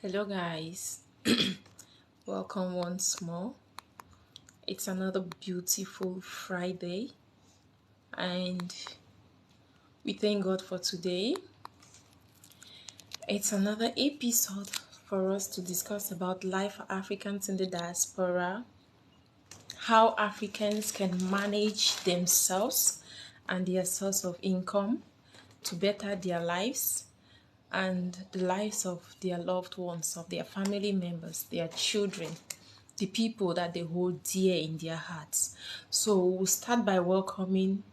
Hello, guys. Welcome once more. It's another beautiful Friday, and we thank God for today. It's another episode for us to discuss about life for Africans in the diaspora, how Africans can manage themselves and their source of income to better their lives and the lives of their loved ones, of their family members, their children, the people that they hold dear in their hearts. So we'll start by welcoming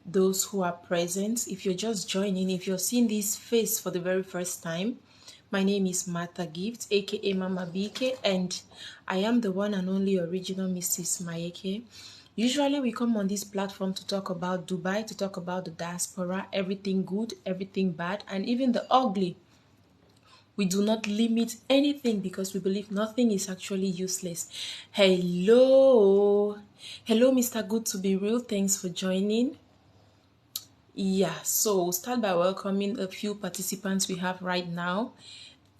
those who are present. If you're just joining, if you're seeing this face for the very first time, my name is Martha Gift, aka Mama BK, and I am the one and only original Mrs. Mayeke. Usually we come on this platform to talk about Dubai, to talk about the diaspora, everything good, everything bad, and even the ugly. We do not limit anything because we believe nothing is actually useless. Hello. Hello, Mr. Good to be real. Thanks for joining. Yeah, so we'll start by welcoming a few participants we have right now.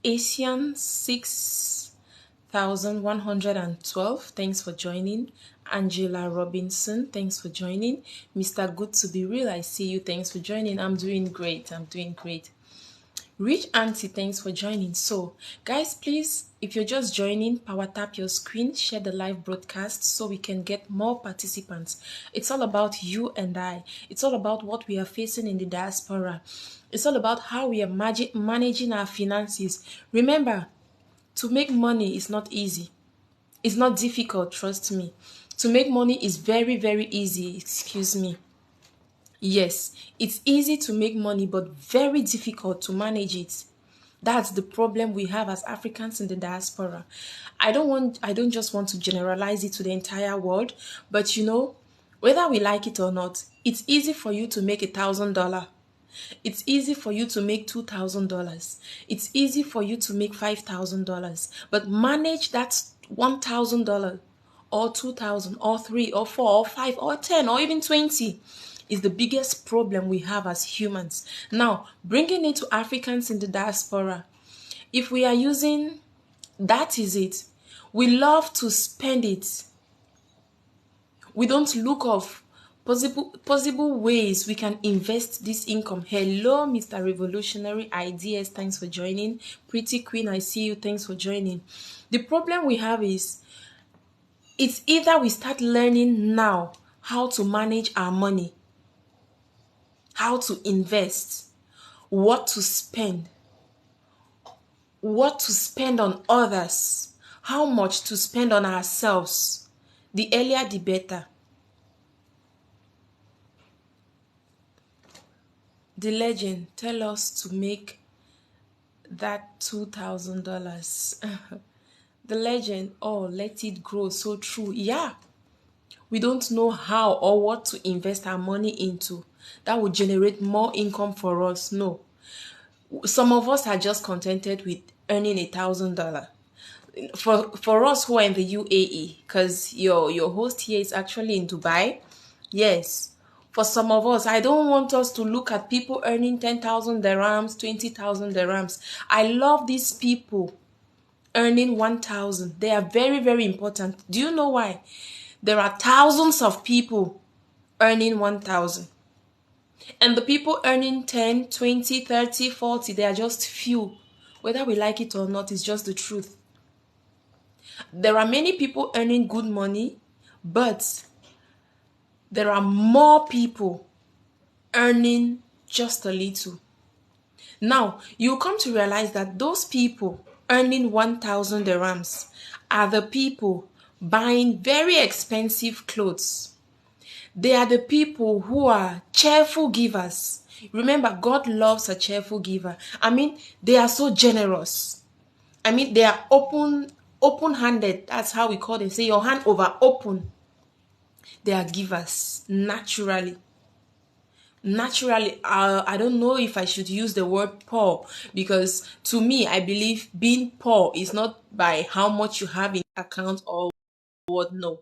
Asian 6112, thanks for joining. Angela Robinson, thanks for joining. Mr. Good to be real, I see you. Thanks for joining. I'm doing great. Rich Auntie, thanks for joining. So, guys, please, if you're just joining, power tap your screen, share the live broadcast so we can get more participants. It's all about you and I. It's all about what we are facing in the diaspora. It's all about how we are managing our finances. Remember, to make money is not easy. It's not difficult, trust me. To make money is very, very easy. Excuse me. Yes, it's easy to make money, but very difficult to manage it. That's the problem we have as Africans in the diaspora. I don't just want to generalize it to the entire world, but whether we like it or not, it's easy for you to make $1,000. It's easy for you to make $2,000. It's easy for you to make $5,000. But manage that $1,000 or 2,000 or 3 or 4 or 5 or 10 or even 20 is the biggest problem we have as humans. Now, bringing it to Africans in the diaspora, if we are using, that is it. We love to spend it. We don't look of possible ways we can invest this income. Hello, Mr. Revolutionary Ideas. Thanks for joining. Pretty Queen, I see you. Thanks for joining. The problem we have is it's either we start learning now how to manage our money, how to invest, what to spend on others, how much to spend on ourselves. The earlier, the better. The legend, tell us to make that $2,000. The legend, oh, let it grow. So true. Yeah, we don't know how or what to invest our money into that would generate more income for us. No, some of us are just contented with earning $1,000. For us who are in the UAE, because your host here is actually in Dubai. Yes, for some of us, I don't want us to look at people earning 10,000 dirhams, 20,000 dirhams. I love these people earning 1,000. They are very, very important. Do you know why? There are thousands of people earning 1,000. And the people earning 10, 20, 30, 40, they are just few. Whether we like it or not, it's just the truth. There are many people earning good money, but there are more people earning just a little. Now, you come to realize that those people earning 1,000 dirhams are the people buying very expensive clothes. They are the people who are cheerful givers. Remember, God loves a cheerful giver. They are so generous. They are open-handed. That's how we call them. Say your hand over open. They are givers naturally. I don't know if I should use the word poor, because to me, I believe being poor is not by how much you have in account or what. No.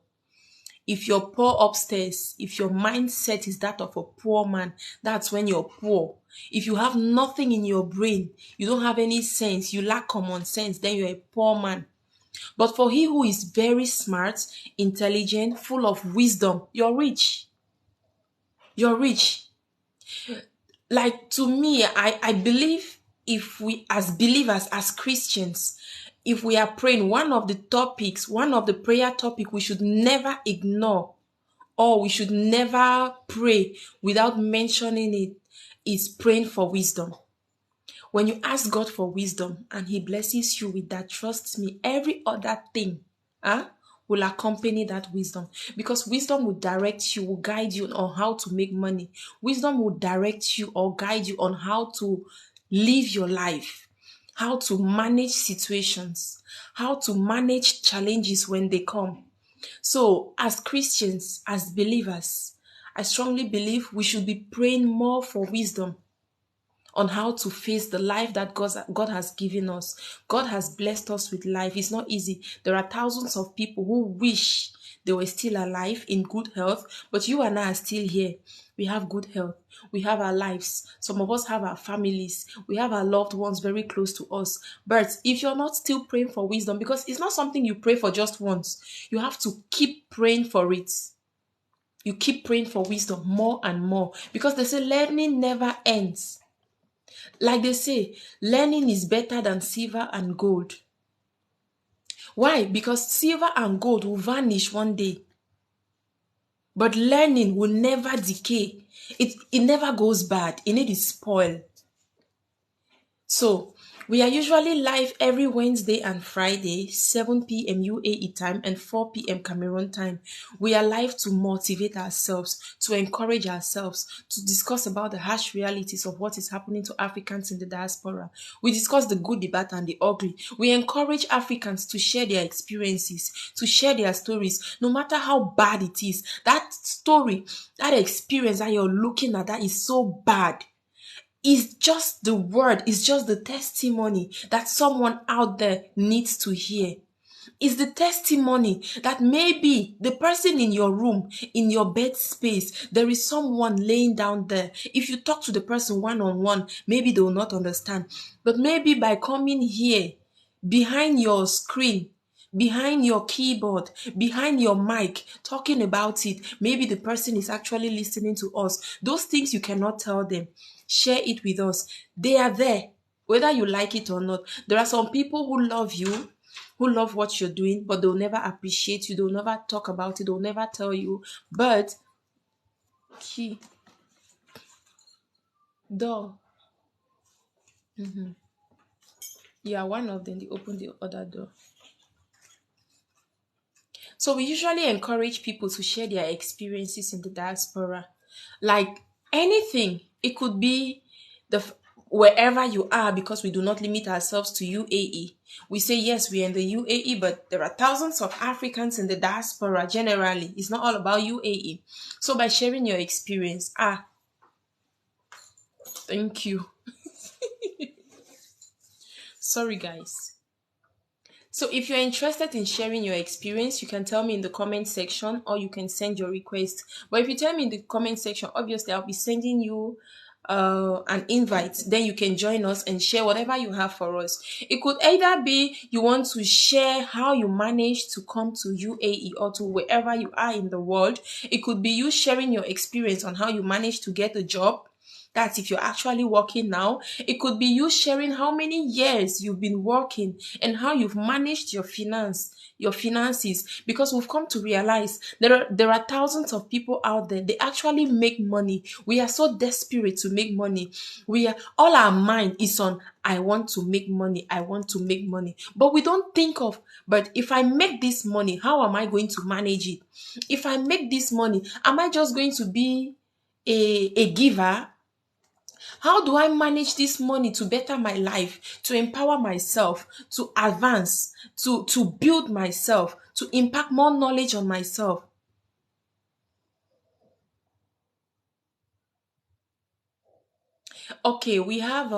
If you're poor upstairs, if your mindset is that of a poor man, that's when you're poor. If you have nothing in your brain, you don't have any sense, you lack common sense, then you're a poor man. But for he who is very smart, intelligent, full of wisdom, you're rich. You're rich. Like, to me, I believe, if we as believers, as Christians, if we are praying, one of the prayer topic we should never ignore, or we should never pray without mentioning it, is praying for wisdom. When you ask God for wisdom and he blesses you with that, trust me, every other thing will accompany that wisdom. Because wisdom will direct you, will guide you on how to make money. Wisdom will direct you or guide you on how to live your life, how to manage situations, how to manage challenges when they come. So, as Christians, as believers, I strongly believe we should be praying more for wisdom on how to face the life that God has given us. God has blessed us with life. It's not easy. There are thousands of people who wish they were still alive in good health, but you and I are still here. We have good health. We have our lives. Some of us have our families. We have our loved ones very close to us. But if you're not still praying for wisdom, because it's not something you pray for just once, you have to keep praying for it. You keep praying for wisdom more and more, because they say learning never ends. Like they say, learning is better than silver and gold. Why? Because silver and gold will vanish one day. But learning will never decay. It never goes bad. It never spoil. So, we are usually live every Wednesday and Friday, 7 p.m. UAE time and 4 p.m. Cameroon time. We are live to motivate ourselves, to encourage ourselves, to discuss about the harsh realities of what is happening to Africans in the diaspora. We discuss the good, the bad, and the ugly. We encourage Africans to share their experiences, to share their stories, no matter how bad it is. That story, that experience that you're looking at, that is so bad, is just the word, is just the testimony that someone out there needs to hear. Is the testimony that maybe the person in your room, in your bed space, there is someone laying down there. If you talk to the person one-on-one, maybe they will not understand. But maybe by coming here, behind your screen, behind your keyboard, behind your mic, talking about it, maybe the person is actually listening to us. Those things you cannot tell them. Share it with us. They are there, whether you like it or not. There are some people who love you, who love what you're doing, but they'll never appreciate you. They'll never talk about it. They'll never tell you. But key door. Yeah, one of them, they open the other door. So we usually encourage people to share their experiences in the diaspora. Like anything, it could be the wherever you are, because we do not limit ourselves to UAE. We say yes, we are in the UAE, but there are thousands of Africans in the diaspora generally. It's not all about UAE. So by sharing your experience, thank you. Sorry, guys. So if you're interested in sharing your experience, you can tell me in the comment section, or you can send your request. But if you tell me in the comment section, obviously I'll be sending you an invite. Then you can join us and share whatever you have for us. It could either be you want to share how you managed to come to UAE or to wherever you are in the world. It could be you sharing your experience on how you managed to get a job. That's if you're actually working now. It could be you sharing how many years you've been working and how you've managed your finances, because we've come to realize there are thousands of people out there. They actually make money. We are so desperate to make money. We are all our mind is on, I want to make money, I want to make money. But we don't think of, but if I make this money, how am I going to manage it? If I make this money, am I just going to be a giver? How do I manage this money to better my life, to empower myself, to advance, to build myself, to impact more knowledge on myself? Okay, we have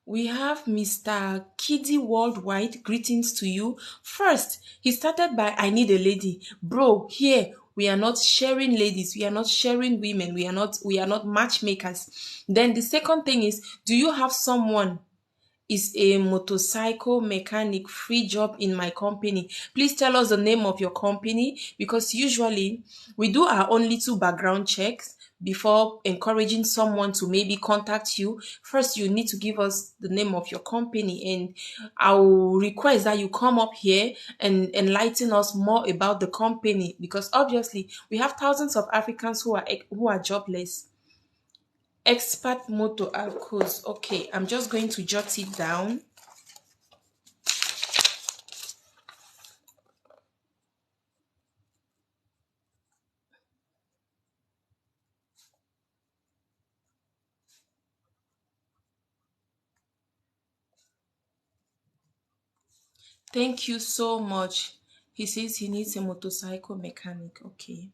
Mr. Kiddy Worldwide. Greetings to you. First, he started by I need a lady. Bro, here We are not sharing ladies, we are not sharing women, we are not matchmakers. Then the second thing is, do you have someone is a motorcycle mechanic free job in my company? Please tell us the name of your company, because usually we do our own little background checks before encouraging someone to maybe contact you. First, you need to give us the name of your company, and I will request that you come up here and enlighten us more about the company, because obviously we have thousands of Africans who are jobless. Expert motor alcos. Okay, I'm just going to jot it down. Thank you so much. He says he needs a motorcycle mechanic. Okay.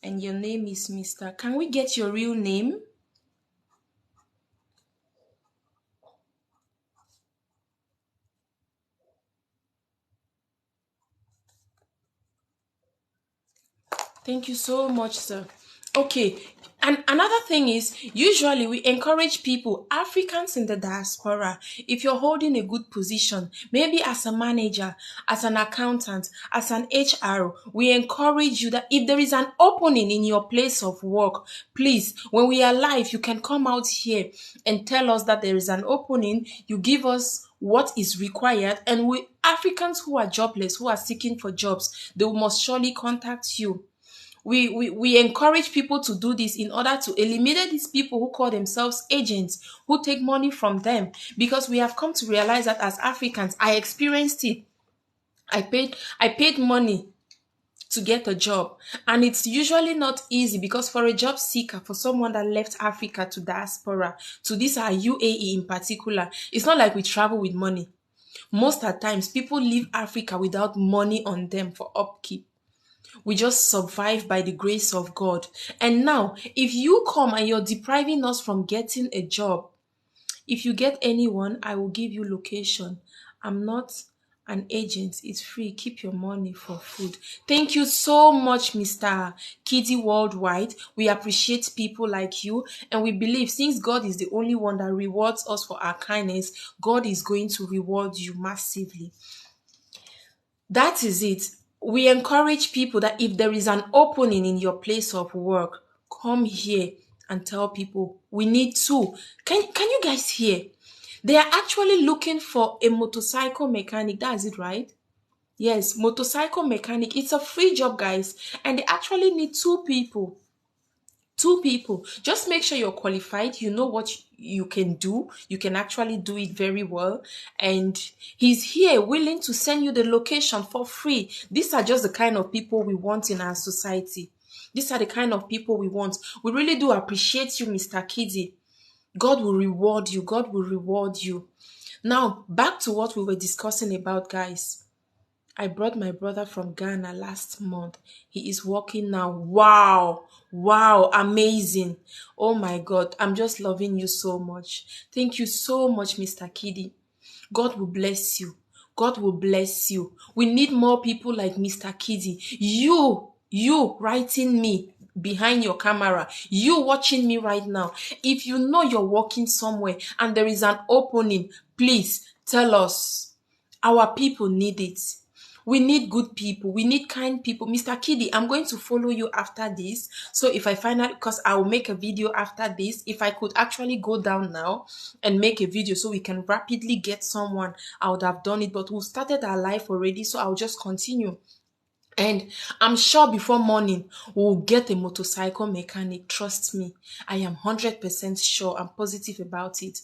And your name is Mr. Can we get your real name? Thank you so much, sir. Okay. And another thing is, usually we encourage people, Africans in the diaspora, if you're holding a good position, maybe as a manager, as an accountant, as an HR, we encourage you that if there is an opening in your place of work, please, when we are live, you can come out here and tell us that there is an opening. You give us what is required, and we Africans who are jobless, who are seeking for jobs, they must surely contact you. We encourage people to do this in order to eliminate these people who call themselves agents, who take money from them, because we have come to realize that as Africans, I experienced it. I paid money to get a job, and it's usually not easy, because for a job seeker, for someone that left Africa to diaspora, to this our UAE in particular, it's not like we travel with money. Most of the times people leave Africa without money on them for upkeep. We just survive by the grace of God. And now, if you come and you're depriving us from getting a job, if you get anyone, I will give you location. I'm not an agent. It's free. Keep your money for food. Thank you so much, Mr. Kiddy Worldwide. We appreciate people like you, and we believe since God is the only one that rewards us for our kindness, God is going to reward you massively. That is it. We encourage people that if there is an opening in your place of work, come here and tell people we need two. Can you guys hear? They are actually looking for a motorcycle mechanic. That is it, right? Yes, motorcycle mechanic. It's a free job, guys, and they actually need two people. Just make sure you're qualified, you know what you can do, you can actually do it very well, and he's here willing to send you the location for free. These are just the kind of people we want in our society. These are the kind of people we want. We really do appreciate you, Mr. Kiddy. God will reward you. God will reward you. Now back to what we were discussing about, guys. I brought my brother from Ghana last month. He is working now. Wow. Wow. Amazing. Oh my God. I'm just loving you so much. Thank you so much, Mr. Kiddy. God will bless you. God will bless you. We need more people like Mr. Kiddy. You writing me behind your camera, you watching me right now. If you know you're working somewhere and there is an opening, please tell us. Our people need it. We need good people. We need kind people. Mr. Kiddy, I'm going to follow you after this. So if I find out, because I will make a video after this, if I could actually go down now and make a video so we can rapidly get someone, I would have done it. But we've started our life already, so I'll just continue. And I'm sure before morning, we'll get a motorcycle mechanic. Trust me. I am 100% sure. I'm positive about it.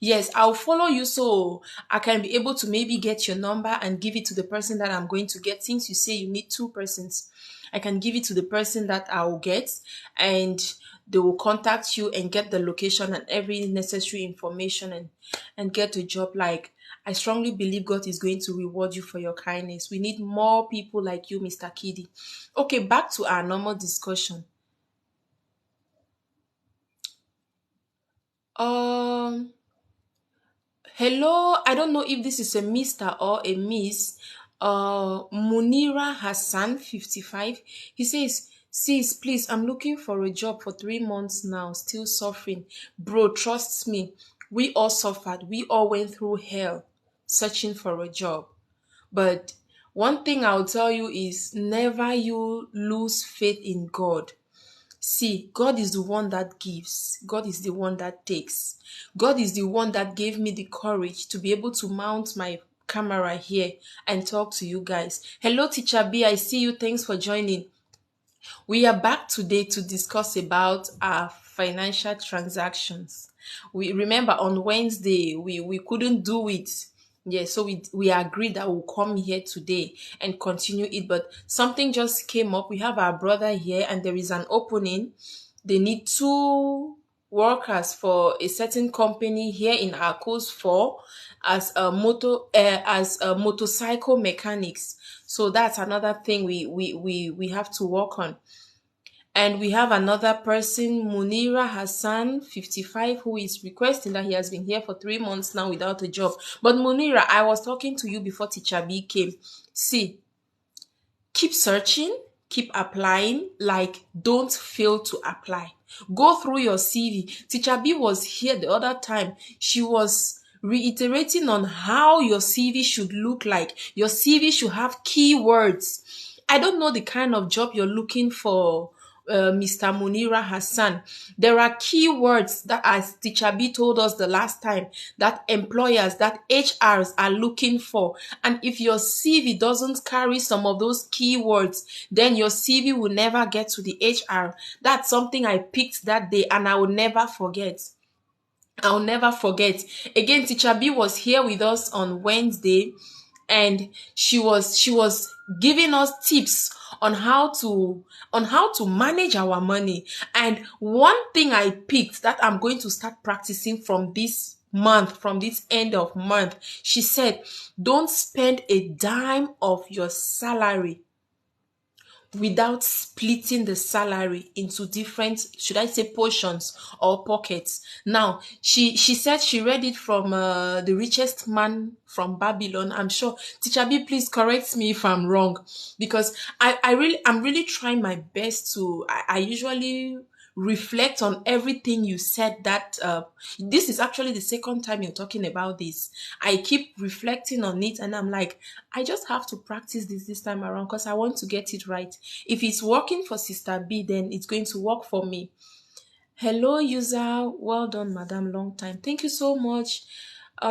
Yes, I'll follow you so I can be able to maybe get your number and give it to the person that I'm going to get. Since you say you need two persons, I can give it to the person that I will get, and they will contact you and get the location and every necessary information, and get a job. Like, I strongly believe God is going to reward you for your kindness. We need more people like you, Mr. Kiddy. Okay, back to our normal discussion. Um, Hello. I don't know if this is a Mr. or a Miss. Munira Hassan, 55. He says, sis, please, I'm looking for a job for 3 months now, still suffering. Bro, trust me, we all suffered. We all went through hell searching for a job. But one thing I'll tell you is never you lose faith in God. See, God is the one that gives. God is the one that takes. God is the one that gave me the courage to be able to mount my camera here and talk to you guys. Hello, Teacher B. I see you. Thanks for joining. We are back today to discuss about our financial transactions. We remember on Wednesday we couldn't do it. Yeah, so we agreed that we'll come here today and continue it, but something just came up. We have our brother here and there is an opening. They need two workers for a certain company here in Akos 4 as a motorcycle mechanics. So that's another thing we have to work on. And we have another person, Munira Hassan, 55, who is requesting that he has been here for 3 months now without a job. But Munira, I was talking to you before Teacher B came. See, keep searching, keep applying, like don't fail to apply. Go through your CV. Teacher B was here the other time. She was reiterating on how your CV should look like. Your CV should have keywords. I don't know the kind of job you're looking for, Mr. Munira Hassan. There are keywords that, as Teacher B told us the last time, that employers, that HRs are looking for. And if your CV doesn't carry some of those keywords, then your CV will never get to the HR. That's something I picked that day and I will never forget. I'll never forget. Again, Teacher B was here with us on Wednesday and she was giving us tips on how to manage our money. And one thing I picked that I'm going to start practicing from this month, from this end of month, she said, don't spend a dime of your salary without splitting the salary into different, should I say, portions or pockets. Now, she said she read it from The Richest Man from Babylon. I'm sure, Teacher B, please correct me if I'm wrong, because I'm really trying my best to, I usually reflect on everything you said. That this is actually the second time you're talking about this. I keep reflecting on it and I'm like, I just have to practice this time around because I want to get it right. If it's working for Sister B, then it's going to work for me. Hello, user. Well done, madam. Long time. Thank you so much.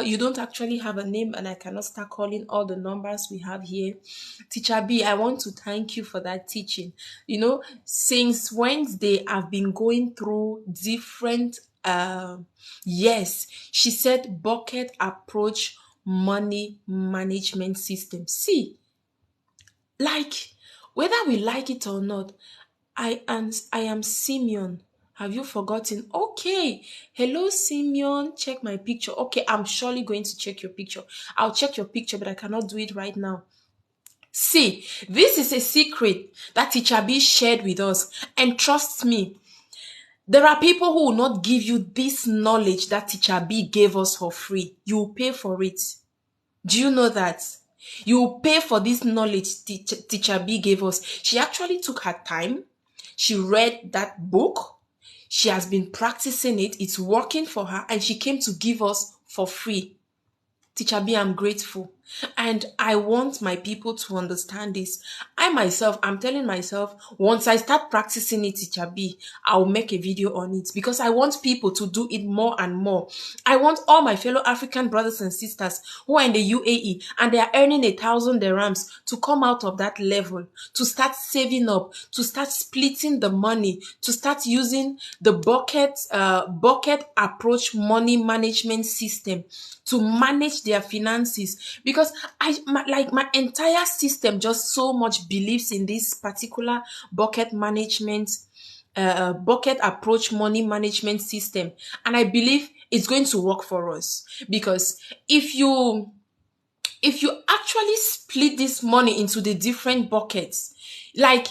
You don't actually have a name and I cannot start calling all the numbers we have here. Teacher B, I want to thank you for that teaching. You know, since Wednesday, I've been going through different, yes, she said bucket approach money management system. See, like, whether we like it or not, I am Simeon. Have you forgotten? Okay. Hello, Simeon. Check my picture. Okay, I'm surely going to check your picture. I'll check your picture, but I cannot do it right now. See, this is a secret that Teacher B shared with us. And trust me, there are people who will not give you this knowledge that Teacher B gave us for free. You will pay for it. Do you know that? You will pay for this knowledge Teacher B gave us. She actually took her time. She read that book. She has been practicing it. It's working for her. And she came to give us for free. Teacher B, I'm grateful. And I want my people to understand this. I myself, I'm telling myself, once I start practicing it, Teacher B, I'll make a video on it because I want people to do it more and more. I want all my fellow African brothers and sisters who are in the UAE and they are earning 1,000 dirhams to come out of that level, to start saving up, to start splitting the money, to start using the bucket approach money management system to manage their finances. Because my entire system just so much believes in this particular bucket management, bucket approach money management system, and I believe it's going to work for us. Because if you actually split this money into the different buckets, like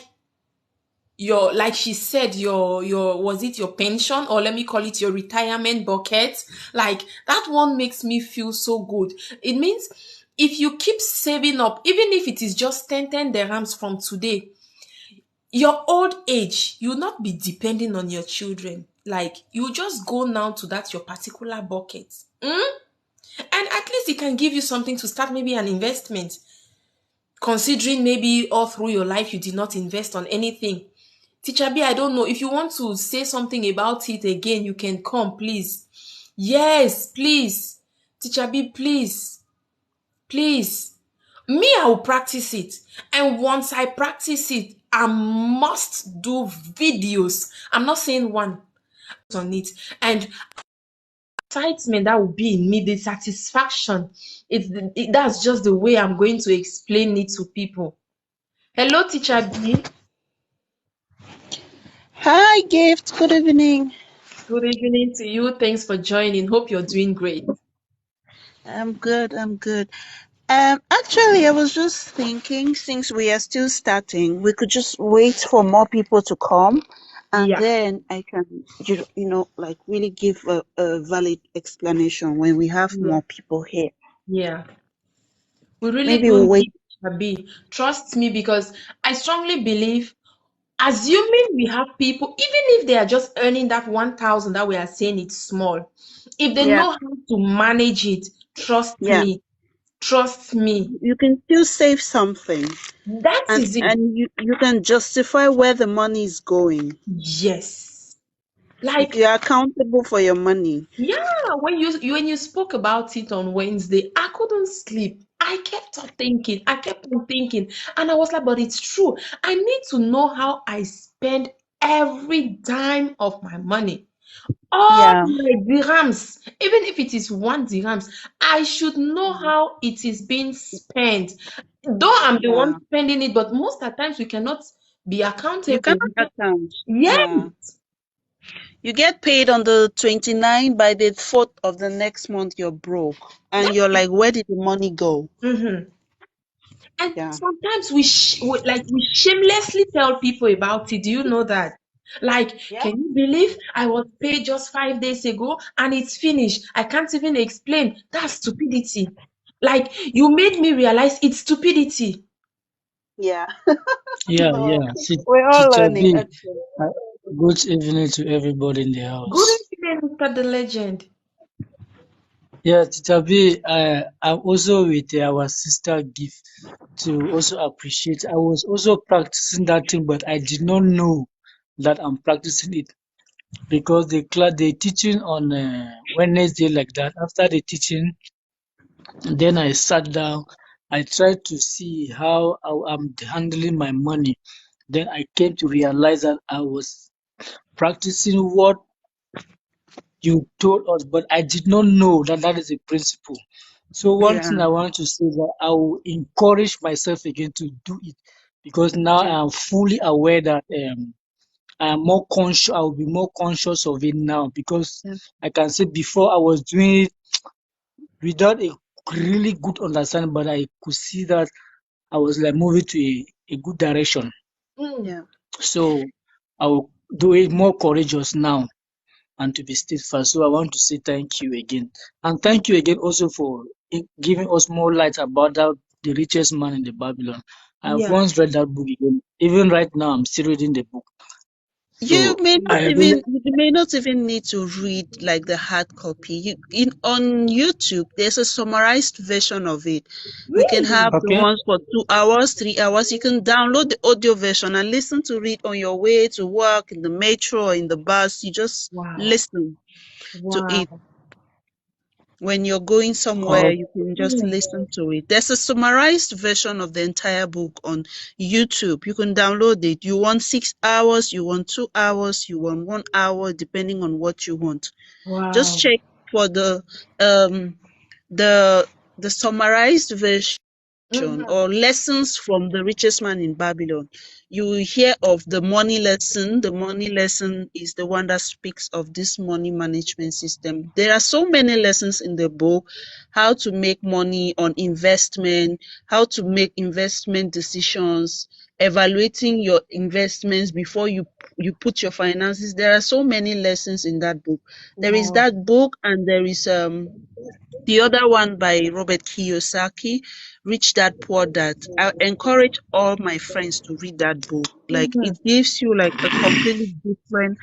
she said, your was it your pension, or let me call it your retirement bucket, like that one makes me feel so good. It means If you keep saving up, even if it is just 10 dirhams from today, your old age, you'll not be depending on your children. Like, you just go now to that your particular bucket. And at least it can give you something to start, maybe an investment. Considering maybe all through your life you did not invest on anything. Teacher B, I don't know. If you want to say something about it again, you can come, please. Yes, please. Teacher B, please. Please. Me, I will practice it. And once I practice it, I must do videos. I'm not saying one on it. And excitement that will be in me, the satisfaction. That's just the way I'm going to explain it to people. Hello, Teacher B. Hi, Gift. Good evening. Good evening to you. Thanks for joining. Hope you're doing great. I'm good. I'm good. Actually, I was just thinking, since we are still starting, we could just wait for more people to come, and Yeah, then I can, like really give a valid explanation when we have yeah, more people here. yeah. We really Maybe do we'll wait. need a B. Trust me, because I strongly believe, assuming we have people, even if they are just earning that 1,000 that we are saying it's small, if they Yeah, know how to manage it, trust yeah. me, trust me. You can still save something, That and is it. and you can justify where the money is going. Yes. Like, You're accountable for your money. yeah, when you spoke about it on Wednesday, I couldn't sleep. I kept on thinking, and I was like, but it's true. I need to know how I spend every dime of my money. All Yeah, my dirhams, even if it is 1 dirhams, I should know how it is being spent. Though I'm the one yeah. spending it, but most of the times we cannot be You accountable. cannot account. Yes. Yeah. You get paid on the 29th, by the 4th of the next month, you're broke. And you're like, where did the money go? Mhm. And Yeah. sometimes we shamelessly tell people about it. Do you know that? Like, Yeah. can you believe I was paid just 5 days ago and it's finished? I can't even explain. That's stupidity. Like, you made me realize it's stupidity. Yeah. Yeah, So yeah. we're all Teacher learning, B, actually. uh, good evening to everybody in the Good house. evening, Mr. The Legend. Yeah, Teacher B, I'm also with our sister Gift to also appreciate. I was also practicing that thing, but I did not know that I'm practicing it because they teaching on Wednesday like that. After the teaching, then I sat down. I tried to see how I'm handling my money. Then I came to realize that I was practicing what you told us, but I did not know that that is a principle. So one Yeah. thing I want to say is that I will encourage myself again to do it because now Yeah. I am fully aware that I am more conscious. I will be more conscious of it now because Yeah. I can say before I was doing it without a really good understanding, but I could see that I was like moving to a good direction. Mm, Yeah. So I will do it more courageous now and to be steadfast. So I want to say thank you again. And thank you again also for giving us more light about that, the richest man in the Babylon. I've yeah. once read that book again. Even right now, I'm still reading the book. You So may not I really, even you may not even need to read like the hard copy. On YouTube, there's a summarized version of it. We can have Really? the okay, ones for 2 hours, 3 hours. You can download the audio version and listen to it on your way to work, in the metro, or in the bus. You just Wow. listen to it. Wow. When you're going somewhere, oh, you can just Mm, listen to it. There's a summarized version of the entire book on YouTube. You can download it. You want 6 hours, you want 2 hours, you want 1 hour, depending on what you want. Just wow. check for um the the summarized version Mhm. or lessons from the richest man in Babylon. You will hear of the money lesson. The money lesson is the one that speaks of this money management system. There are so many lessons in the book: how to make money on investment, how to make investment decisions, evaluating your investments before you you put your finances. There are so many lessons in that book. There is Wow. that book, and there is the other one by Robert Kiyosaki, Rich Dad Poor Dad. I encourage all my friends to read that book. Like, Mhm. it gives you like a completely different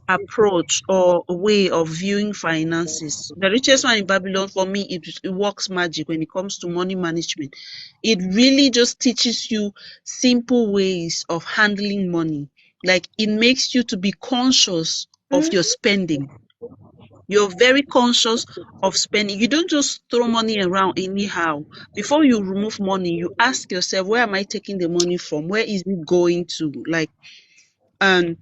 approach or a way of viewing finances. The Richest Man in Babylon, for me, it works magic when it comes to money management. It really just teaches you simple ways of handling money. Like, it makes you to be conscious of your Mhm. spending. You're very conscious of spending. You don't just throw money around anyhow. Before you remove money, you ask yourself, where am I taking the money from? Where is it going to? Like, and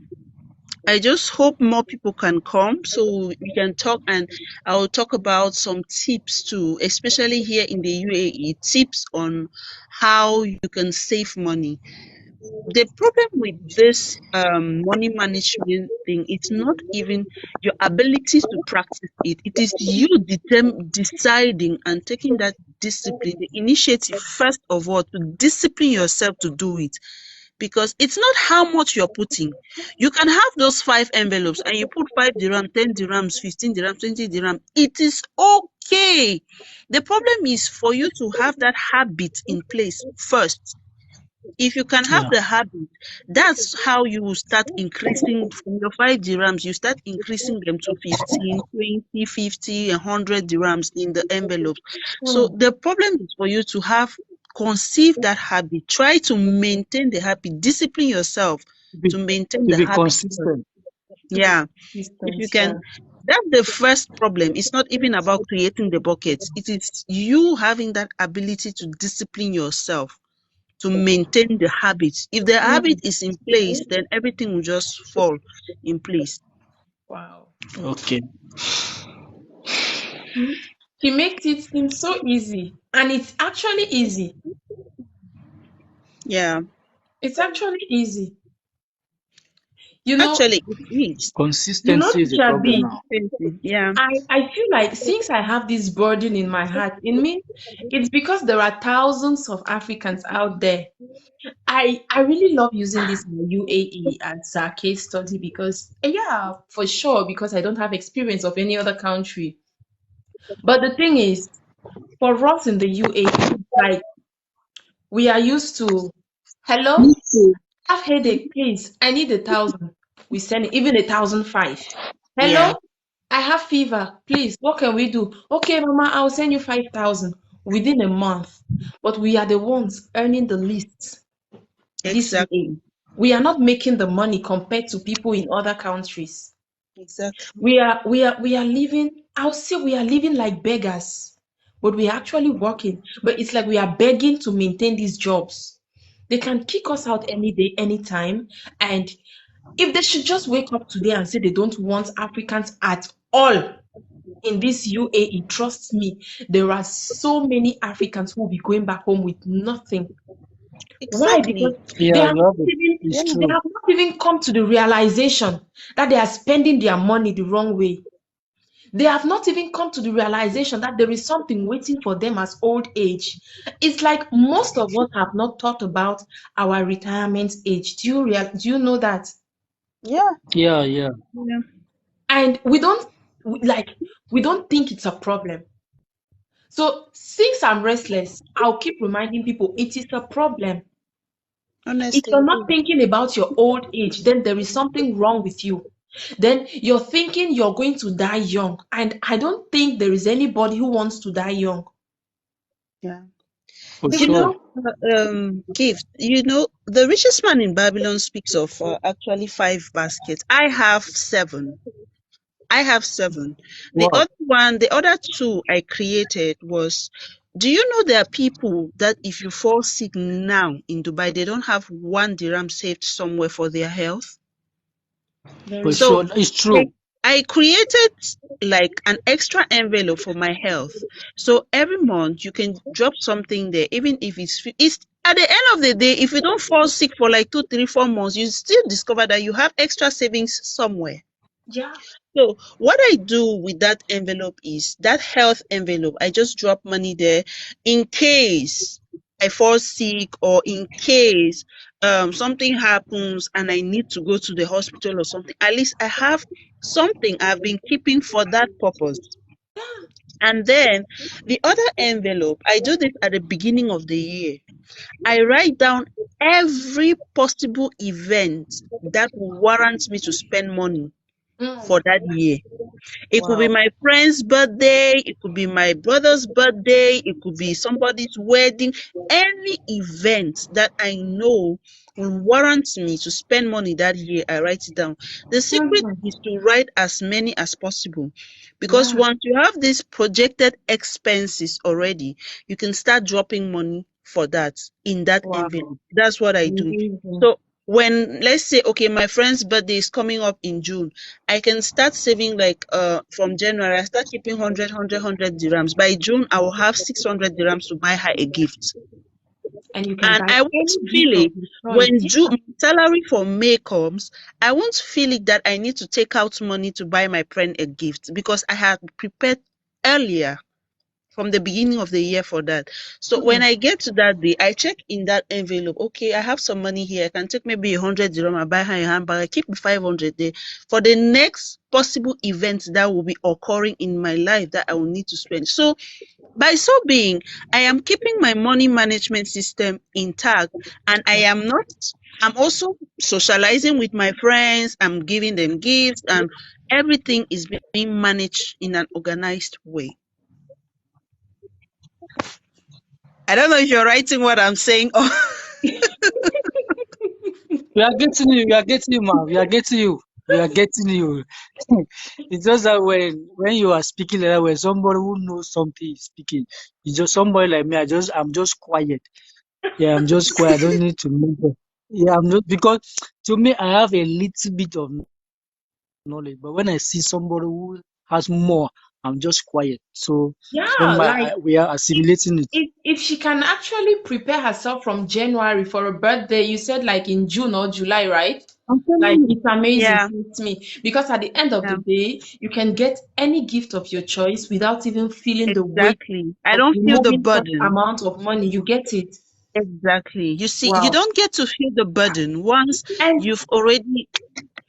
I just hope more people can come so we can talk, and I'll talk about some tips too, especially here in the UAE, tips on how you can save money. The problem with this money management thing, it's not even your abilities to practice it. It is you deciding and taking that discipline, the initiative, first of all, to discipline yourself to do it. Because it's not how much you're putting. You can have those 5 envelopes and you put 5 dirham, 10 dirhams, 15 dirhams, 20 dirham. It is okay. The problem is for you to have that habit in place first. If you can have Yeah. the habit, that's how you will start increasing from your 5 dirhams. You start increasing them to 15, 20, 50, 100 dirhams in the envelopes. So Hmm. the problem is for you to have conceive that habit. Try to maintain the habit. Discipline yourself To be, to maintain to the be habit first. consistent. To be Yeah. If you consistent, can, yeah. that's the first problem. It's not even about creating the buckets. It is you having that ability to discipline yourself to maintain the habits. If the habit Mm. is in place, then everything will just fall in place. Wow. Okay. She makes it seem so easy, and it's actually easy. Yeah, It's actually easy. You know, actually, it is. Consistency is a Teacher problem B, now. Yeah, I feel like since I have this burden in my heart, in me, it's because there are thousands of Africans out there. I really love using this UAE as a case study because, yeah, for sure, because I don't have experience of any other country. But the thing is, for us in the UAE, like we are used to, hello, I have headache, please. I need 1,000. We send it, even 1,005. yeah, Hello, I have fever. Please, what can we do? Okay, Mama, I'll send you 5,000 within a month. But we are the ones earning the least. This UAE. exactly, We are not making the money compared to people in other countries. exactly. We are living, I'll say we are living like beggars, but we are actually working. But it's like we are begging to maintain these jobs. They can kick us out any day, anytime. And if they should just wake up today and say they don't want Africans at all in this UAE, trust me, there are so many Africans who will be going back home with nothing. Why? Because Exactly. they Yeah, have you not have it. even It's Yeah, they true. have not even come to the realization that they are spending their money the wrong way. They have not even come to the realization that there is something waiting for them as old age. It's like most of us have not thought about our retirement age. Do you know that? yeah, Yeah, yeah. yeah. And we don't think it's a problem. So since I'm restless, I'll keep reminding people it is a problem. If Honestly, you're it not is. thinking about your old age, then there is something wrong with you. Then you're thinking you're going to die young. And I don't think there is anybody who wants to die young. Yeah. For You You know, sure. know, gift. You know, the richest man in Babylon speaks of actually 5 baskets. I have 7. I have 7. Wow. The other two I created was, do you know there are people that if you fall sick now in Dubai, they don't have 1 dirham saved somewhere for their health? there For is So sure. It's I, true. I created like an extra envelope for my health. So every month you can drop something there, even if it's at the end of the day, if you don't fall sick for like 2, 3, 4 months, you still discover that you have extra savings somewhere. yeah, So what I do with that envelope is that health envelope. I just drop money there in case I fall sick or in case something happens and I need to go to the hospital or something, at least I have something I've been keeping for that purpose. And then the other envelope, I do this at the beginning of the year. I write down every possible event that warrants me to spend money Mm. for that year. It could be Wow. my friend's birthday, it could be my brother's birthday, it could be somebody's wedding, any event that I know will warrant me to spend money that year, I write it down. The secret Mhm. is to write as many as possible, because Yeah. once you have these projected expenses already, you can start dropping money for that in that Wow. envelope. That's what I do. Amazing. So when, let's say, okay, my friend's birthday is coming up in June, I can start saving, like from January. I start keeping 100 dirhams. By June, I will have 600 dirhams to buy her a gift. And you can And buy I won't any feel gift of it your choice. when Yeah. salary for May comes. I won't feel it that I need to take out money to buy my friend a gift, because I had prepared earlier from the beginning of the year for that. So when Mm. I get to that day, I check in that envelope. Okay, I have some money here. I can take maybe 100 dirham. I buy her a handbag. I keep the 500 there for the next possible event that will be occurring in my life that I will need to spend. So by so being, I am keeping my money management system intact, and I am not. I'm also socializing with my friends. I'm giving them gifts, and everything is being managed in an organized way. I don't know if you're writing what I'm saying. Or We are getting you. We are getting you, man. We are getting you. We are getting you. It's just that when you are speaking like that, when somebody who knows something is speaking, it's just somebody like me. I'm just quiet. Yeah, I'm just quiet. I don't need to move. Yeah, I'm not because to me I have a little bit of knowledge, but when I see somebody who has more, I'm just quiet. So when Yeah, like we are assimilating it. if she can actually prepare herself from January for a birthday, you said like in June or July, right? I'm Like telling you. it's amazing, yeah, to me. Because at the end of yeah, the day, you can get any gift of your choice without even feeling the weight exactly. I of don't feel the removing such burden. amount of money. You get it. Exactly. You see, you Wow. don't get to feel the burden once And you've already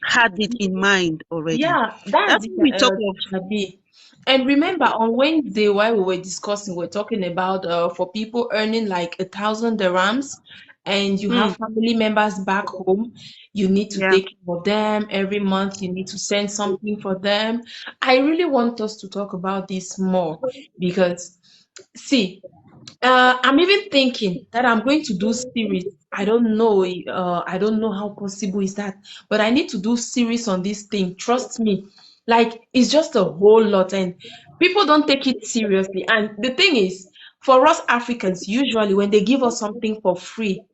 had it in mind already. yeah, that's That's it, when we talk of, Teacher B. And remember, on Wednesday, while we were discussing, we're talking about for people earning like 1,000 dirhams, and you hmm, have family members back home, you need to yeah. take care of them every month. You need to send something for them. I really want us to talk about this more because, see, I'm even thinking that I'm going to do series. I don't know. I don't know how possible is that, but I need to do series on this thing. Trust me, like it's just a whole lot, and people don't take it seriously. And the thing is, for us Africans, usually when they give us something for free,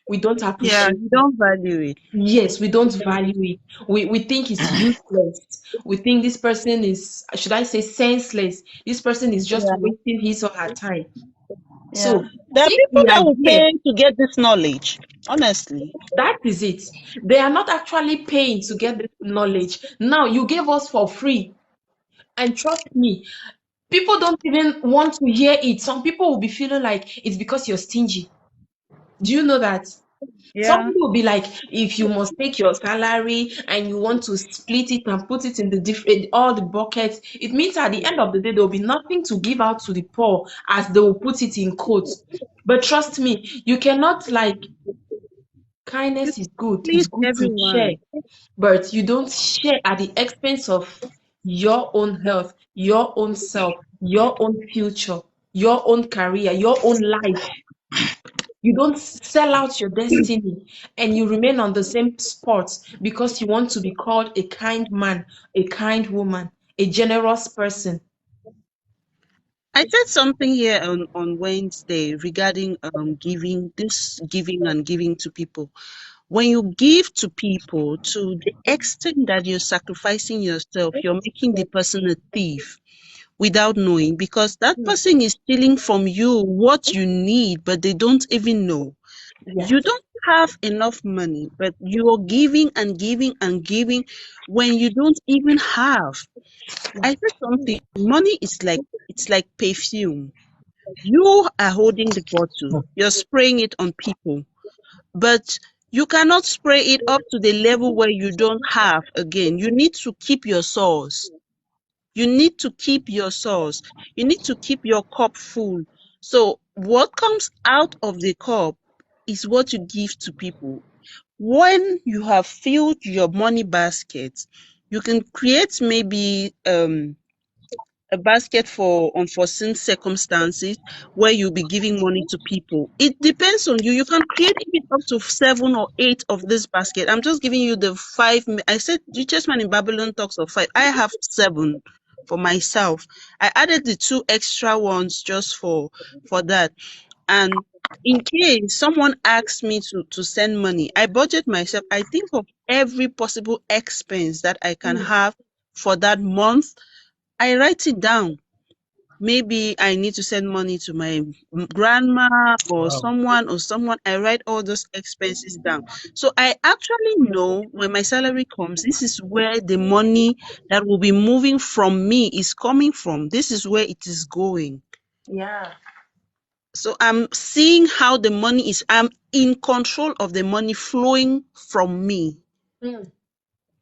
we don't Yeah, appreciate you it. don't value it. Yes, we don't value it. We think it's useless. We think this person is, should I say, senseless. This person is just Yeah, wasting his or her time. yeah. So There are since people we are that will here, pay to get this knowledge. Honestly. that is it. They are not actually paying to get this knowledge. Now you gave us for free. And trust me, people don't even want to hear it. Some people will be feeling like it's because you're stingy. Do you know that? Some Yeah. people will be like, if you must take your salary and you want to split it and put it in the different all the buckets, it means at the end of the day there will be nothing to give out to the poor, as they will put it in quotes. But trust me, you cannot like You kindness is good. It's please good to share, everyone. but you don't share at the expense of your own health, your own self, your own future, your own career, your own life. You don't sell out your destiny and you remain on the same spot because you want to be called a kind man, a kind woman, a generous person. I said something here on Wednesday regarding giving and giving to people. When you give to people to the extent that you're sacrificing yourself, you're making the person a thief without knowing, because that Hmm. person is stealing from you what you need, but they don't even know. Yeah. You don't have enough money, but you're giving and giving and giving when you don't even have. I said something, money is like, it's like perfume. You are holding the bottle, you're spraying it on people, but You cannot spray it up to the level where you don't have again. You need to keep your source. You need to keep your source. You need to keep your cup full. So what comes out of the cup is what you give to people. When you have filled your money basket, you can create maybe a basket for unforeseen circumstances where you'll be giving money to people. It depends on you. You can create even up to 7 or 8 of this basket. I'm just giving you the five. I said richest man in Babylon talks of 5. I have 7 for myself. I added the 2 extra ones just for that. And in case someone asks me to send money, I budget myself. I think of every possible expense that I can Mm. have for that month. I write it down. Maybe I need to send money to my grandma or Wow. someone. I write all those expenses down. So I actually know when my salary comes, this is where the money that will be moving from me is coming from. This is where it is going. Yeah. So I'm seeing how the money is, I'm in control of the money flowing from me. Mm.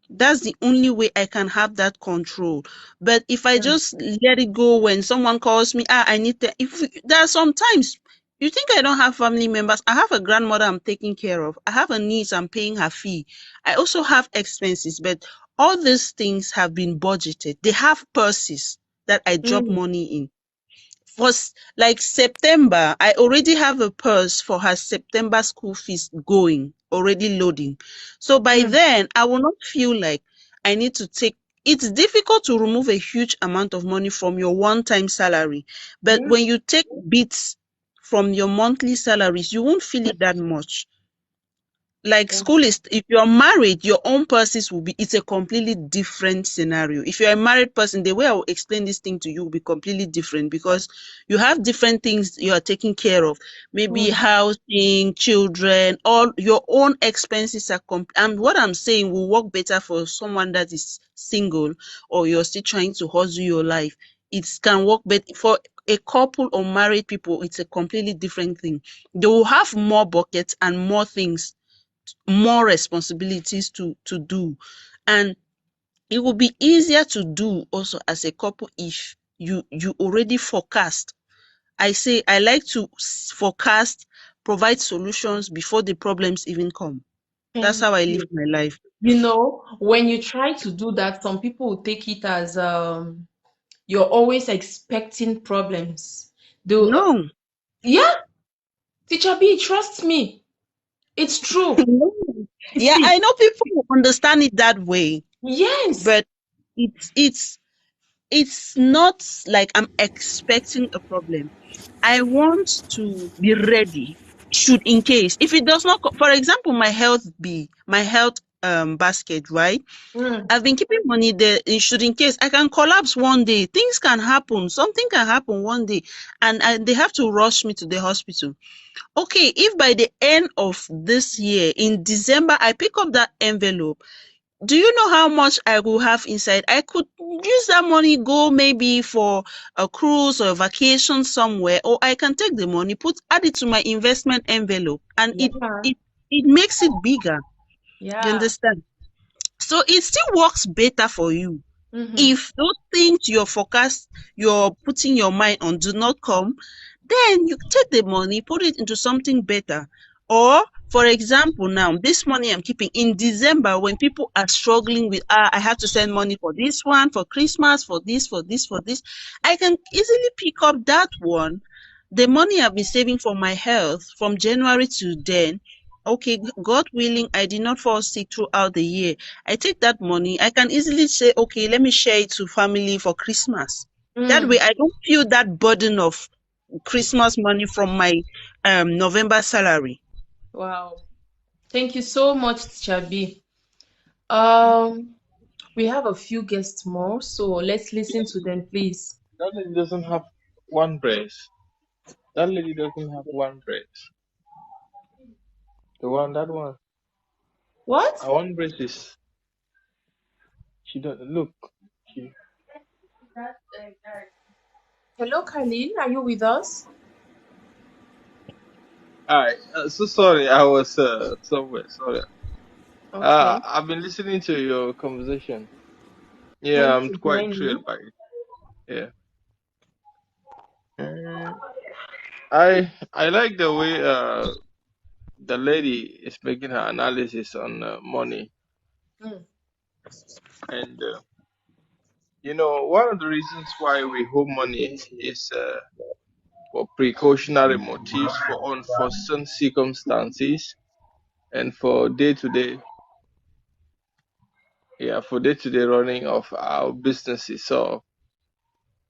That's the only way I can have that control. But if I Mm. just let it go when someone calls me, I need to. There are sometimes you think I don't have family members. I have a grandmother I'm taking care of. I have a niece I'm paying her fee. I also have expenses, but all these things have been budgeted. They have purses that I drop Mm. money in. Like September, I already have a purse for her September school fees going, already loading. So by Mm. then, I will not feel like I need to take. It's difficult to remove a huge amount of money from your one-time salary, but Mm. when you take bits from your monthly salaries, you won't feel it that much. Like Yeah. school is, if you're married, your own purses will be, it's a completely different scenario. If you're a married person, the way I will explain this thing to you will be completely different because you have different things you are taking care of. Maybe Mm. housing, children, all your own expenses are and what I'm saying will work better for someone that is single or you're still trying to hustle your life. It can work better for a couple or married people. It's a completely different thing. They will have more buckets and more things, more responsibilities to do, and it will be easier to do also as a couple if you already forecast. I say I like to forecast, provide solutions before the problems even come. That's Thank how I live you. my life. You know, when you try to do that, some people will take it as you're always expecting problems. Do No. yeah, teacher B, trust me, it's true. No. Yeah, See, I know people will understand it that way, yes. but it's it's not like I'm expecting a problem. I want to be ready should in case if it does not for example my health basket, right? Mm. I've been keeping money there. It should in case I can collapse one day, things can happen, something can happen one day, and they have to rush me to the hospital. Okay, if by the end of this year in December I pick up that envelope, do you know how much I will have inside? I could use that money, go maybe for a cruise or a vacation somewhere, or I can take the money, add it to my investment envelope, and Yeah. it makes it bigger. You Yeah. understand? So it still works better for you. Mm-hmm. If those things you're putting your mind on do not come, then you take the money, put it into something better. Or, for example, now this money I'm keeping in December when people are struggling with, I have to send money for this one, for Christmas, for this, for this, for this. I can easily pick up that one. The money I've been saving for my health from January to then. Okay, God willing, I did not fall sick throughout the year. I take that money, I can easily say, okay, let me share it to family for Christmas. That way, Mm. I don't feel that burden of Christmas money from my November salary. Wow. Thank you so much, teacher B. Um, we have a few guests more, so let's listen to them, please. That lady doesn't have one breast. That lady doesn't have one breast. The one, that one. What? Her one breast is, she don't look. She, Hello, Carlin. Are you with us? Alright, so sorry, I was somewhere. Sorry. Okay. I've been listening to your conversation. Yeah, Thanks I'm for quite thrilled joining. by it. Yeah. Mm, I like the way the lady is making her analysis on money, Mm, and one of the reasons why we hold money is for precautionary motives, for unforeseen circumstances, and for day to day, yeah, for day to day running of our businesses. So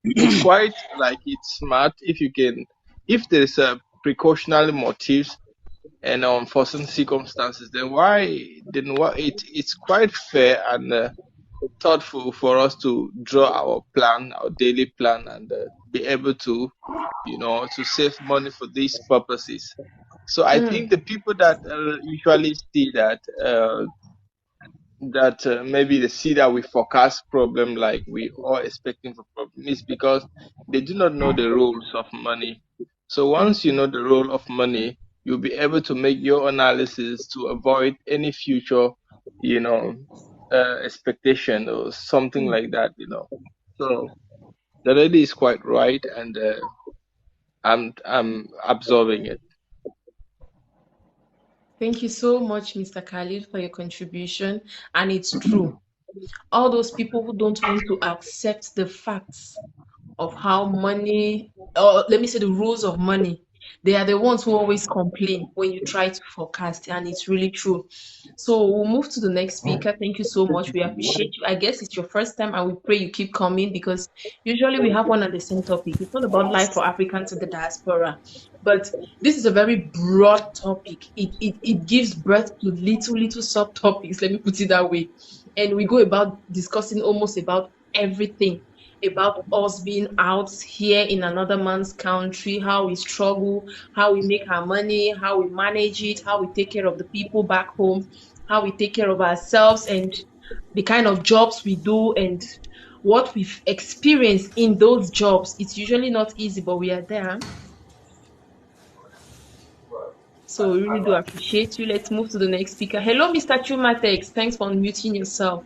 it's quite like it's smart if you can, if there is a precautionary motives and unforeseen circumstances, then it's quite fair and thoughtful for us to draw our plan, our daily plan, and be able to, to save money for these purposes. So I mm, think the people that usually see that maybe they see that we forecast problem like we are expecting for problem is because they do not know the rules of money. So once you okay. know the role of money, you'll be able to make your analysis to avoid any future, you know, expectation or something Mm. like that. So the lady is quite right, and I'm absorbing it. Thank you so much, Mr. Khalid, for your contribution. And it's true. All those people who don't want to accept the facts of how money, or let me say the rules of money, they are the ones who always complain when you try to forecast, and it's really true. So we'll move to the next speaker. Thank you so much. We appreciate you. I guess it's your first time, and we pray you keep coming because usually we have one and the same topic. It's all about life for Africans in the diaspora. But this is a very broad topic. It gives birth to little subtopics, let me put it that way. And we go about discussing almost about everything about us being out here in another man's country, how we struggle, how we make our money, how we manage it, how we take care of the people back home, how we take care of ourselves, and the kind of jobs we do, and what we've experienced in those jobs. It's usually not easy, but we are there. So we really do appreciate you. Let's move to the next speaker. Hello, Mr. Chumatex. Thanks for unmuting yourself.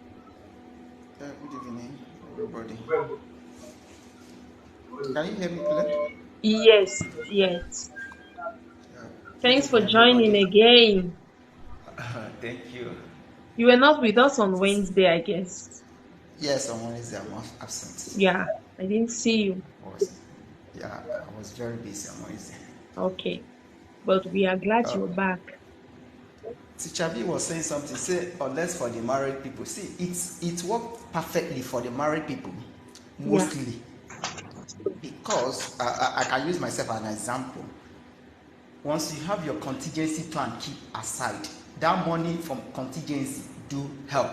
Good evening, everybody. Can you hear me clear? Yes, yes. Yeah. Good Thanks for evening, joining everybody. again. Thank you. You were not with us on Wednesday, I guess. Yes, on Wednesday I'm absent. Yeah, I didn't see you. I was, yeah, I was very busy on Wednesday. Okay, but we are glad you're back. Teacher B was saying something. Say unless for the married people. See, it worked perfectly for the married people, Yeah. mostly because I can use myself as an example. Once you have your contingency plan keep aside, that money from contingency do help.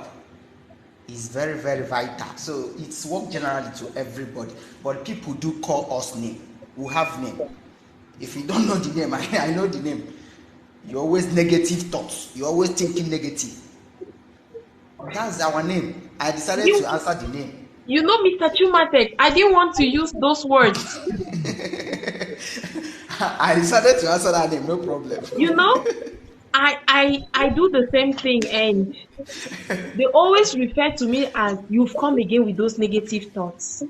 Is very very vital, so it's work generally to everybody, but people do call us name. We have name. If you don't know the name, I know the name. You always negative thoughts, you always thinking negative. That's our name. I decided You, to answer the name. Mr. Chumatek, I didn't want to use those words. I decided to answer that name, no problem. You know, I do the same thing, and they always refer to me as you've come again with those negative thoughts.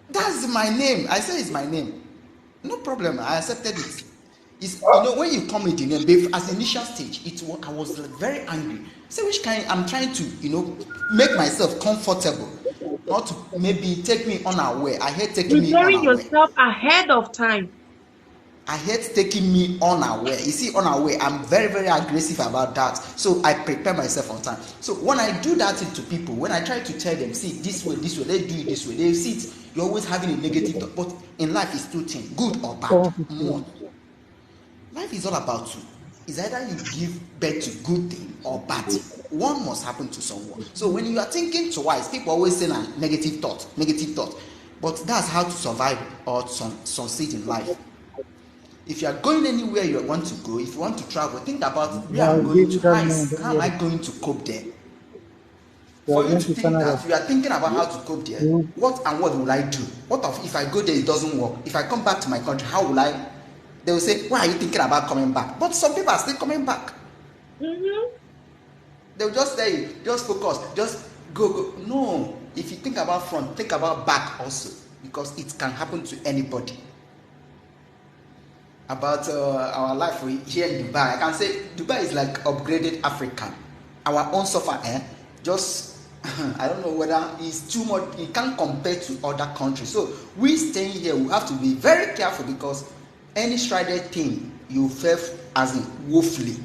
That's my name. I say it's my name. No problem. I accepted it. It's, when you come with the name, babe, as initial stage, I was very angry. Say which kind I'm trying to, make myself comfortable. Not to maybe take me unaware. I hate taking me Preparing unaware. yourself ahead of time. I hate taking me unaware. You see, unaware, I'm very, very aggressive about that. So I prepare myself on time. So when I do that to people, when I try to tell them, see, this way, let's do it this way, they see it, you're always having a negative thought. But in life, it's two things, good or bad. One, life is all about two. It's either you give birth to good thing or bad thing. One must happen to someone. So when you are thinking twice, people always say negative thought, negative thought. But that's how to survive or succeed in life. If you are going anywhere you want to go, if you want to travel, think about where I'm I'll going give to. you that name, don't How am I worry. going to cope there? You are For you going to to think Canada. that you are thinking about how to cope there, You, what and what will I do? What if I go there it doesn't work? If I come back to my country, how will I They will say, why are you thinking about coming back? But some people are still coming back. Mm-hmm. They'll just tell you, just focus, just go. No, if you think about front, think about back also, because it can happen to anybody. About our life here in Dubai, I can say Dubai is like upgraded Africa. Our own suffer, just I don't know whether it's too much. It can't compare to other countries. So we staying here, we have to be very careful, because any strided thing you feel as in woefully.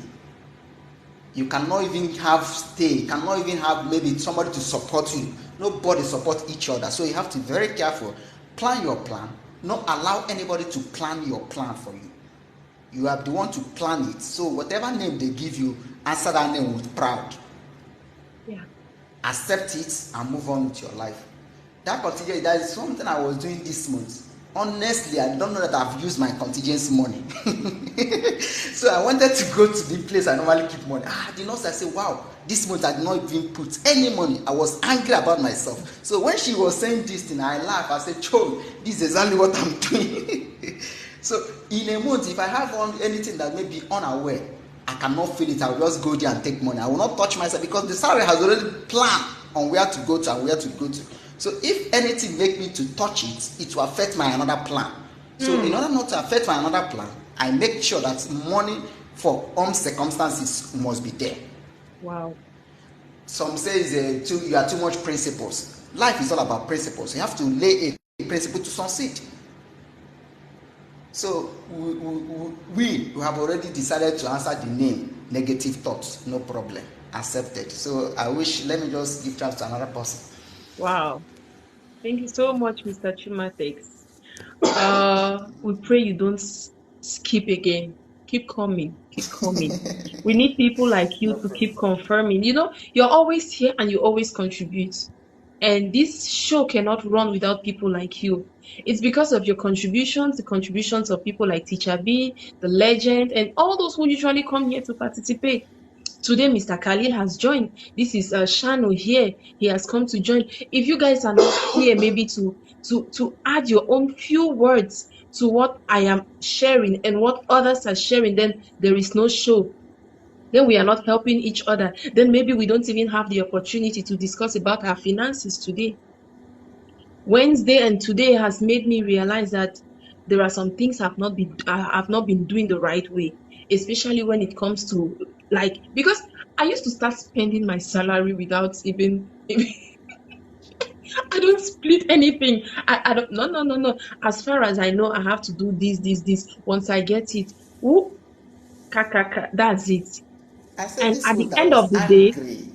You cannot even have stay, you cannot even have maybe somebody to support you. Nobody support each other, so you have to be very careful. Plan your plan, not allow anybody to plan your plan for you. You are the one to plan it, so whatever name they give you, answer that name with proud. Yeah. Accept it and move on with your life. That is something I was doing this month. Honestly, I don't know that I've used my contingency money. So I wanted to go to the place I normally keep money. The nurse, I said, wow, this month I did not even put any money. I was angry about myself. So when she was saying this thing, I laughed. I said, Cho, this is exactly what I'm doing. So in a month, if I have anything that may be unaware, I cannot feel it. I will just go there and take money. I will not touch myself, because the salary has already planned on where to go to and where to go to. So if anything make me to touch it, it will affect my another plan. So in order not to affect my another plan, I make sure that money for circumstances must be there. Wow. Some say you are too much principles. Life is all about principles. You have to lay a principle to succeed. So we have already decided to answer the name negative thoughts. No problem. Accepted. So let me just give chance to another person. Wow. Thank you so much, Mr. Chumatex. We pray you don't skip again. Keep coming. Keep coming. We need people like No you to problem. keep confirming. You're always here and you always contribute. And this show cannot run without people like you. It's because of your contributions, the contributions of people like Teacher B, the legend, and all those who usually come here to participate. Today, Mr. Khalil has joined. This is Shano here. He has come to join. If you guys are not here, maybe to add your own few words to what I am sharing and what others are sharing, then there is no show. Then we are not helping each other. Then maybe we don't even have the opportunity to discuss about our finances today. Wednesday and today has made me realize that there are some things I've not been doing the right way, especially when it comes to, because I used to start spending my salary without even I don't split anything. I don't, no, no, no, no. As far as I know, I have to do this. Once I get it, whoop, that's it. I said And this at the month I end of was the day, angry.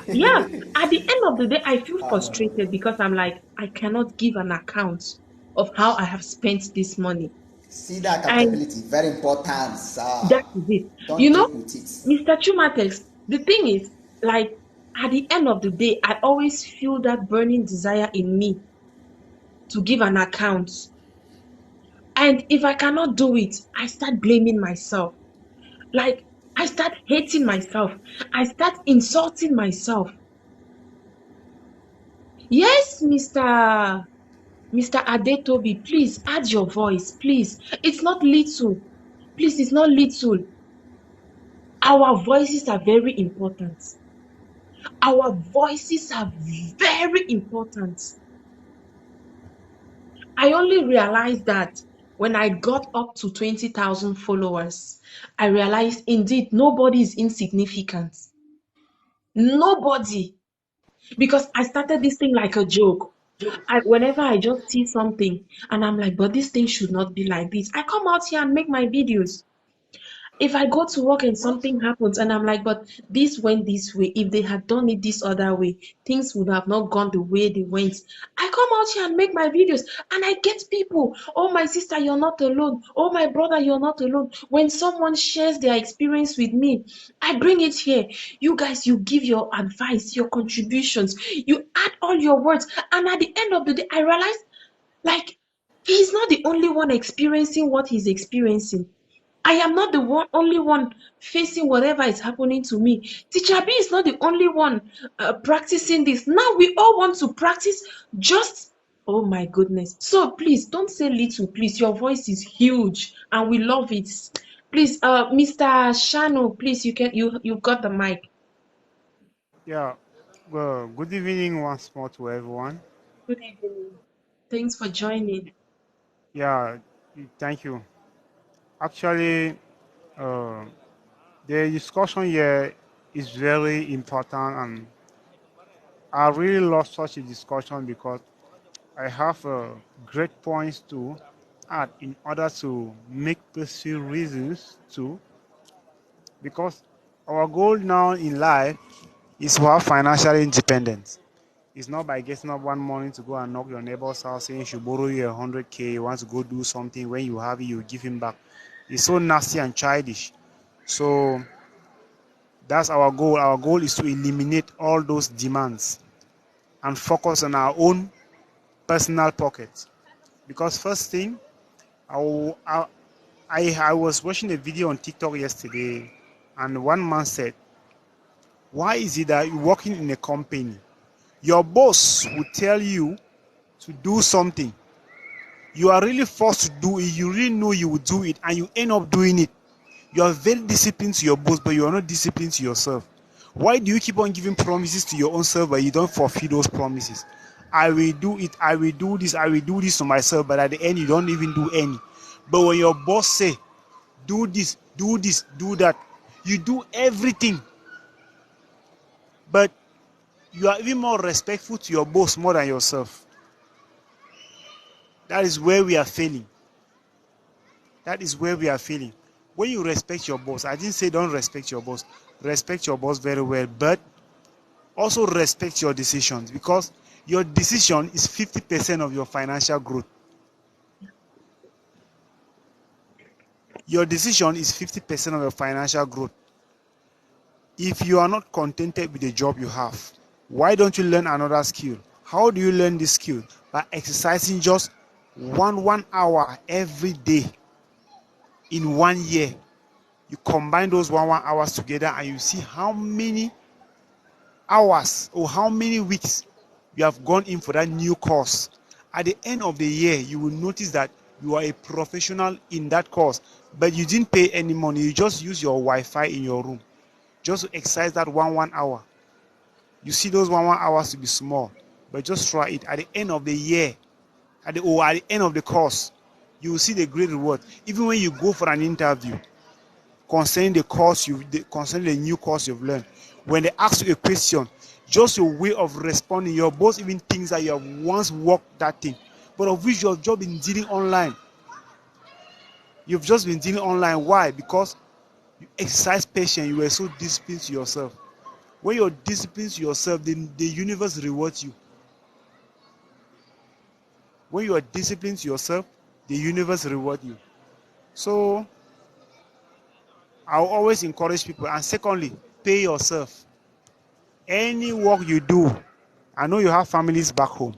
yeah, at the end of the day, I feel No, no, no. frustrated because I'm like, I cannot give an account of how I have spent this money. See that And accountability, very important, sir. that is it. Don't joke with it. Mr. Chumatex, the thing is, like, at the end of the day, I always feel that burning desire in me to give an account. And if I cannot do it, I start blaming myself. Like, I start hating myself. I start insulting myself. Yes, Mr. Adetobi, please add your voice, please. It's not little. Please, it's not little. Our voices are very important. Our voices are very important. I only realized that when I got up to 20,000 followers. I realized indeed nobody is insignificant. Nobody. Because I started this thing like a joke. Whenever I just see something and I'm like, but this thing should not be like this, I come out here and make my videos. If I go to work and something happens and I'm like, but this went this way, if they had done it this other way, things would have not gone the way they went. I come out here and make my videos and I get people. Oh, my sister, you're not alone. Oh, my brother, you're not alone. When someone shares their experience with me, I bring it here. You guys, you give your advice, your contributions, you add all your words. And at the end of the day, I realize, like, he's not the only one experiencing what he's experiencing. I am not the only one facing whatever is happening to me. Teacher B is not the only one practicing this. Now we all want to practice just Oh my goodness. So please don't say little, please. Your voice is huge and we love it. Please, Mr. Shano, please, you've got the mic. Yeah, well, good evening once more to everyone. Good evening. Thanks for joining. Yeah, thank you. Actually, uh, the discussion here is very important, and I really love such a discussion because I have great points to add in order to make pursue reasons too. Because our goal now in life is to have financial independence. It's not by getting up one morning to go and knock your neighbor's house saying you should borrow you 100K, you want to go do something. When you have it, you give him back. It's so nasty and childish. So that's our goal. Our goal is to eliminate all those demands and focus on our own personal pockets. Because first thing, I, will- I was watching a video on TikTok yesterday, and one man said, "Why is it that you're working in a company? Your boss will tell you to do something. You are really forced to do it. You really know you will do it, and you end up doing it. You are very disciplined to your boss, but you are not disciplined to yourself. Why do you keep on giving promises to your own self, but you don't fulfill those promises? I will do it. I will do this. I will do this to myself, but at the end, you don't even do any. But when your boss say, do this, do that, you do everything. But you are even more respectful to your boss more than yourself. That is where we are failing. That is where we are failing. When you respect your boss, I didn't say don't respect your boss. Respect your boss very well, but also respect your decisions, because your decision is 50% of your financial growth. Your decision is 50% of your financial growth. If you are not contented with the job you have, why don't you learn another skill? How do you learn this skill? By exercising just one hour every day in 1 year. You combine those one hours together and you see how many hours or how many weeks you have gone in for that new course. At the end of the year, you will notice that you are a professional in that course, but you didn't pay any money. You just use your Wi-Fi in your room just to exercise that one hour. You see those one hours to be small, but just try it. At the end of the year, at the end of the course, you will see the great reward. Even when you go for an interview, concerning concerning the new course you've learned. When they ask you a question, just your way of responding, your boss even thinks that you have once worked that thing, but of which you have just been dealing online. You've just been dealing online. Why? Because you exercise patience. You were so disciplined to yourself. When you're disciplined to yourself, then the universe rewards you. When you are disciplined to yourself, the universe rewards you. So I'll always encourage people. And secondly, pay yourself. Any work you do, I know you have families back home.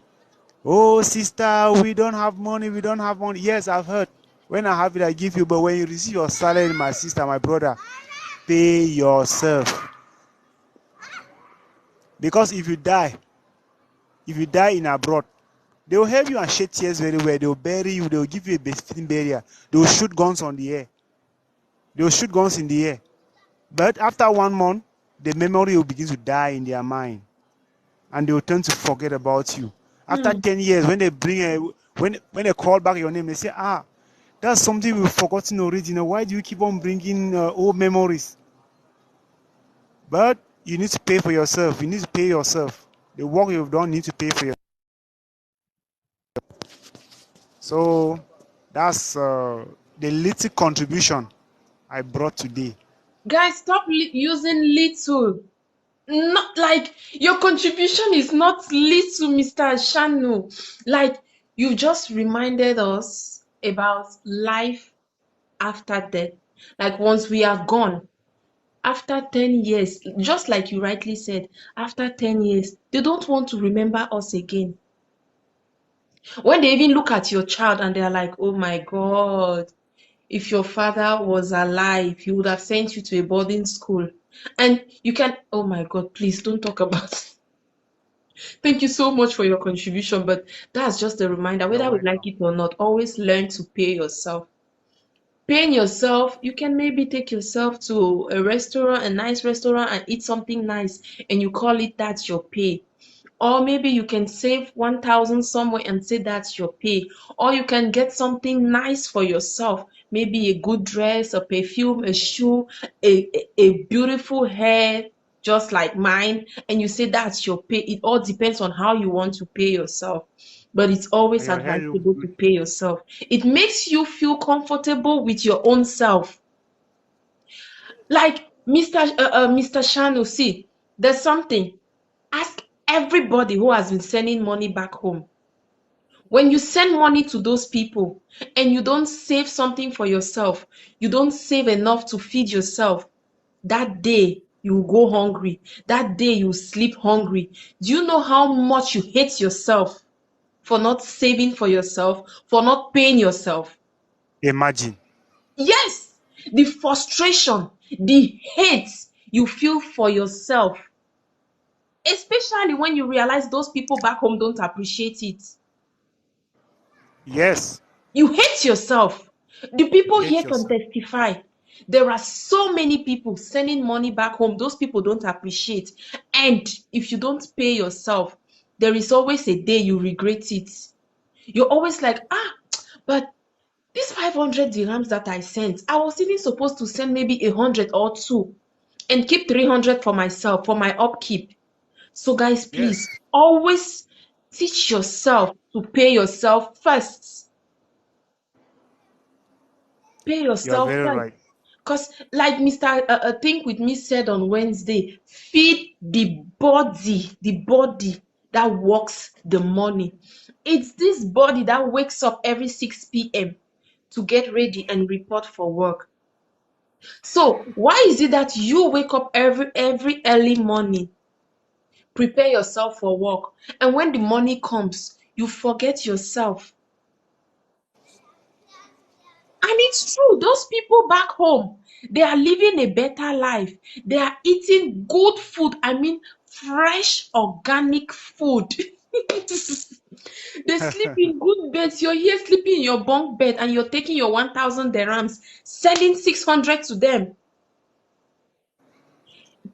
Oh, sister, we don't have money. We don't have money. Yes, I've heard. When I have it, I give you. But when you receive your salary, my sister, my brother, pay yourself. Because if you die in abroad, they will help you and shed tears very well. They will bury you. They will give you a befitting burial. They will shoot guns on the air. They will shoot guns in the air. But after 1 month, the memory will begin to die in their mind, and they will tend to forget about you. After Hmm. 10 years, when they bring when they call back your name, they say, that's something we've forgotten already. Now, why do you keep on bringing old memories? But you need to pay for yourself. You need to pay yourself. The work you've done, you need to pay for yourself. So that's the little contribution I brought today. Guys, stop using little. Not like your contribution is not little, Mr. Shanu. Like you just reminded us about life after death. Like once we are gone, after 10 years, just like you rightly said, after 10 years, they don't want to remember us again. When they even look at your child and they're like, oh my God, if your father was alive, he would have sent you to a boarding school. And you can, oh my God, please don't talk about Thank you so much for your contribution. But that's just a reminder, You're whether we like welcome. it or not, always learn to pay yourself. Paying yourself, you can maybe take yourself to a restaurant, a nice restaurant, and eat something nice, and you call it that's your pay. Or maybe you can save 1,000 somewhere and say that's your pay. Or you can get something nice for yourself, maybe a good dress, a perfume, a shoe, a beautiful hair, just like mine, and you say that's your pay. It all depends on how you want to pay yourself. But it's And always your hair looks advisable to good. pay yourself. It makes you feel comfortable with your own self. Like Mr. Shanu, see, there's something. Ask everybody who has been sending money back home. When you send money to those people and you don't save something for yourself, you don't save enough to feed yourself, that day you will go hungry. That day you will sleep hungry. Do you know how much you hate yourself for not saving for yourself, for not paying yourself? Imagine. Yes, the frustration, the hate you feel for yourself, especially when you realize those people back home don't appreciate it. Yes. You hate yourself. The You people hate here can yourself. testify. There are so many people sending money back home. Those people don't appreciate. And if you don't pay yourself, there is always a day you regret it. You're always like, but these 500 dirhams that I sent, I was even supposed to send maybe 100 or two and keep 300 for myself, for my upkeep. So, guys, please Yes. always teach yourself to pay yourself first. Pay You are yourself very first. right. Because, like Mr. Think with me said on Wednesday, feed the body that works the money. It's this body that wakes up every 6 p.m. to get ready and report for work. So, why is it that you wake up every early morning, prepare yourself for work, and when the money comes, you forget yourself? And it's true, those people back home, they are living a better life. They are eating good food. I mean, fresh, organic food. They sleep in good beds. You're here sleeping in your bunk bed and you're taking your 1,000 dirhams, selling 600 to them,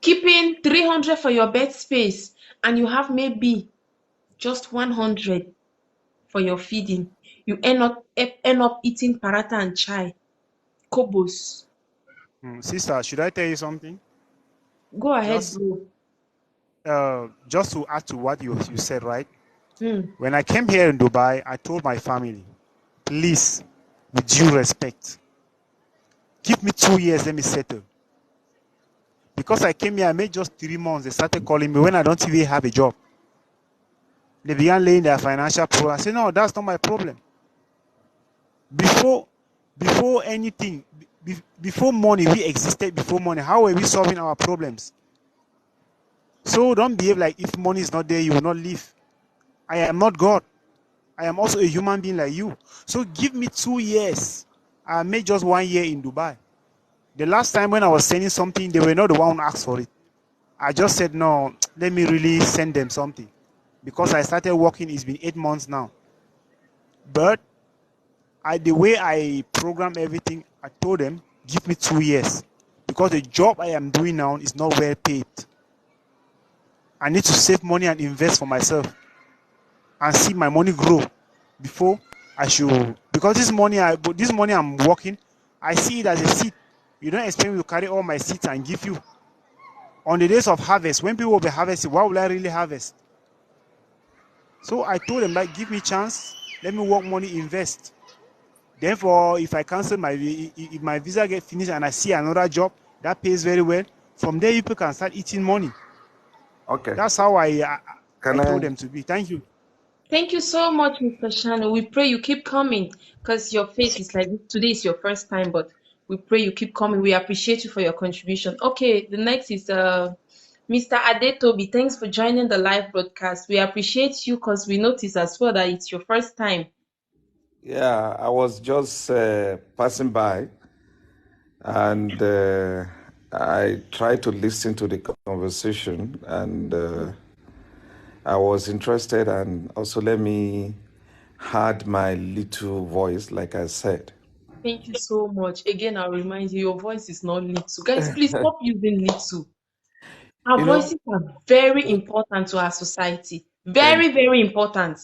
keeping 300 for your bed space, and you have maybe just 100 for your feeding. You end up eating paratha and chai, kobos. Sister, should I tell you something? Go ahead, Just bro. just to add to what you said, right? Hmm. When I came here in Dubai, I told my family, please, with due respect, give me 2 years, let me settle. Because I came here, I made just 3 months. They started calling me when I don't even have a job. They began laying their financial problem. I said, no, that's not my problem. Before before anything, before money, we existed before money. How are we solving our problems? So don't behave like if money is not there, you will not live. I am not God. I am also a human being like you. So give me 2 years. I made just 1 year in Dubai. The last time when I was sending something, they were not the one who asked for it. I just said, no, let me really send them something. Because I started working, it's been 8 months now. But the way I program everything, I told them, give me 2 years. Because the job I am doing now is not well paid. I need to save money and invest for myself and see my money grow before I should. Because this money I'm working, I see it as a seed. You don't expect me to carry all my seeds and give you. On the days of harvest, when people will be harvesting, what will I really harvest? So I told them, like, give me chance, let me work money, invest. Therefore, if I cancel if my visa get finished and I see another job that pays very well, from there people can start eating money. Okay. That's how I Can told I? them to be. Thank you. Thank you so much, Mr. Shano. We pray you keep coming because your face is like today is your first time, but we pray you keep coming. We appreciate you for your contribution. Okay, the next is Mr. Adetobi. Thanks for joining the live broadcast. We appreciate you because we notice as well that it's your first time. Yeah, I was just passing by, and I tried to listen to the conversation, and I was interested, and also let me add my little voice, like I said. Thank you so much. Again, I'll remind you, your voice is not little. Guys, please stop using little. Our You know, voices are very important to our society. thank Very, very important.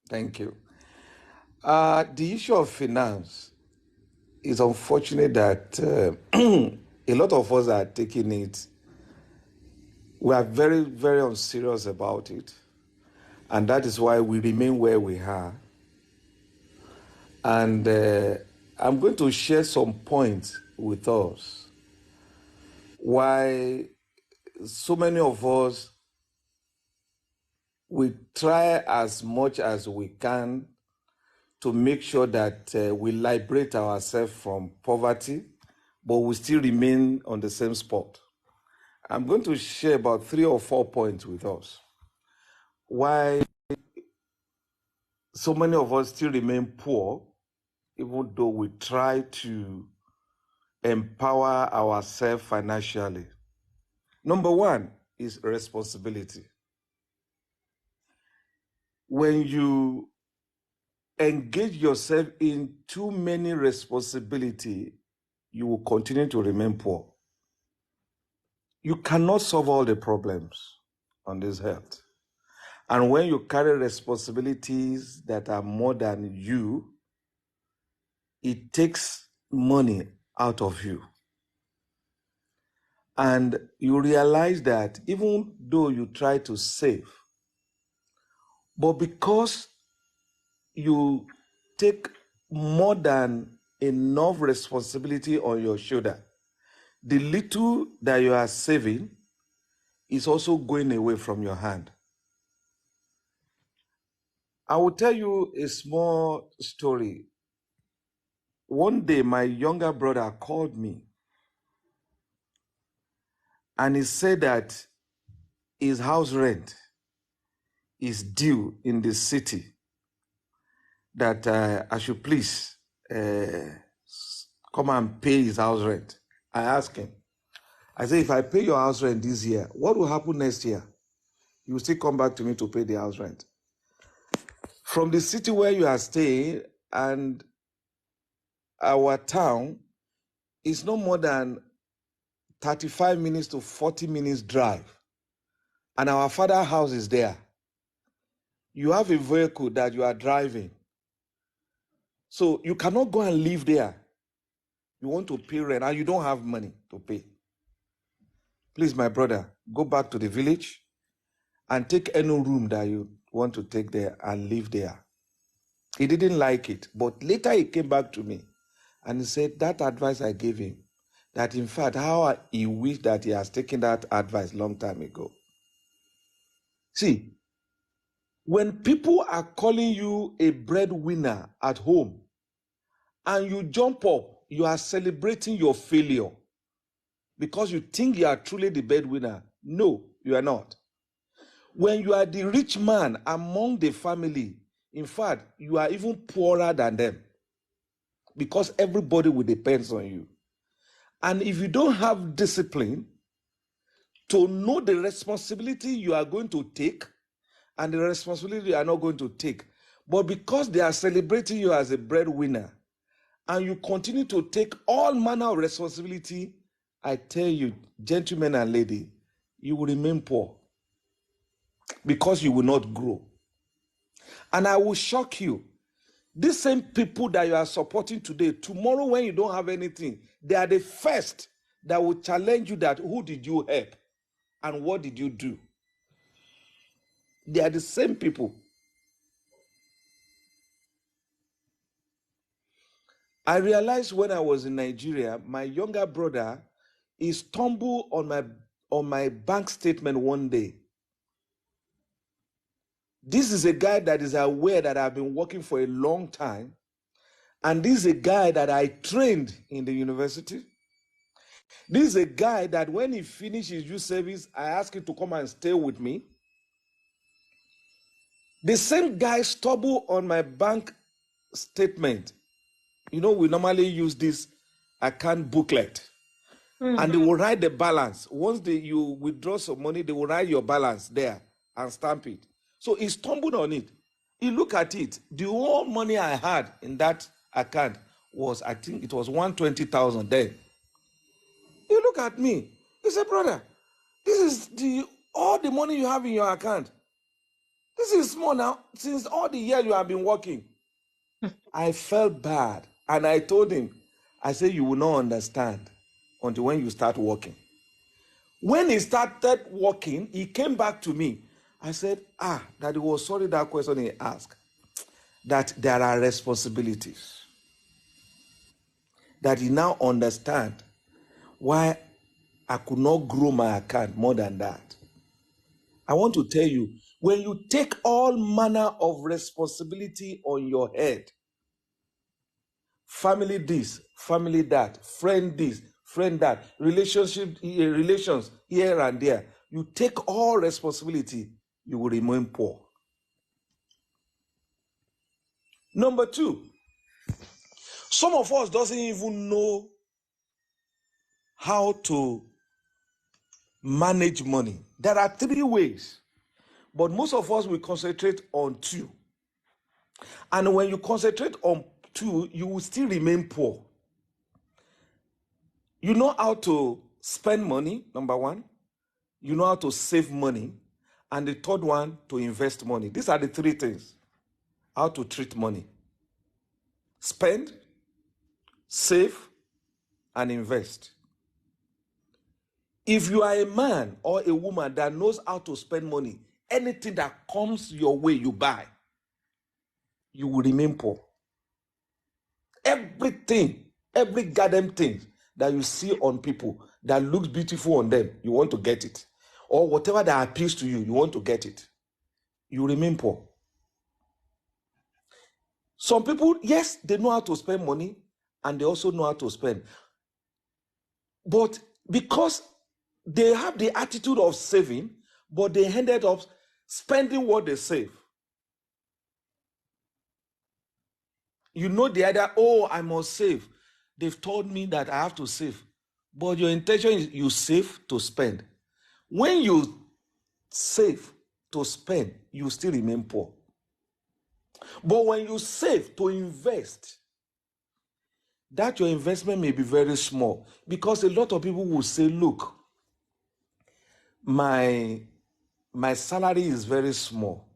thank you. The issue of finance is unfortunate that a lot of us are taking it. We are very, very unserious about it. And that is why we remain where we are. And I'm going to share some points with us why so many of us, we try as much as we can to make sure that we liberate ourselves from poverty, but we still remain on the same spot. I'm going to share about 3 or 4 points with us why so many of us still remain poor, even though we try to empower ourselves financially. Number one is responsibility. When you engage yourself in too many responsibility, you will continue to remain poor. You cannot solve all the problems on this earth. And when you carry responsibilities that are more than you, it takes money out of you. And you realize that even though you try to save, but because you take more than enough responsibility on your shoulder, the little that you are saving is also going away from your hand. I will tell you a small story. One day, my younger brother called me and he said that his house rent is due in the city, that I should please come and pay his house rent. I asked him, I said, if I pay your house rent this year, what will happen next year? You will still come back to me to pay the house rent. From the city where you are staying and our town is no more than 35 minutes to 40 minutes drive. And our father's house is there. You have a vehicle that you are driving. So you cannot go and live there. You want to pay rent and you don't have money to pay. Please, my brother, go back to the village and take any room that you want to take there and live there. He didn't like it, but later he came back to me and he said that advice I gave him, that in fact, how he wished that he has taken that advice long time ago. See, when people are calling you a breadwinner at home and you jump up, you are celebrating your failure because you think you are truly the breadwinner. No, you are not. When you are the rich man among the family, in fact, you are even poorer than them because everybody will depend on you. And if you don't have discipline to know the responsibility you are going to take and the responsibility you are not going to take, but because they are celebrating you as a breadwinner and you continue to take all manner of responsibility, I tell you, gentlemen and ladies, you will remain poor because you will not grow. And I will shock you. These same people that you are supporting today, tomorrow when you don't have anything, they are the first that will challenge you that who did you help and what did you do? They are the same people. I realized when I was in Nigeria, my younger brother, he stumbled on my bank statement one day. This is a guy that is aware that I've been working for a long time. And this is a guy that I trained in the university. This is a guy that when he finished his youth service, I asked him to come and stay with me. The same guy stumbled on my bank statement. You know, we normally use this account booklet. And they will write the balance. Once you withdraw some money, they will write your balance there and stamp it. So he stumbled on it. He looked at it. The whole money I had in that account was, I think it was 120,000 then. He looked at me. He said, brother, this is all the money you have in your account. This is small now. Since all the years you have been working. I felt bad. And I told him, I said, you will not understand until when you start working. When he started working, he came back to me. I said, that he was sorry that question he asked. That there are responsibilities. That he now understand why I could not grow my account more than that. I want to tell you, when you take all manner of responsibility on your head, family this, family that, friend this, friend that, relations here and there, you take all responsibility, you will remain poor. Number two, some of us doesn't even know how to manage money. There are 3 ways, but most of us will concentrate on 2. And when you concentrate on 2, you will still remain poor. You know how to spend money, number 1. You know how to save money. And the third one, to invest money. These are the 3 things. How to treat money. Spend, save, and invest. If you are a man or a woman that knows how to spend money, anything that comes your way, you buy, you will remain poor. Everything, every goddamn thing that you see on people that looks beautiful on them, you want to get it. Or whatever that appeals to you, you want to get it. You remain poor. Some people, yes, they know how to spend money and they also know how to spend. But because they have the attitude of saving, but they ended up spending what they save. You know the other, I must save. They've told me that I have to save. But your intention is you save to spend. When you save to spend, you still remain poor. But when you save to invest, that your investment may be very small, because a lot of people will say, look, my salary is very small.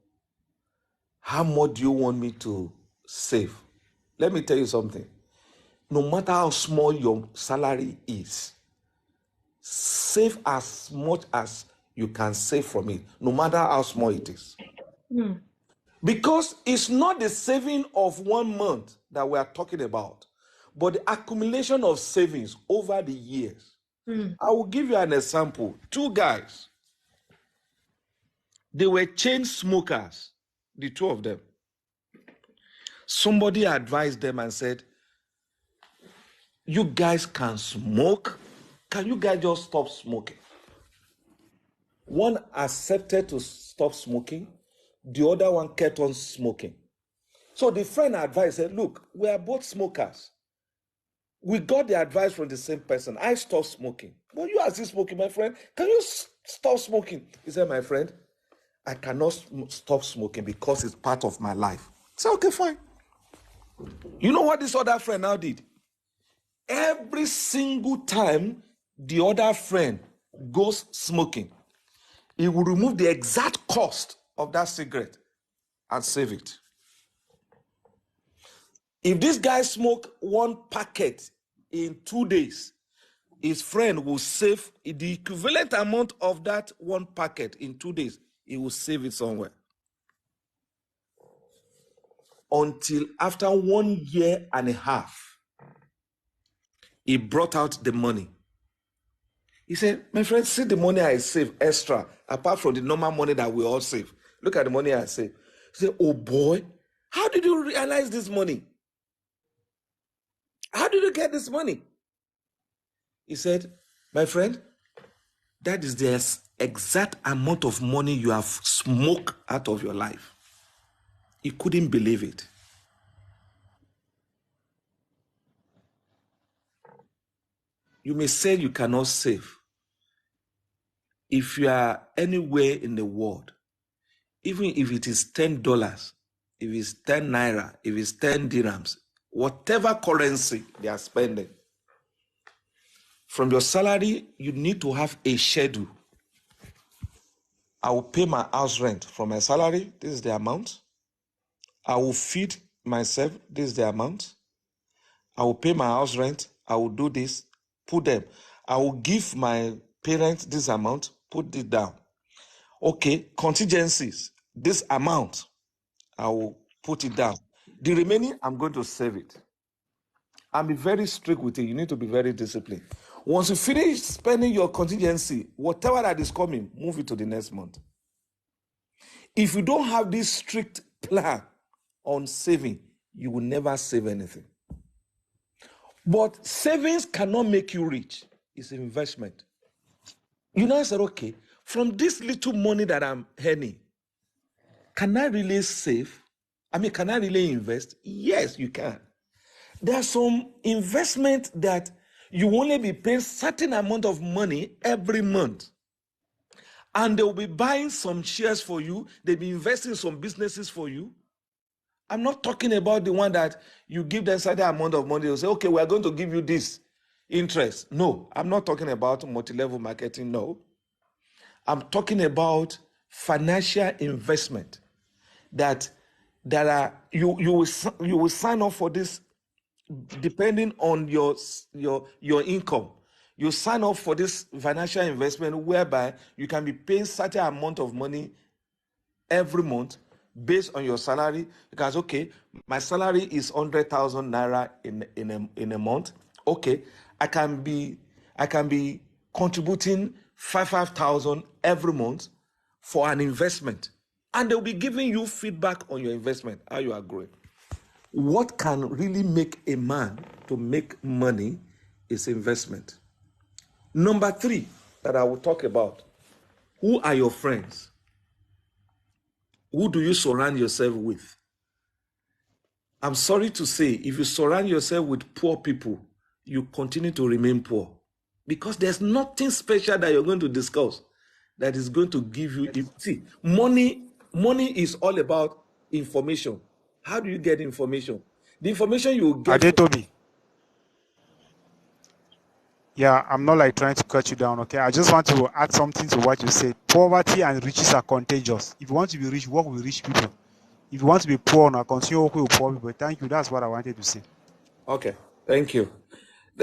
How much do you want me to save? Let me tell you something. No matter how small your salary is, save as much as you can save from it, no matter how small it is. Because it's not the saving of 1 month that we are talking about, but the accumulation of savings over the years. I will give you an example. 2 guys, they were chain smokers, the 2 of them. Somebody advised them and said, you guys can smoke. Can you guys just stop smoking? One accepted to stop smoking. The other one kept on smoking. So the friend advised, said, look, we are both smokers. We got the advice from the same person. I stopped smoking. But you are still smoking, my friend. Can you stop smoking? He said, my friend, I cannot stop smoking because it's part of my life. I said, okay, fine. You know what this other friend now did? Every single time the other friend goes smoking, he will remove the exact cost of that cigarette and save it. If this guy smoke 1 packet in 2 days, his friend will save the equivalent amount of that 1 packet in 2 days. He will save it somewhere. Until after 1.5 years, he brought out the money. He said, my friend, see the money I save extra, apart from the normal money that we all save. Look at the money I save. He said, oh boy, how did you realize this money? How did you get this money? He said, my friend, that is the exact amount of money you have smoked out of your life. He couldn't believe it. You may say you cannot save. If you are anywhere in the world, even if it is $10, if it's 10 naira, if it's 10 dirhams, whatever currency they are spending, from your salary, you need to have a schedule. I will pay my house rent from my salary. This is the amount. I will feed myself. This is the amount. I will pay my house rent. I will do this. Put them. I will give my parents this amount. Put it down. Okay, contingencies. This amount, I will put it down. The remaining, I'm going to save it. And be very strict with it. You need to be very disciplined. Once you finish spending your contingency, whatever that is coming, move it to the next month. If you don't have this strict plan on saving, you will never save anything. But savings cannot make you rich. It's an investment. You know, I said, okay, from this little money that I'm earning, can I really save? I mean, can I really invest? Yes, you can. There are some investment that you only be paying certain amount of money every month. And they'll be buying some shares for you. They'll be investing in some businesses for you. I'm not talking about the one that you give them certain amount of money. They'll say, okay, we're going to give you this interest. No, I'm not talking about multi-level marketing. No. I'm talking about financial investment that are you will sign up for this depending on your income. You sign up for this financial investment whereby you can be paying certain amount of money every month based on your salary. Because okay, my salary is 100,000 naira in a month. Okay, I can be contributing 5,000 every month for an investment, and they'll be giving you feedback on your investment, how you are growing. What can really make a man to make money is investment. Number 3 that I will talk about, who are your friends? Who do you surround yourself with? I'm sorry to say, if you surround yourself with poor people, you continue to remain poor. Because there's nothing special that you're going to discuss that is going to give you. See, money is all about information. How do you get information? The information you get. Adetobi. Yeah, I'm not like trying to cut you down, okay? I just want to add something to what you said. Poverty and riches are contagious. If you want to be rich, work with rich people. If you want to be poor, now continue working with poor people. Thank you. That's what I wanted to say. Okay, thank you.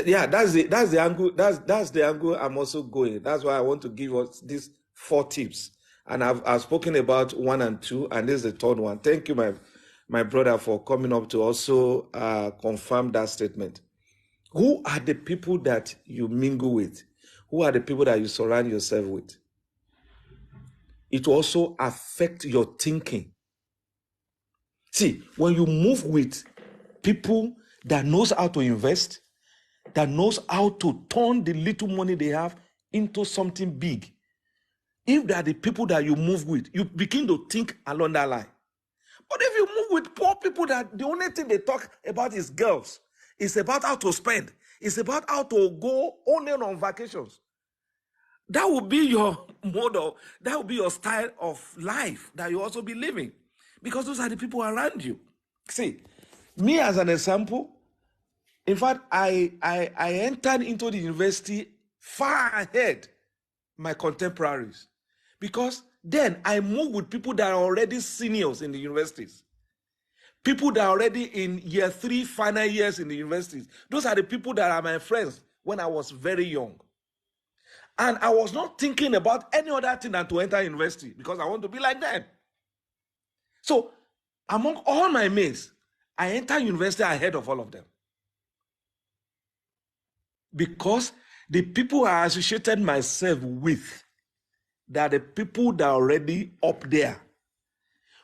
Yeah, that's the angle. That's the angle I'm also going. That's why I want to give us these 4 tips. And I've spoken about 1 and 2, and this is the 3rd one. Thank you, my brother, for coming up to also confirm that statement. Who are the people that you mingle with? Who are the people that you surround yourself with? It will also affect your thinking. See, when you move with people that knows how to invest, that knows how to turn the little money they have into something big, if they are the people that you move with, you begin to think along that line. But if you move with poor people that the only thing they talk about is girls, it's about how to spend, it's about how to go only on vacations, that will be your model, that will be your style of life that you also be living, because those are the people around you. See, me as an example, in fact, I entered into the university far ahead my contemporaries, because then I moved with people that are already seniors in the universities, people that are already in year 3 final years in the universities. Those are the people that are my friends when I was very young. And I was not thinking about any other thing than to enter university because I want to be like them. So among all my mates, I entered university ahead of all of them, because the people I associated myself with, they are the people that are already up there.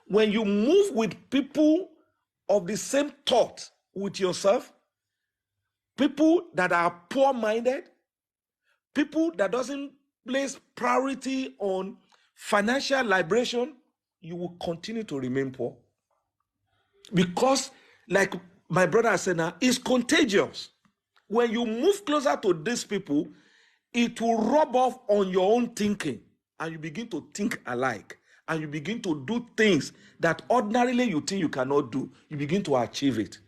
When you move with people of the same thought with yourself, people that are poor-minded, people that doesn't place priority on financial liberation, you will continue to remain poor. Because, like my brother said now, it's contagious. When you move closer to these people, it will rub off on your own thinking, and you begin to think alike. and you begin to do things that ordinarily you think you cannot do, you begin to achieve it.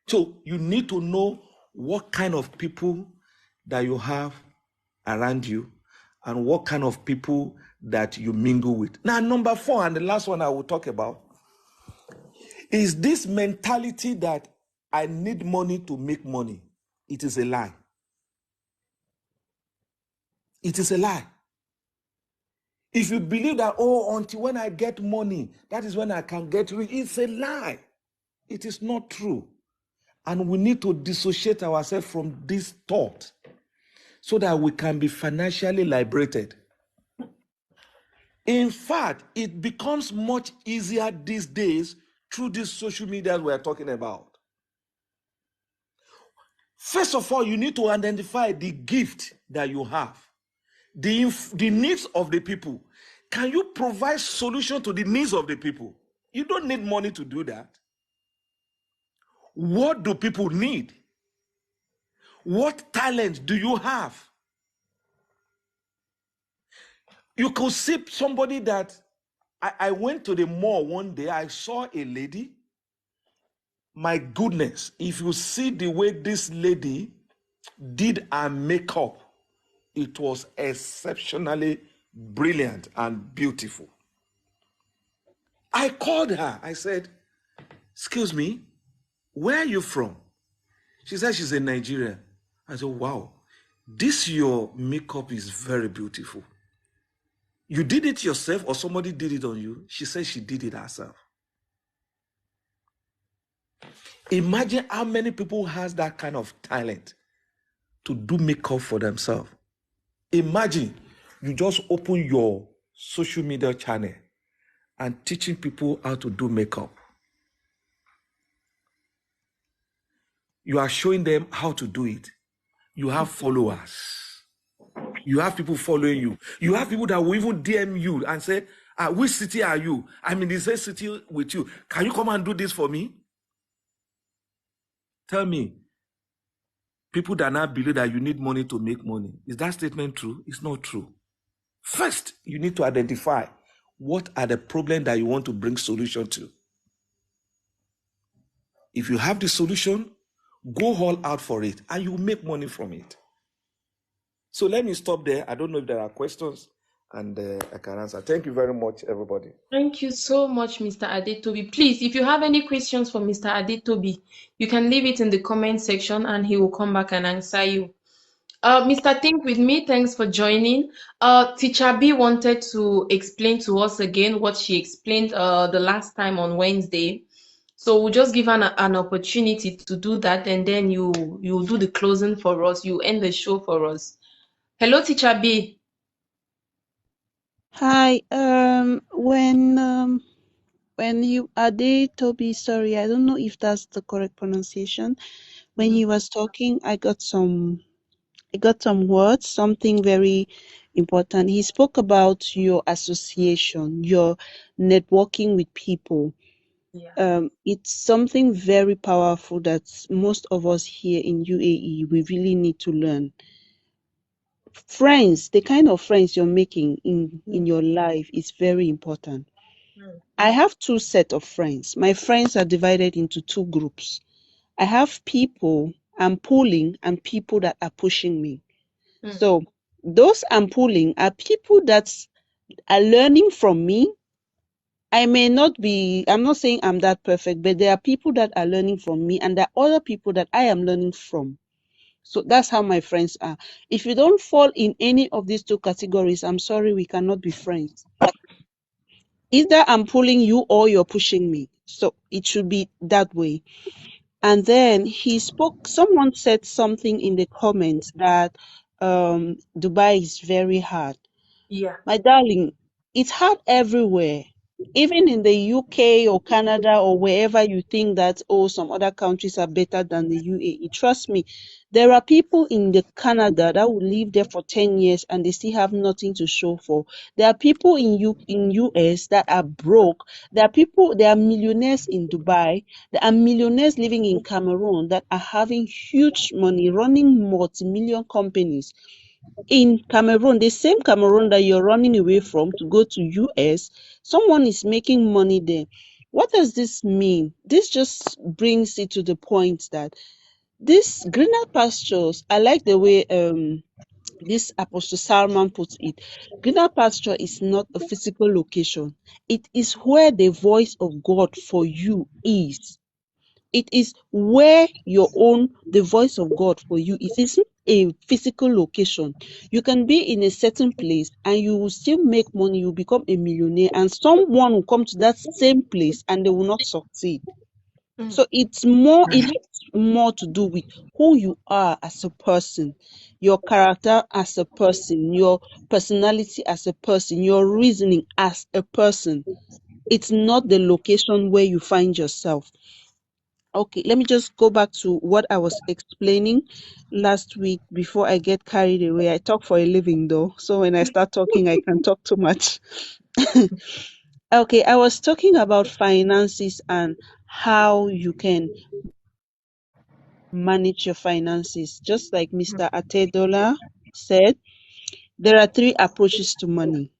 So you need to know what kind of people that you have around you and what kind of people that you mingle with. Now, number 4, and the last one I will talk about, is this mentality that I need money to make money. It is a lie. It is a lie. If you believe that, oh, until when I get money, that is when I can get rich, it's a lie. It is not true. And we need to dissociate ourselves from this thought so that we can be financially liberated. In fact, it becomes much easier these days through these social media we are talking about. First of all, you need to identify the gift that you have, the needs of the people. Can you provide solution to the needs of the people? You don't need money to do that. What do people need? What talent do you have? You could see somebody that I went to the mall one day, I saw a lady. My goodness, if you see the way this lady did her makeup, it was exceptionally brilliant and beautiful. I called her. I said, excuse me, where are you from? She said she's in Nigeria. I said, wow, this your makeup is very beautiful. You did it yourself or somebody did it on you? She said she did it herself. Imagine how many people has that kind of talent to do makeup for themselves. Imagine you just open your social media channel and teaching people how to do makeup. You are showing them how to do it. You have followers. You have people following you. You have people that will even DM you and say, which city are you? I'm in the same city with you. Can you come and do this for me? Tell me, people that now believe that you need money to make money, is that statement true? It's not true. First, you need to identify what are the problems that you want to bring solution to. If you have the solution, go all out for it and you make money from it. So let me stop there. I don't know if there are questions and I can answer. Thank you very much, everybody. Thank you so much, Mr. Adetobi. Please, if you have any questions for Mr. Adetobi, you can leave it in the comment section and he will come back and answer you. Mr. Think With Me, thanks for joining. Teacher B wanted to explain to us again what she explained the last time on Wednesday. So we'll just give her an opportunity to do that, and then you do the closing for us. You end the show for us. Hello, Teacher B. Hi. When you Toby, sorry, I don't know if that's the correct pronunciation. When he was talking, I got some words, something very important. He spoke about your association, your networking with people. Yeah. It's something very powerful that most of us here in UAE, we really need to learn. Friends, the kind of friends you're making in your life is very important. I have two sets of friends. My friends are divided into two groups. I have people I'm pulling and people that are pushing me. So those I'm pulling are people that are learning from me. I'm not saying I'm that perfect, but there are people that are learning from me and there are other people that I am learning from. So that's how my friends are. If you don't fall in any of these two categories, I'm sorry, we cannot be friends. Either I'm pulling you or you're pushing me. So it should be that way. And then someone said something in the comments that Dubai is very hard. Yeah. My darling, it's hard everywhere. Even in the UK or Canada or wherever you think that, oh, some other countries are better than the UAE. Trust me, there are people in the Canada that will live there for 10 years and they still have nothing to show for. There are people in US that are broke. There are millionaires in Dubai. There are millionaires living in Cameroon that are having huge money, running multi-million companies. In Cameroon, the same Cameroon that you're running away from to go to US, someone is making money there. What does this mean? This just brings it to the point that this greener pastures, I like the way this Apostle Salman puts it. Greener pasture is not a physical location. It is where the voice of God for you is. It is where the voice of God for you is. It's not a physical location. You can be in a certain place and you will still make money, you become a millionaire, and someone will come to that same place and they will not succeed. Mm. So it has more to do with who you are as a person, your character as a person, your personality as a person, your reasoning as a person. It's not the location where you find yourself. Okay, let me just go back to what I was explaining last week before I get carried away. I talk for a living though, so when I start talking, I can talk too much. Okay, I was talking about finances and how you can manage your finances. Just like Mr. Atedola said, there are three approaches to money.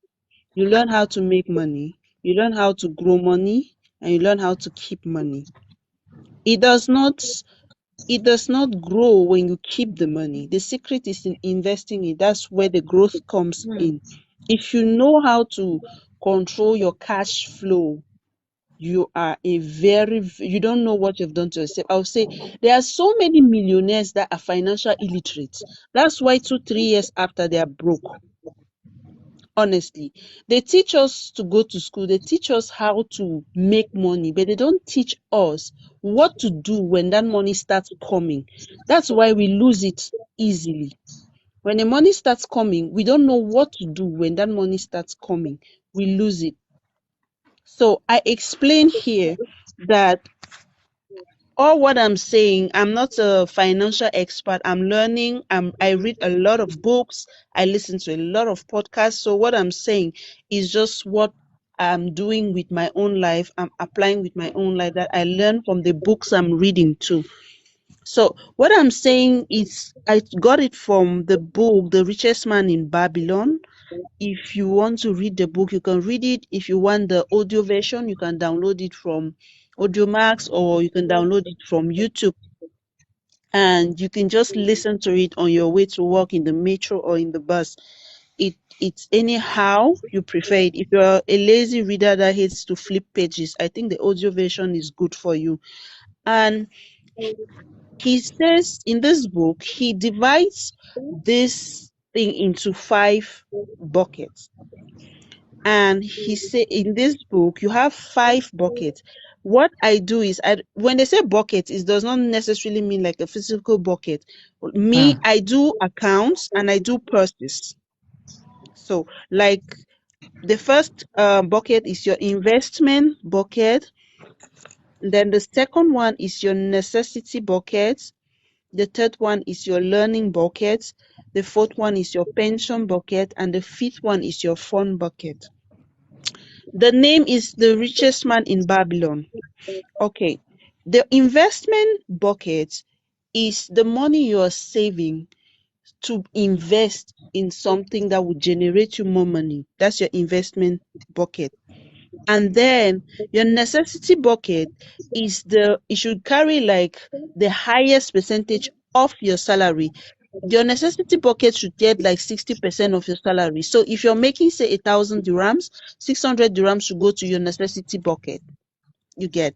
You learn how to make money, you learn how to grow money, and you learn how to keep money. It does not it does not grow when you keep the money. The secret is in investing it. That's where the growth comes Mm. in. If you know how to control your cash flow, you don't know what you've done to yourself. I would say there are so many millionaires that are financial illiterate. That's why 2 3 years after they are broke. Honestly, they teach us to go to school, they teach us how to make money, but they don't teach us what to do when that money starts coming. That's why we lose it easily. When the money starts coming, we don't know what to do when that money starts coming. We lose it. So I explain here that all what I'm saying, I'm not a financial expert. I'm learning. I read a lot of books. I listen to a lot of podcasts. So what I'm saying is just what I'm doing with my own life. I'm applying with my own life that I learn from the books I'm reading too. So what I'm saying is I got it from the book, The Richest Man in Babylon. If you want to read the book, you can read it. If you want the audio version, you can download it from AudioMax or you can download it from YouTube and you can just listen to it on your way to work in the metro or in the bus. It's anyhow you prefer it. If you're a lazy reader that hates to flip pages, I think the audio version is good for you. And he says in this book, he divides this thing into 5 buckets. And he say in this book, you have 5 buckets. What I do is, when they say bucket, it does not necessarily mean like a physical bucket. Me, Mm. I do accounts and I do purses. So, like the first bucket is your investment bucket. Then the second one is your necessity bucket. The third one is your learning bucket. The fourth one is your pension bucket, and the fifth one is your fun bucket. The name is The Richest Man in Babylon. Okay. The investment bucket is the money you are saving to invest in something that will generate you more money. That's your investment bucket. And then your necessity bucket it should carry like the highest percentage of your salary. Your necessity bucket should get like 60% of your salary. So if you're making, say, 1,000 dirhams, 600 dirhams should go to your necessity bucket. You get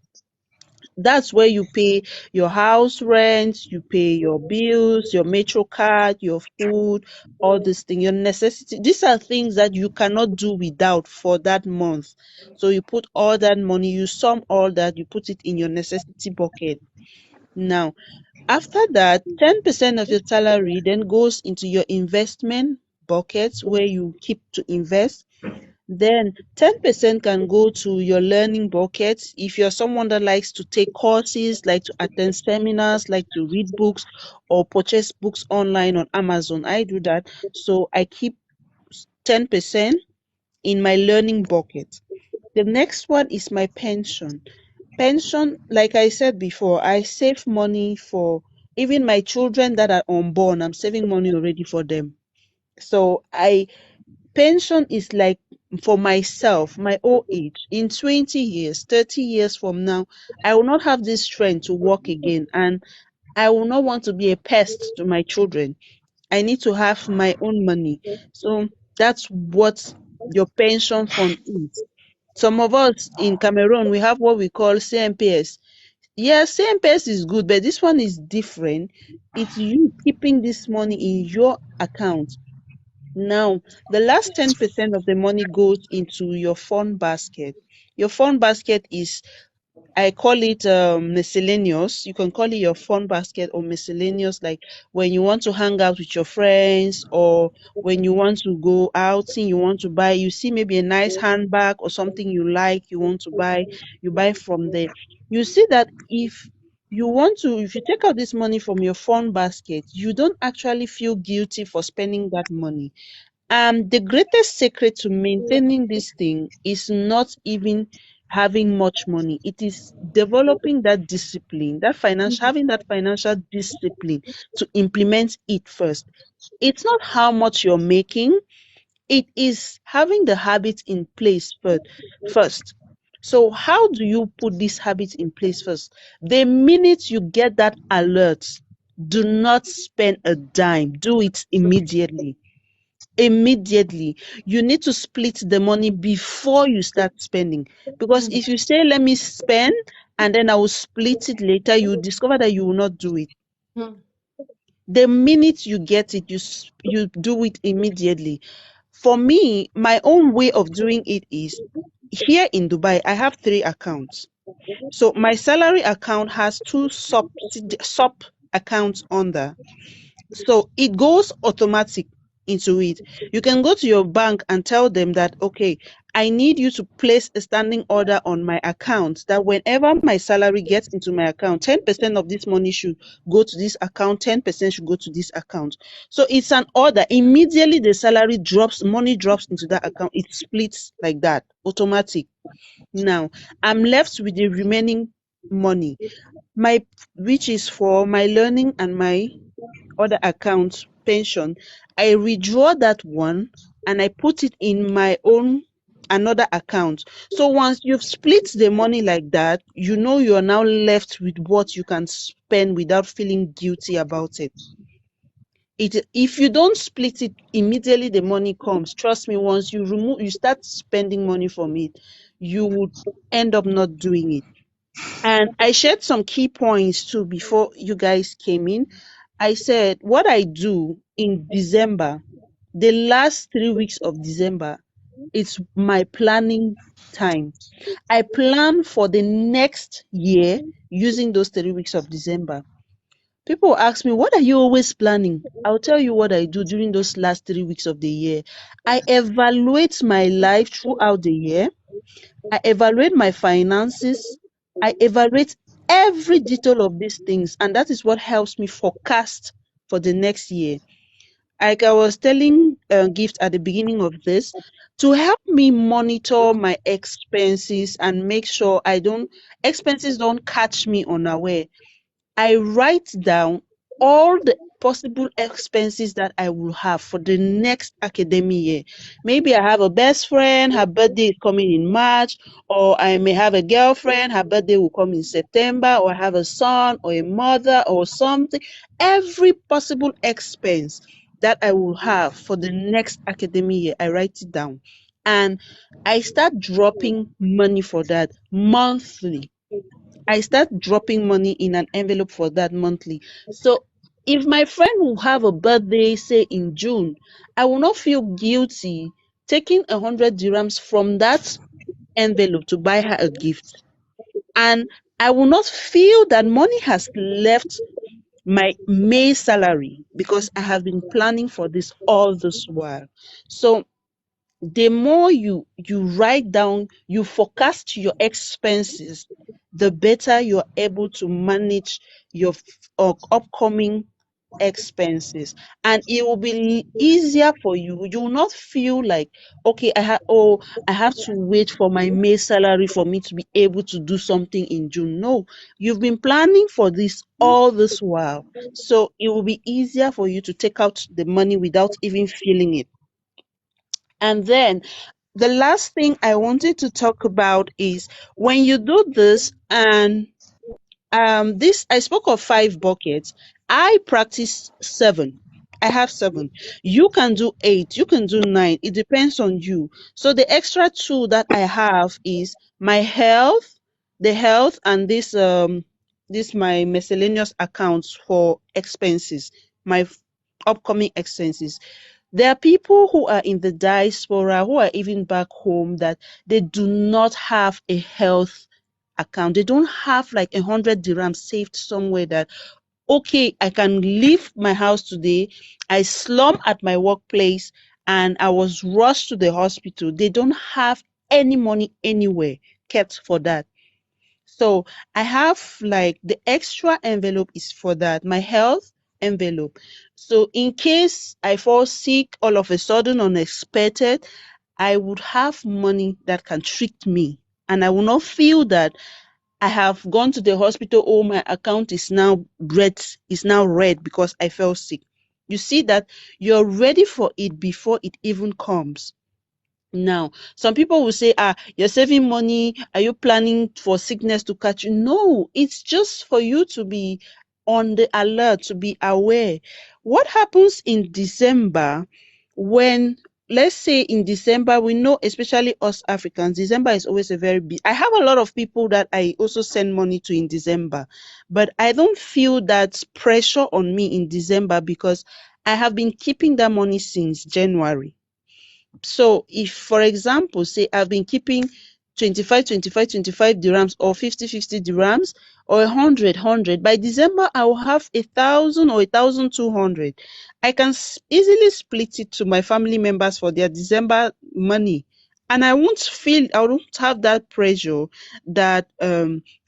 That's where you pay your house rent, you pay your bills, your metro card, your food, all these things, your necessity. These are things that you cannot do without for that month. So you put all that money, you sum all that, you put it in your necessity bucket. Now, after that, 10% of your salary then goes into your investment buckets where you keep to invest. Then 10% can go to your learning bucket. If you're someone that likes to take courses, like to attend seminars, like to read books or purchase books online on Amazon, I do that. So I keep 10% in my learning bucket. The next one is my pension. Pension, like I said before, I save money for even my children that are unborn. I'm saving money already for them. So pension is like for myself, my old age. In 20 years, 30 years from now, I will not have this strength to work again. And I will not want to be a pest to my children. I need to have my own money. So that's what your pension fund is. Some of us in Cameroon, we have what we call CMPS. Yes, CMPS is good, but this one is different. It's you keeping this money in your account. Now, the last 10% of the money goes into your fund basket. Your fund basket is, I call it miscellaneous. You can call it your fun basket or miscellaneous, like when you want to hang out with your friends or when you want to go outing, you want to buy, you see maybe a nice handbag or something you like, you want to buy, you buy from there. You see that if you take out this money from your fun basket, you don't actually feel guilty for spending that money. The greatest secret to maintaining this thing is not even having much money. It is developing that discipline, having that financial discipline to implement it first. It's not how much you're making, it is having the habit in place first. So how do you put this habit in place first? The minute you get that alert, do not spend a dime. Do it immediately. Immediately. You need to split the money before you start spending. Because if you say, let me spend and then I will split it later, you discover that you will not do it. The minute you get it, you do it immediately. For me, my own way of doing it is here in Dubai, I have 3 accounts. So my salary account has 2 sub accounts under. So it goes automatic into it. You can go to your bank and tell them that, okay, I need you to place a standing order on my account that whenever my salary gets into my account, 10% of this money should go to this account, 10% should go to this account. So it's an order. Immediately the salary drops, money drops into that account. It splits like that, automatic. Now, I'm left with the remaining money, which is for my learning and my other account, pension. I withdraw that one and I put it in my own another account. So once you've split the money like that, you know you are now left with what you can spend without feeling guilty about it. If you don't split it immediately, the money comes. Trust me, once you start spending money from it, you would end up not doing it. And I shared some key points too before you guys came in. I said what I do in December, the last 3 weeks of December, it's my planning time. I plan for the next year using those 3 weeks of December. People ask me, what are you always planning? I'll tell you what I do during those last 3 weeks of the year. I evaluate my life throughout the year. I evaluate my finances. I evaluate every detail of these things, and that is what helps me forecast for the next year. Like I was telling Gift at the beginning of this, to help me monitor my expenses and make sure expenses don't catch me unaware. I write down all the possible expenses that I will have for the next academic year. Maybe I have a best friend, her birthday is coming in March, or I may have a girlfriend, her birthday will come in September, or I have a son or a mother or something. Every possible expense that I will have for the next academic year, I write it down. And I start dropping money for that monthly. I start dropping money in an envelope for that monthly. So if my friend will have a birthday, say in June, I will not feel guilty taking 100 dirhams from that envelope to buy her a gift. And I will not feel that money has left my May salary because I have been planning for this all this while. So the more you write down, you forecast your expenses, the better you're able to manage your upcoming expenses, and it will be easier for you. You will not feel like, okay, I have to wait for my May salary for me to be able to do something in June. No, you've been planning for this all this while, so it will be easier for you to take out the money without even feeling it. And then the last thing I wanted to talk about is when you do this, and this I spoke of 5 buckets. I practice 7. I have 7. You can do 8, you can do 9. It depends on you. So the extra 2 that I have is my health, the health, and this my miscellaneous accounts for expenses, my upcoming expenses. There are people who are in the diaspora, who are even back home, that they do not have a health account. They don't have like 100 dirhams saved somewhere that, okay, I can leave my house today. I slum at my workplace and I was rushed to the hospital. They don't have any money anywhere kept for that. So I have like the extra envelope is for that, my health envelope. So in case I fall sick all of a sudden, unexpected, I would have money that can treat me. And I will not feel that I have gone to the hospital, oh, my account is now red because I fell sick. You see that you're ready for it before it even comes. Now, some people will say, you're saving money. Are you planning for sickness to catch you? No, it's just for you to be on the alert, to be aware. What happens in December when, let's say in December, we know, especially us Africans, December is always a very big. I have a lot of people that I also send money to in December, but I don't feel that pressure on me in December because I have been keeping that money since January. So if, for example, say I've been keeping 25 dirhams, or 50 dirhams, or 100, by December I will have 1,000 or 1,200. I can easily split it to my family members for their December money. And I won't have that pressure that,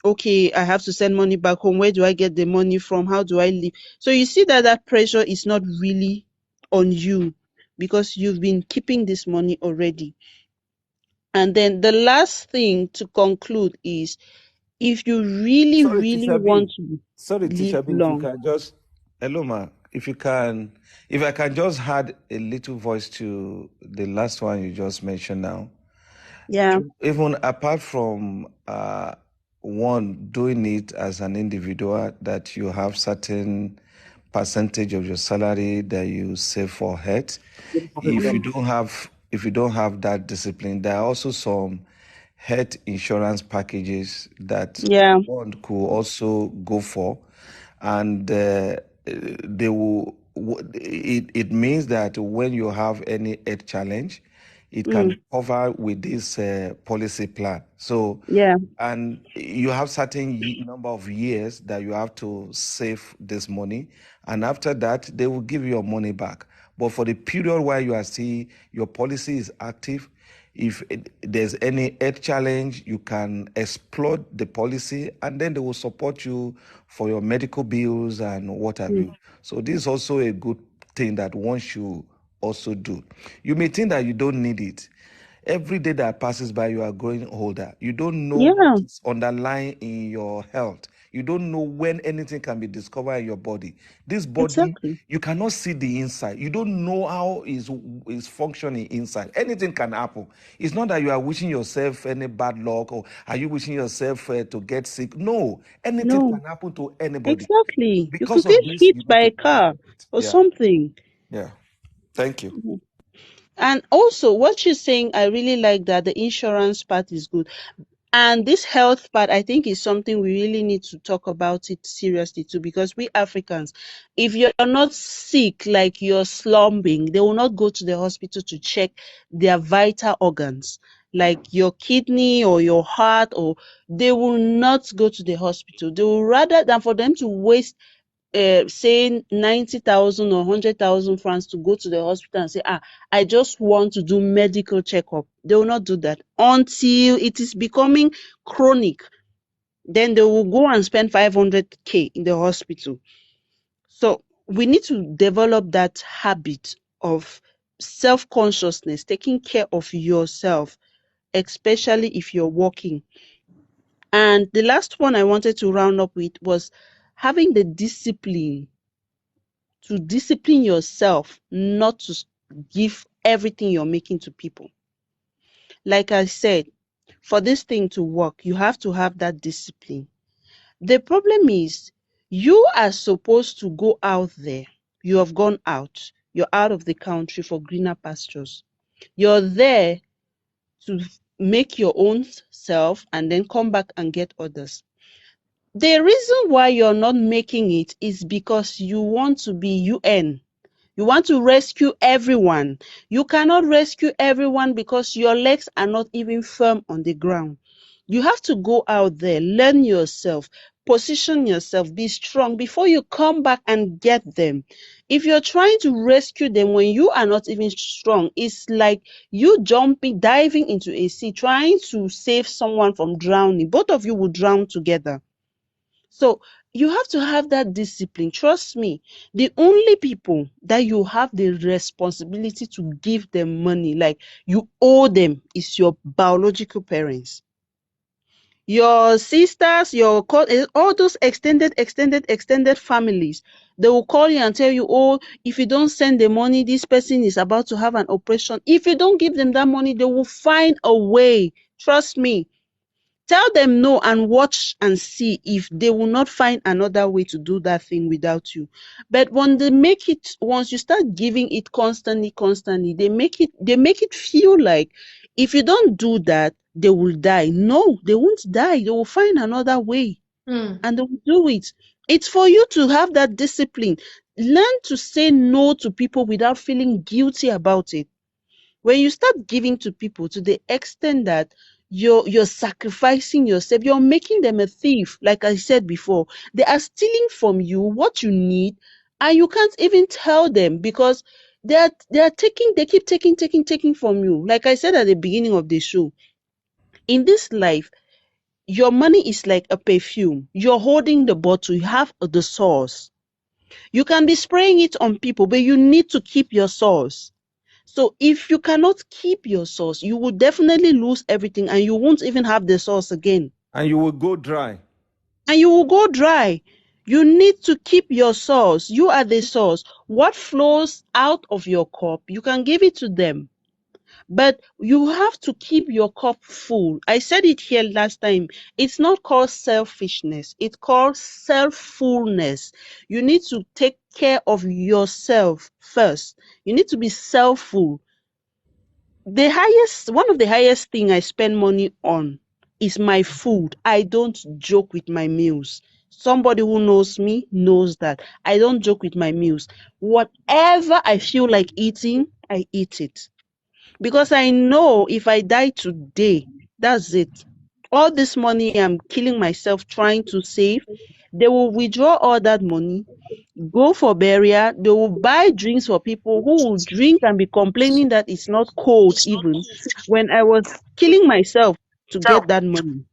okay, I have to send money back home. Where do I get the money from? How do I live? So you see that that pressure is not really on you, because you've been keeping this money already. And then the last thing to conclude is, if you really, Sorry, really Teacher B. want to Sorry, live Teacher B, if you long. can just, hello, ma. If I can just add a little voice to the last one you just mentioned now. Yeah. Even apart from one doing it as an individual, that you have certain percentage of your salary that you save for health. If you don't have that discipline, there are also some health insurance packages that Yeah. one could also go for, and they will. It means that when you have any health challenge, it can Mm. be covered with this policy plan. So, Yeah. and you have certain number of years that you have to save this money, and after that they will give you your money back. But for the period while you are still, your policy is active, if there's any health challenge, you can explore the policy, and then they will support you for your medical bills and what have Mm. you. So this is also a good thing that one should also do. You may think that you don't need it. Every day that passes by, you are growing older. You don't know what Yeah. is underlying in your health. You don't know when anything can be discovered in your body. This body, Exactly. you cannot see the inside. You don't know how is functioning inside. Anything can happen. It's not that you are wishing yourself any bad luck, or are you wishing yourself to get sick. No, anything No. can happen to anybody. Exactly. You Because could get of this, hit you by need to a be aware car of it. or Yeah, something. yeah. Thank you. And also, what you're saying, I really like that the insurance part is good. And this health part, I think, is something we really need to talk about it seriously too, because we Africans, if you're not sick, like you're slumping, they will not go to the hospital to check their vital organs, like your kidney or your heart, or they will not go to the hospital. They will, rather than for them to waste saying 90,000 or 100,000 francs to go to the hospital and say, I just want to do medical checkup. They will not do that until it is becoming chronic. Then they will go and spend 500K in the hospital. So we need to develop that habit of self-consciousness, taking care of yourself, especially if you're working. And the last one I wanted to round up with was having the discipline to discipline yourself, not to give everything you're making to people. Like I said, for this thing to work, you have to have that discipline. The problem is, you are supposed to go out there. You have gone out. You're out of the country for greener pastures. You're there to make your own self and then come back and get others. The reason why you're not making it is because you want to be UN. You want to rescue everyone. You cannot rescue everyone because your legs are not even firm on the ground. You have to go out there, learn yourself, position yourself, be strong before you come back and get them. If you're trying to rescue them when you are not even strong, it's like you jumping, diving into a sea, trying to save someone from drowning. Both of you will drown together. So you have to have that discipline. Trust me, the only people that you have the responsibility to give them money, like you owe them, is your biological parents. Your sisters, all those extended families, they will call you and tell you, oh, if you don't send the money, this person is about to have an operation. If you don't give them that money, they will find a way. Trust me. Tell them no and watch and see if they will not find another way to do that thing without you. But when they make it, once you start giving it constantly, they make it feel like if you don't do that, they will die. No, they won't die. They will find another way Mm. and they will do it. It's for you to have that discipline. Learn to say no to people without feeling guilty about it. When you start giving to people to the extent that you're sacrificing yourself, you're making them a thief. Like I said before, they are stealing from you what you need, and you can't even tell them because they keep taking from you. Like I said at the beginning of the show, in this life, your money is like a perfume. You're holding the bottle, you have the source. You can be spraying it on people, but you need to keep your source. So if you cannot keep your source, you will definitely lose everything and you won't even have the source again. And you will go dry. And you will go dry. You need to keep your source. You are the source. What flows out of your cup, you can give it to them. But you have to keep your cup full. I said it here last time. It's not called selfishness. It's called self-fullness. You need to take care of yourself first. You need to be self-full. One of the highest thing I spend money on is my food. I don't joke with my meals. Somebody who knows me knows that I don't joke with my meals. Whatever I feel like eating, I eat it because I know if I die today, that's it. All this money I'm killing myself trying to save, they will withdraw all that money, go for burial. They will buy drinks for people who will drink and be complaining that it's not cold even when I was killing myself to get that money.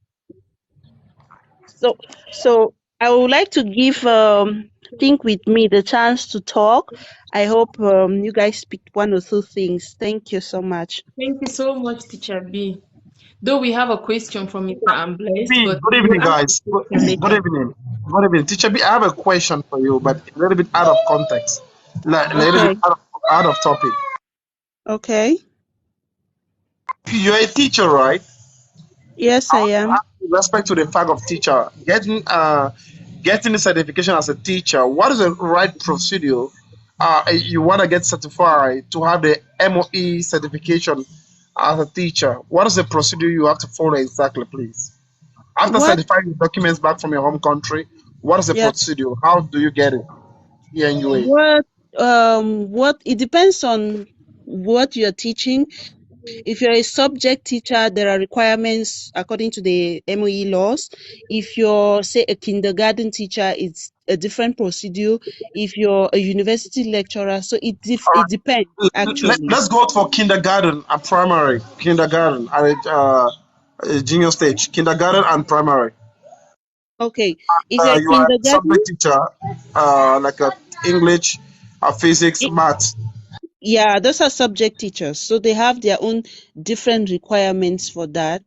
So I would like to give Think With Me the chance to talk. I hope you guys picked one or two things. Thank you so much. Thank you so much, Teacher B. Though we have a question from Mr. Amblessed, B, but good we'll evening, ask guys. the question Good later. evening. Good evening. Teacher B, I have a question for you, but a little bit out of context. Like, a little bit Okay. out of topic. Okay. You're a teacher, right? Yes, I am. With respect to the fact of teacher, getting the certification as a teacher, what is the right procedure? You want to get certified to have the MOE certification as a teacher. What is the procedure you have to follow exactly, please? After What? certifying the documents back from your home country, what is the Yeah. procedure? How do you get it here in UAE? What? It depends on what you're teaching. If you're a subject teacher, there are requirements according to the MOE laws. If you're, say, a kindergarten teacher, it's a different procedure. If you're a university lecturer, so it depends actually. Let's go for kindergarten and primary. Kindergarten at junior stage. Kindergarten and primary. Okay. If you're You are a kindergarten, subject teacher, like English, physics, it, math. yeah, those are subject teachers. So they have their own different requirements for that.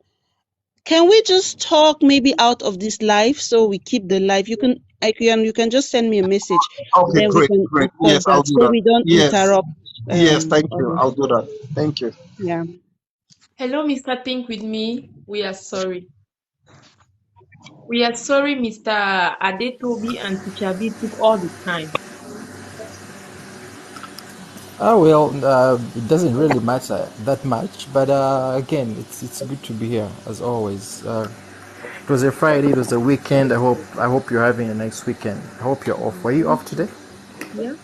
Can we just talk maybe out of this live so we keep the live? You can just send me a message, Okay, then we great, can great. discuss Yes, I'll that do so that. we don't Yes, interrupt yes, thank you. others. I'll do that. Thank you. Yeah. Hello, Mr. Think with me. We are sorry. We are sorry, Mr. Adetobi and Teacher B took all the time. Oh well, it doesn't really matter that much, but again, it's good to be here as always. It was a Friday, it was a weekend. I hope you're having a nice weekend. I hope you're off. Were you off today? Yeah.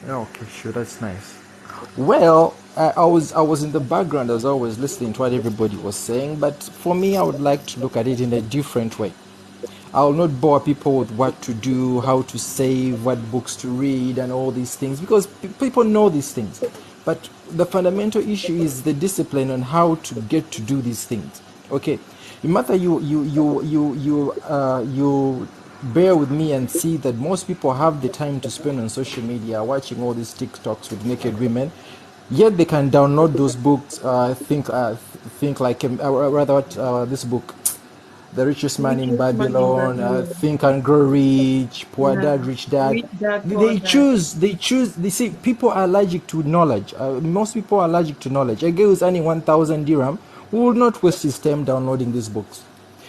Oh, okay, sure, that's nice. Well, I was in the background as always, listening to what everybody was saying, but for me, I would like to look at it in a different way. I'll not bore people with what to do, how to save, what books to read, and all these things because people know these things. But the fundamental issue is the discipline on how to get to do these things. Okay, matter you bear with me and see that most people have the time to spend on social media watching all these TikToks with naked women, yet they can download those books. Think like rather what this book, the Richest Man in Richest man in Babylon, Babylon. Think and Grow Rich, Poor Yeah. Dad, Rich Dad. Rich dad, poor They dad. choose, they choose, they see, people are allergic to knowledge. Most people are allergic to knowledge. A guy who's earning 1,000 dirham will not waste his time downloading these books.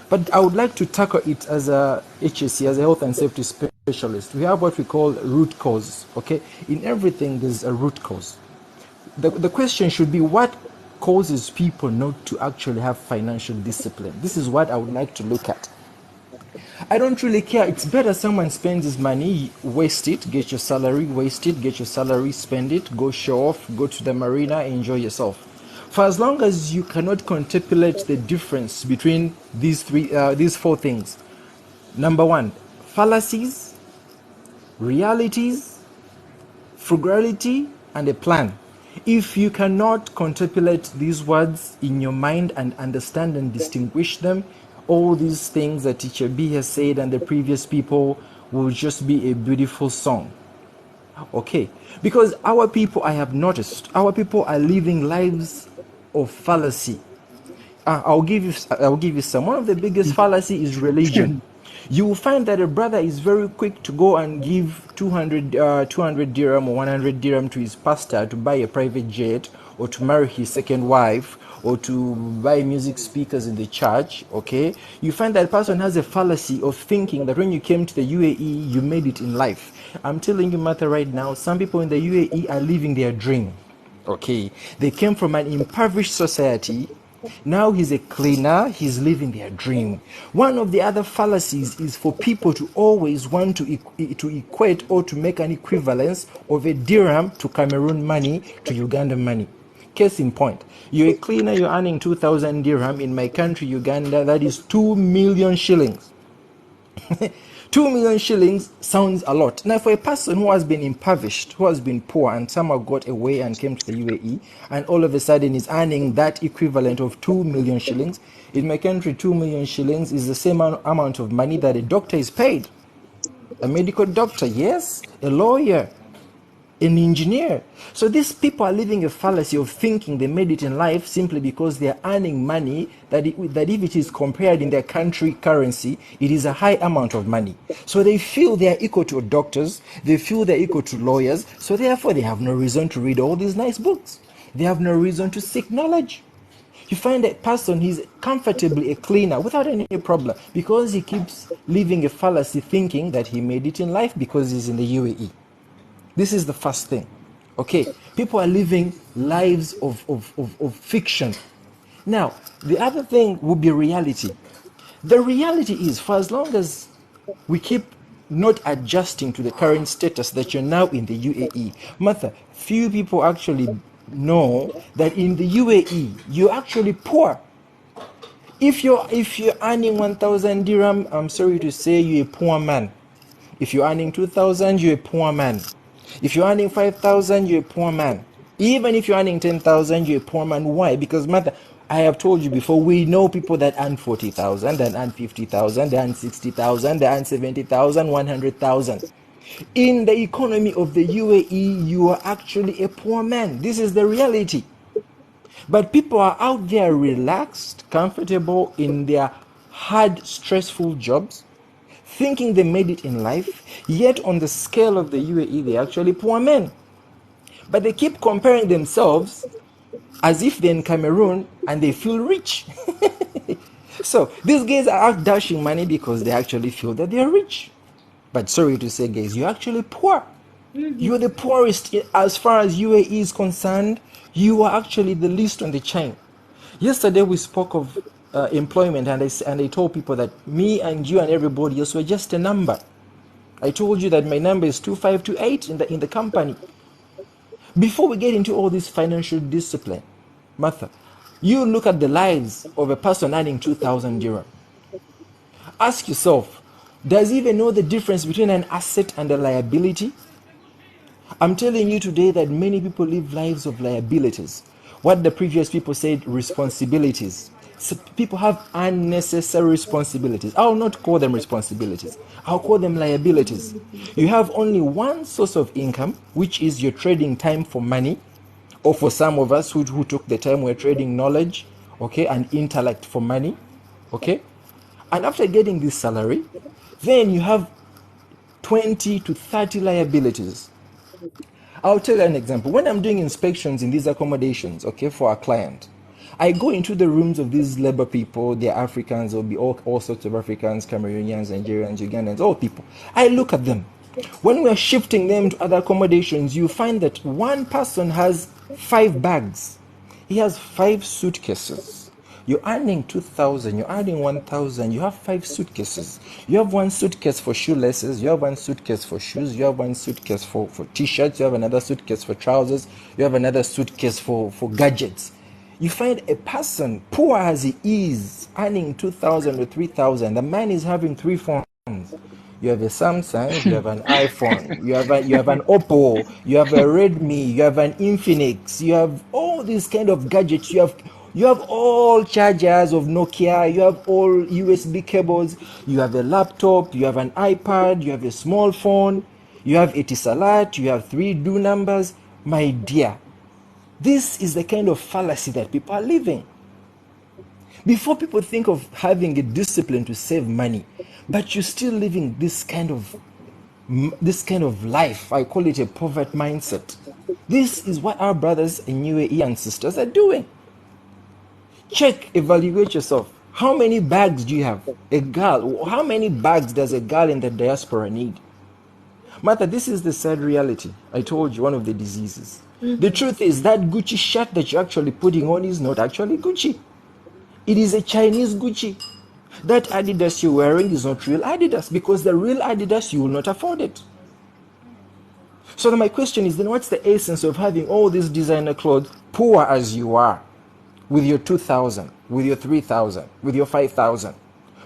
But I would like to tackle it as a HSC, as a health and safety specialist. We have what we call root cause, okay? In everything, there's a root cause. The question should be what causes people not to actually have financial discipline. This is what I would like to look at. I don't really care. It's better someone spends his money, waste it, get your salary, waste it, get your salary, spend it, go show off, go to the marina, enjoy yourself. For as long as you cannot contemplate the difference between these four things. Number one, fallacies, realities, frugality, and a plan. If you cannot contemplate these words in your mind and understand and distinguish them, all these things that Teacher B has said and the previous people will just be a beautiful song. Okay, because our people, I have noticed, our people are living lives of fallacy. I'll give you some. One of the biggest fallacy is religion. You will find that a brother is very quick to go and give 200 dirham or 100 dirham to his pastor to buy a private jet or to marry his second wife or to buy music speakers in the church. Okay, you find that person has a fallacy of thinking that when you came to the UAE you made it in life. I'm telling you matter right now, some people in the UAE are living their dream. Okay, they came from an impoverished society. Now he's a cleaner, he's living their dream. One of the other fallacies is for people to always want to equate or to make an equivalence of a dirham to Cameroon money to Uganda money. Case in point, you're a cleaner, you're earning 2,000 dirham. In my country, Uganda, that is 2 million shillings. 2 million shillings sounds a lot. Now, for a person who has been impoverished, who has been poor, and somehow got away and came to the UAE, and all of a sudden is earning that equivalent of 2 million shillings, in my country, 2 million shillings is the same amount of money that a doctor is paid. A medical doctor, yes, a lawyer, an engineer. So these people are living a fallacy of thinking they made it in life simply because they are earning money that if it is compared in their country currency, it is a high amount of money. So they feel they are equal to doctors, they feel they're equal to lawyers, so therefore they have no reason to read all these nice books. They have no reason to seek knowledge. You find that person, he's comfortably a cleaner without any problem because he keeps living a fallacy thinking that he made it in life because he's in the UAE. This is the first thing. Okay, people are living lives of fiction. Now, the other thing would be reality. The reality is, for as long as we keep not adjusting to the current status that you're now in the UAE, Martha, few people actually know that in the UAE you're actually poor. If you're earning 1,000 dirham, I'm sorry to say you're a poor man. If you're earning 2,000, you're a poor man. If you're earning 5,000, you're a poor man. Even if you're earning 10,000, you're a poor man. Why? Because mother, I have told you before, we know people that earn 40,000, that earn 50,000, they earn 60,000, they earn 70,000, 100,000. In the economy of the UAE, you are actually a poor man. This is the reality. But people are out there relaxed, comfortable in their hard, stressful jobs, thinking they made it in life, yet on the scale of the UAE, they're actually poor men. But they keep comparing themselves as if they're in Cameroon and they feel rich. So these guys are out dashing money because they actually feel that they're rich. But sorry to say, guys, you're actually poor. You're the poorest as far as UAE is concerned. You are actually the least on the chain. Yesterday we spoke of employment, and I told people that me and you and everybody else were just a number. I told you that my number is 2528 in the company. Before we get into all this financial discipline, Martha, you look at the lives of a person earning 2,000 dirham. Ask yourself, does he even know the difference between an asset and a liability? I'm telling you today that many people live lives of liabilities. What the previous people said, responsibilities. So people have unnecessary responsibilities. I'll not call them responsibilities. I'll call them liabilities. You have only one source of income, which is your trading time for money, or for some of us who took the time, we're trading knowledge, okay, and intellect for money, okay. And after getting this salary, then you have 20 to 30 liabilities. I'll tell you an example. When I'm doing inspections in these accommodations, okay, for a client, I go into the rooms of these labor people. They're Africans, there'll be all sorts of Africans, Cameroonians, Nigerians, Ugandans, all people. I look at them. When we're shifting them to other accommodations, you find that one person has 5 bags. He has 5 suitcases. You're earning 2,000, you're earning 1,000, you have 5 suitcases. You have one suitcase for shoelaces, you have one suitcase for shoes, you have one suitcase for t-shirts, you have another suitcase for trousers, you have another suitcase for gadgets. You find a person, poor as he is, earning 2,000 or 3,000, the man is having 3 phones. You have a Samsung, you have an iPhone, you have an Oppo, you have a Redmi, you have an Infinix, you have all these kind of gadgets. You have all chargers of Nokia, you have all USB cables, you have a laptop, you have an iPad, you have a small phone, you have Etisalat, you have 3 do numbers. My dear, this is the kind of fallacy that people are living. Before people think of having a discipline to save money, but you're still living this kind of life. I call it a poverty mindset. This is what our brothers in UAE and sisters are doing. Check, evaluate yourself. How many bags do you have? A girl, how many bags does a girl in the diaspora need? Martha, this is the sad reality. I told you, one of the diseases. The truth is that Gucci shirt that you're actually putting on is not actually Gucci. It is a Chinese Gucci. That Adidas you're wearing is not real Adidas, because the real Adidas, you will not afford it. So my question is, then what's the essence of having all these designer clothes, poor as you are, with your 2,000, with your 3,000, with your 5,000?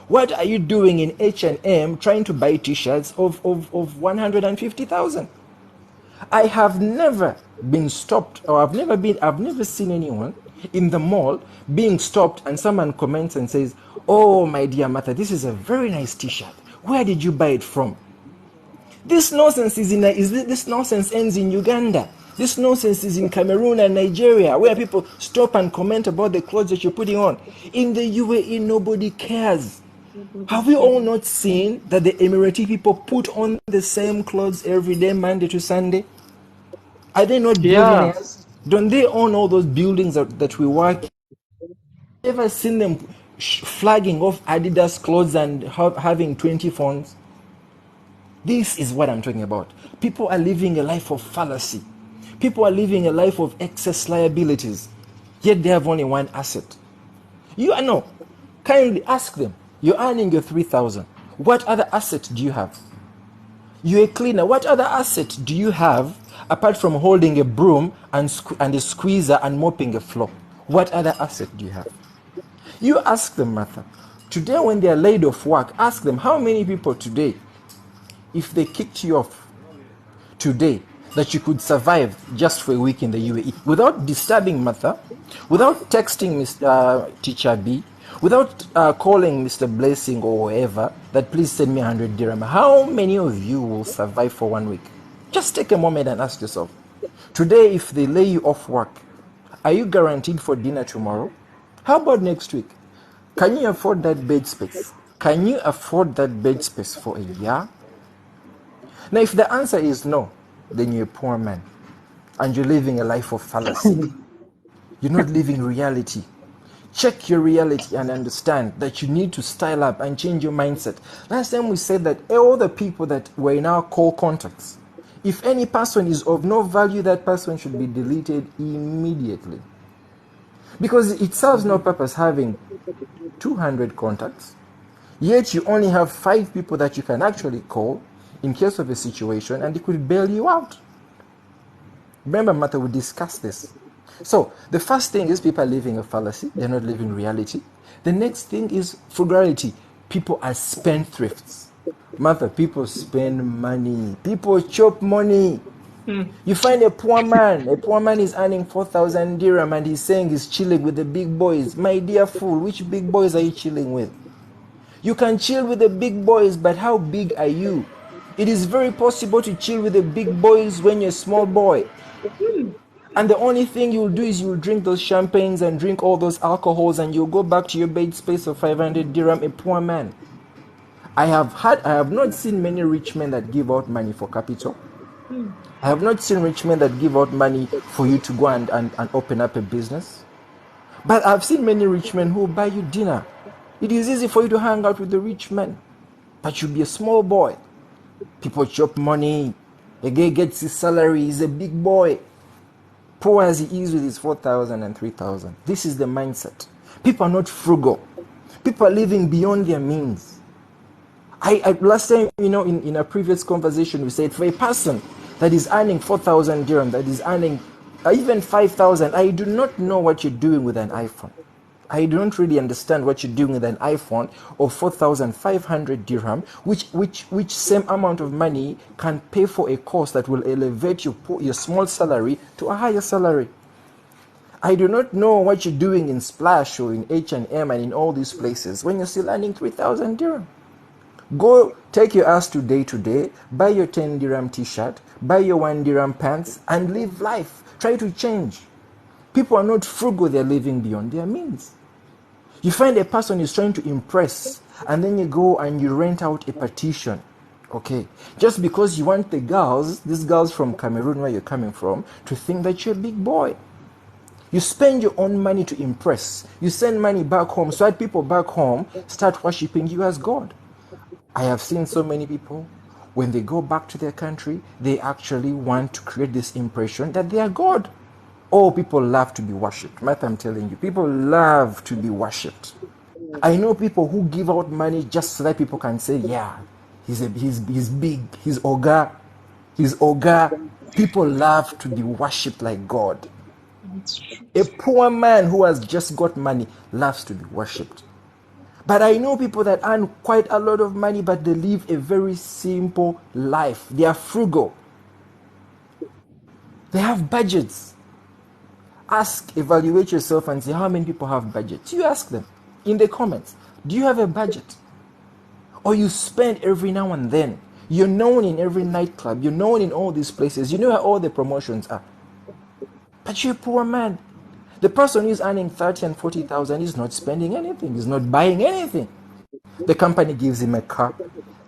What are you doing in H&M trying to buy t-shirts of 150,000? I have never been stopped, or I've never seen anyone in the mall being stopped and someone comments and says, "Oh, my dear Martha, this is a very nice t-shirt. Where did you buy it from?" This nonsense this nonsense ends in Uganda. This nonsense is in Cameroon and Nigeria, where people stop and comment about the clothes that you're putting on. In the UAE, nobody cares. Have we all not seen that the Emirati people put on the same clothes every day, Monday to Sunday? Are they not Yeah, billionaires? Don't they own all those buildings that we work in? Ever seen them flagging off Adidas clothes and having 20 phones? This is what I'm talking about. People are living a life of fallacy. People are living a life of excess liabilities, yet they have only one asset. You know, kindly ask them. You're earning your 3,000. What other asset do you have? You're a cleaner. What other asset do you have apart from holding a broom and a squeezer and mopping a floor? What other asset do you have? You ask them, Martha. Today, when they are laid off work, ask them how many people today, if they kicked you off today, that you could survive just for a week in the UAE without disturbing Martha, without texting Mr. Teacher B, without calling Mr. Blessing or whoever that please send me 100 dirham. How many of you will survive for 1 week? Just take a moment and ask yourself. Today, if they lay you off work, are you guaranteed for dinner tomorrow? How about next week? Can you afford that bed space? Can you afford that bed space for a year? Now, if the answer is no, then you're a poor man and you're living a life of fallacy. You're not living reality. Check your reality and understand that you need to style up and change your mindset. Last time we said that all the people that were in our call contacts, if any person is of no value, that person should be deleted immediately. Because it serves no purpose having 200 contacts, yet you only have 5 people that you can actually call in case of a situation and they could bail you out. Remember, Martha, we discussed this. So the first thing is people are living a fallacy. They're not living reality. The next thing is frugality. People are spendthrifts. Martha, people spend money. People chop money. You find a poor man is earning 4,000 dirham and he's saying he's chilling with the big boys. My dear fool, which big boys are you chilling with? You can chill with the big boys, but how big are you? It is very possible to chill with the big boys when you're a small boy. And the only thing you'll do is you'll drink those champagnes and drink all those alcohols and you'll go back to your bed space of 500 dirham, a poor man. I have not seen many rich men that give out money for capital. I have not seen rich men that give out money for you to go and open up a business. But I've seen many rich men who buy you dinner. It is easy for you to hang out with the rich men, but you'll be a small boy. People chop money. A guy gets his salary, he's a big boy. Poor as he is with his 4,000 and 3,000. This is the mindset. People are not frugal. People are living beyond their means. Last time, in a previous conversation, we said for a person that is earning 4,000 dirham, that is earning even 5,000, I do not know what you're doing with an iPhone. I don't really understand what you're doing with an iPhone of 4,500 dirham, which same amount of money can pay for a course that will elevate your small salary to a higher salary. I do not know what you're doing in Splash or in H&M and in all these places when you're still earning 3,000 dirham. Go take your ass to day, buy your 10 dirham t-shirt, buy your 1 dirham pants and live life. Try to change. People are not frugal, they're living beyond their means. You find a person is trying to impress, and then you go and you rent out a partition, okay? Just because you want these girls from Cameroon, where you're coming from, to think that you're a big boy. You spend your own money to impress. You send money back home so that people back home start worshipping you as God. I have seen so many people, when they go back to their country, they actually want to create this impression that they are God. Oh, people love to be worshipped. Martha, I'm telling you, people love to be worshipped. I know people who give out money just so that people can say, yeah, he's big, he's Oga. People love to be worshipped like God. A poor man who has just got money loves to be worshipped. But I know people that earn quite a lot of money, but they live a very simple life. They are frugal. They have budgets. Evaluate yourself and see how many people have budgets. You ask them in the comments, do you have a budget? Or you spend every now and then. You're known in every nightclub. You're known in all these places. You know where all the promotions are. But you're a poor man. The person who's earning 30 and 40,000 is not spending anything. He's not buying anything. The company gives him a car.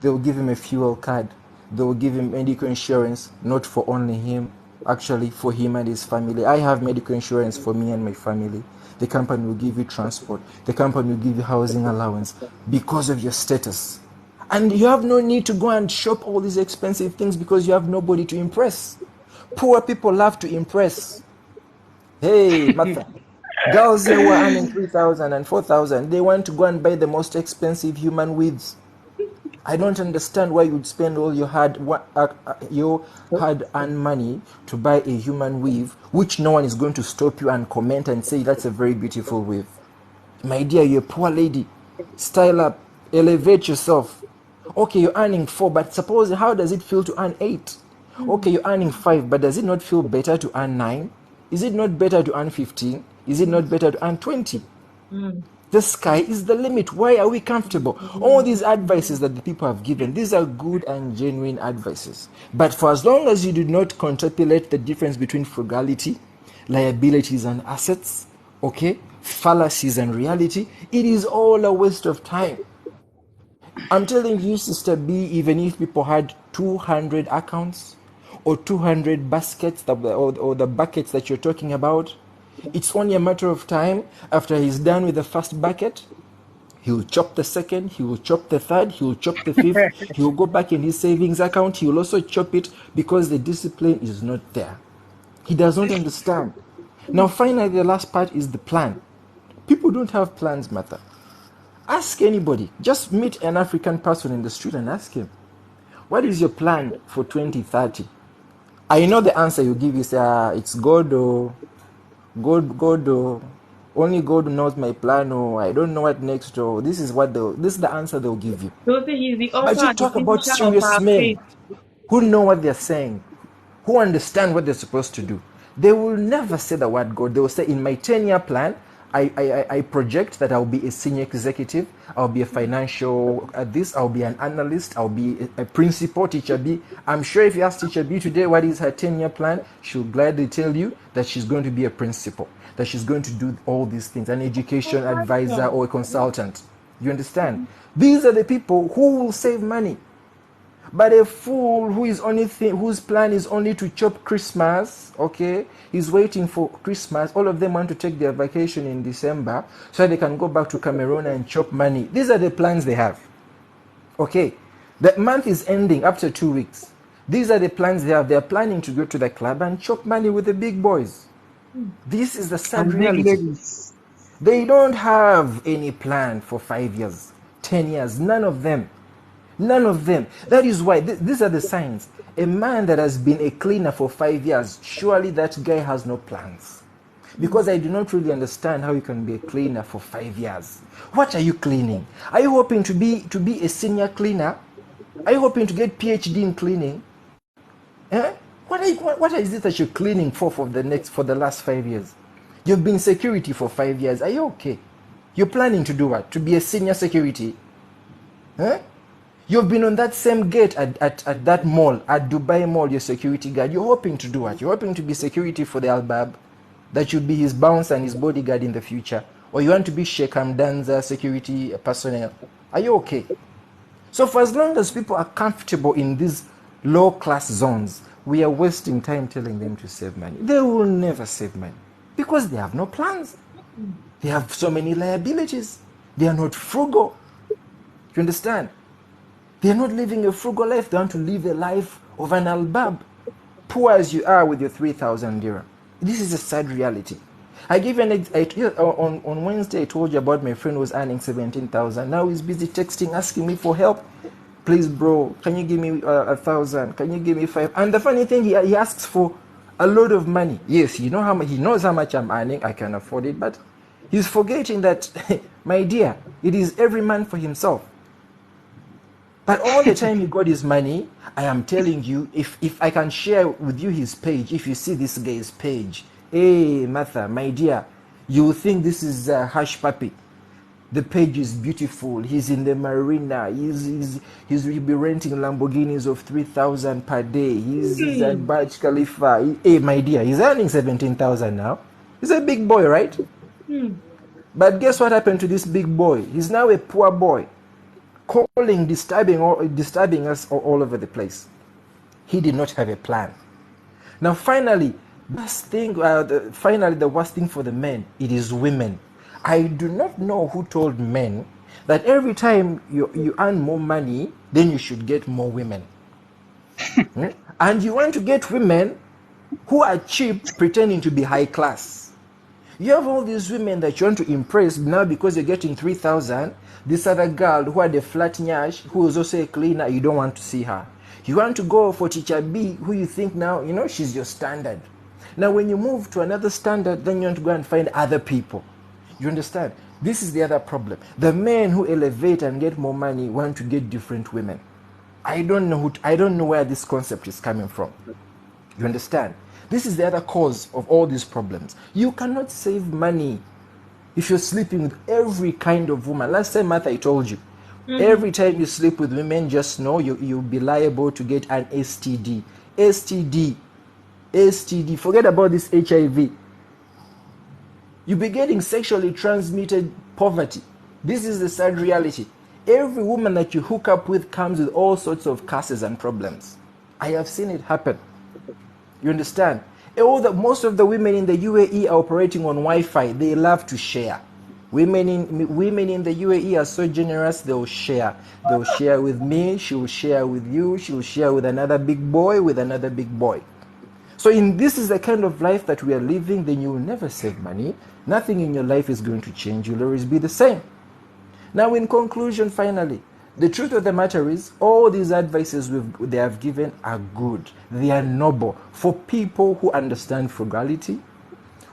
They will give him a fuel card. They will give him medical insurance, not for only him, actually for him and his family. I have medical insurance for me and my family. The company will give you transport. The company will give you housing allowance because of your status. And you have no need to go and shop all these expensive things because you have nobody to impress. Poor people love to impress. Hey, Martha. Girls here were earning 3,000 and 4,000. They want to go and buy the most expensive human weaves. I don't understand why you'd spend all your hard-earned money to buy a human weave, which no one is going to stop you and comment and say that's a very beautiful weave. My dear, you're a poor lady. Style up, elevate yourself. Okay, you're earning 4, but suppose how does it feel to earn 8? Okay, you're earning 5, but does it not feel better to earn 9? Is it not better to earn 15? Is it not better to earn 20? The sky is the limit. Why are we comfortable? All these advices that the people have given, these are good and genuine advices. But for as long as you do not contemplate the difference between frugality, liabilities and assets, okay, fallacies and reality, it is all a waste of time. I'm telling you, Sister B, even if people had 200 accounts or 200 baskets, or the buckets that you're talking about, it's only a matter of time after he's done with the first bucket. He will chop the second, he will chop the third, he will chop the fifth, he will go back in his savings account, he will also chop it because the discipline is not there. He does not understand. Now, finally, the last part is the plan. People don't have plans, Martha. Ask anybody. Just meet an African person in the street and ask him, what is your plan for 2030? I know the answer you give is, it's God, or God, or only God knows my plan, or I don't know what next, or this is the answer they'll give you. They'll say he's the But author you and the talk about finisher of serious our men faith. who know what they're saying, who understand what they're supposed to do. They will never say the word God. They will say, in my 10-year plan, I project that I'll be a senior executive, I'll be a financial I'll be an analyst, I'll be a principal, teacher B. I'm sure if you ask teacher B today what is her 10-year plan, she'll gladly tell you that she's going to be a principal, that she's going to do all these things, an education advisor or a consultant. You understand? These are the people who will save money. But a fool whose plan is only to chop Christmas, okay, he's waiting for Christmas. All of them want to take their vacation in December so they can go back to Cameroon and chop money. These are the plans they have. Okay, the month is ending after 2 weeks. These are the plans they have. They are planning to go to the club and chop money with the big boys. This is the sad And big reality. ladies. They don't have any plan for 5 years, 10 years, none of them. None of them. That is why these are the signs. A man that has been a cleaner for 5 years, surely that guy has no plans. Because I do not really understand how you can be a cleaner for 5 years. What are you cleaning? Are you hoping to be a senior cleaner? Are you hoping to get PhD in cleaning? Eh? What is it that you're cleaning for the last 5 years? You've been security for 5 years. Are you okay? You're planning to do what? To be a senior security? Huh? You've been on that same gate at that mall, at Dubai Mall, your security guard. You're hoping to do what? You're hoping to be security for the Albab, that you'll be his bouncer and his bodyguard in the future. Or you want to be Sheikh Hamdanza security personnel. Are you okay? So for as long as people are comfortable in these low-class zones, we are wasting time telling them to save money. They will never save money because they have no plans. They have so many liabilities. They are not frugal. You understand? They are not living a frugal life. They want to live a life of an albab. Poor as you are with your 3,000 dirham. This is a sad reality. I gave an on Wednesday I told you about my friend who was earning 17,000. Now he's busy texting, asking me for help. Please, bro, can you give me 1,000? Can you give me 5? And the funny thing, he asks for a lot of money. Yes, he knows how much I'm earning. I can afford it, but he's forgetting that, my dear, it is every man for himself. But all the time he got his money, I am telling you, if I can share with you his page, if you see this guy's page, hey, Martha, my dear, you will think this is Hush Puppy. The page is beautiful. He's in the marina. He'll be renting Lamborghinis of 3,000 per day. He's at Burj Khalifa. Hey, my dear, he's earning 17,000 now. He's a big boy, right? But guess what happened to this big boy? He's now a poor boy. Calling, disturbing us all over the place. He did not have a plan. Now, finally, the worst thing for the men, it is women. I do not know who told men that every time you earn more money, then you should get more women. And you want to get women who are cheap, pretending to be high class. You have all these women that you want to impress now because you're getting 3,000. This other girl who had a flat nyash, who is also a cleaner, you don't want to see her. You want to go for teacher B, who you think now, she's your standard. Now, when you move to another standard, then you want to go and find other people. You understand? This is the other problem. The men who elevate and get more money want to get different women. I don't know where this concept is coming from. You understand? This is the other cause of all these problems. You cannot save money if you're sleeping with every kind of woman. Last time, Martha, I told you, every time you sleep with women, just know you'll be liable to get an STD. STD. STD. Forget about this HIV. You'll be getting sexually transmitted poverty. This is the sad reality. Every woman that you hook up with comes with all sorts of curses and problems. I have seen it happen. You understand? Most of the women in the UAE are operating on Wi-Fi. They love to share. Women in the UAE are so generous. They'll share. They'll share with me. She'll share with you. She'll share with another big boy. With another big boy. So this is the kind of life that we are living. Then you will never save money. Nothing in your life is going to change. You'll always be the same. Now, in conclusion, finally, the truth of the matter is all these advices they have given are good. They are noble for people who understand frugality,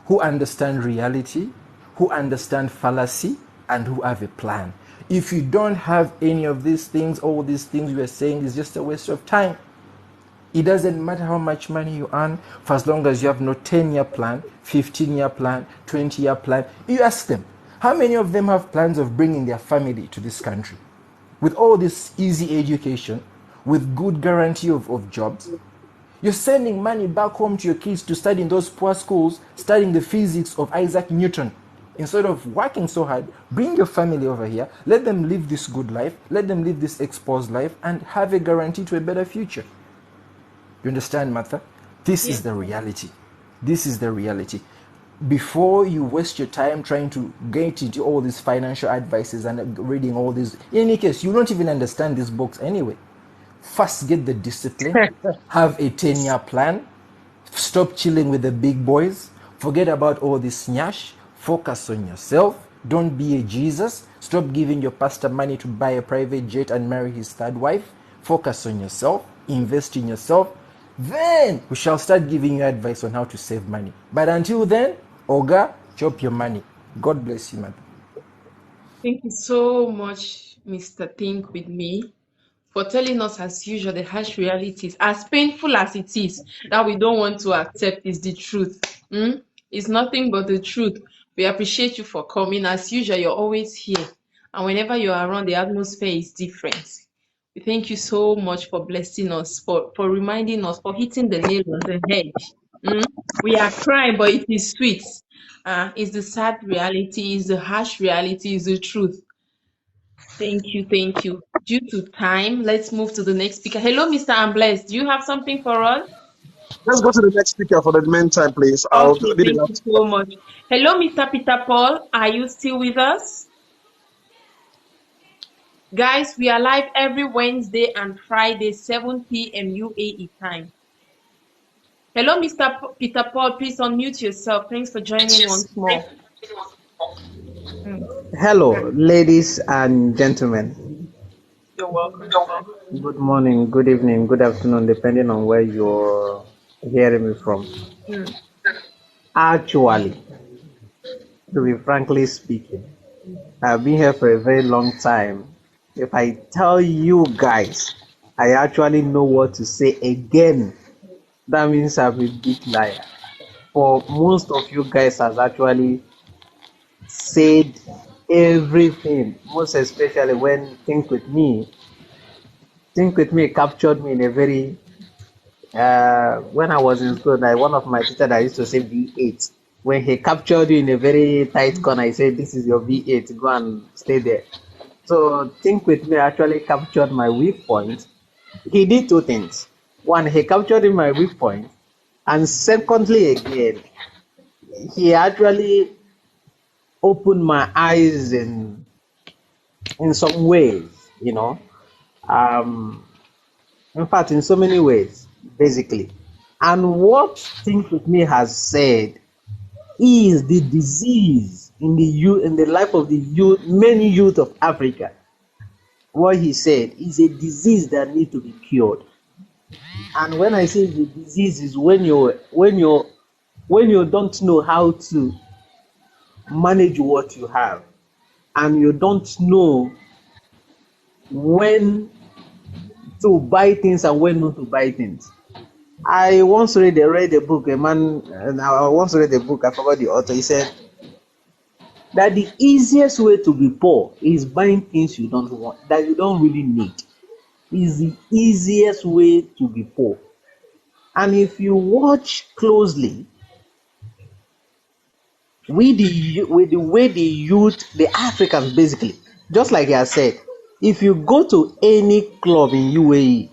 who understand reality, who understand fallacy, and who have a plan. If you don't have any of these things, all these things you are saying is just a waste of time. It doesn't matter how much money you earn, for as long as you have no 10-year plan, 15-year plan, 20-year plan. You ask them, how many of them have plans of bringing their family to this country? With all this easy education, with good guarantee of jobs, you're sending money back home to your kids to study in those poor schools, studying the physics of Isaac Newton. Instead of working so hard, bring your family over here, let them live this good life, let them live this exposed life, and have a guarantee to a better future. You understand, Martha? This is the reality. This is the reality. Before you waste your time trying to get into all these financial advices and reading all these, in any case, you don't even understand these books anyway. First, get the discipline, have a 10-year plan, stop chilling with the big boys, forget about all this nyash, focus on yourself, don't be a Jesus, stop giving your pastor money to buy a private jet and marry his third wife, focus on yourself, invest in yourself, then we shall start giving you advice on how to save money. But until then, Oga, chop your money. God bless you, man. Thank you so much, Mr. Think With Me, for telling us, as usual, the harsh realities. As painful as it is, that we don't want to accept is the truth. It's nothing but the truth. We appreciate you for coming. As usual, you're always here. And whenever you're around, the atmosphere is different. We thank you so much for blessing us, for reminding us, for hitting the nail on the head. We are crying, but it is sweet. It's the sad reality, it's the harsh reality, it's the truth. Thank you, thank you. Due to time, let's move to the next speaker. Hello, Mr. Ambles. Do you have something for us? Let's go to the next speaker for the meantime, please. I'll do Okay, the thank you last so one. much. Hello, Mr. Peter Paul. Are you still with us? Guys, we are live every Wednesday and Friday, 7 p.m. UAE time. Hello, Mr. Peter Paul. Please unmute yourself. Thanks for joining once more. Mm, Hello, ladies and gentlemen. you're welcome. Good morning, good evening, good afternoon, depending on where you're hearing me from. Mm, Actually, to be frankly speaking, I've been here for a very long time. If I tell you guys, I actually know what to say again, that means I'm a big liar. For most of you guys has actually said everything, most especially when Think With Me captured me in a very when I was in school, like one of my teachers that used to say V8. When he captured you in a very tight corner, he said, "This is your V8. Go and stay there." So Think With Me actually captured my weak point. He did two things. One, he captured in my weak point, and secondly, again, he actually opened my eyes in some ways. You know, um, in fact, in so many ways, basically. And what Think With Me has said is the disease in the youth, in the life of the youth, many youth of Africa. What he said is a disease that needs to be cured. And when I say the disease is when you don't know how to manage what you have, and you don't know when to buy things and when not to buy things. I once read a book, a man, and I once read a book, I forgot the author. He said that the easiest way to be poor is buying things you don't want, that you don't really need. Is the easiest way to be poor. And if you watch closely, with the way the youth, the Africans basically, just like I said, if you go to any club in UAE,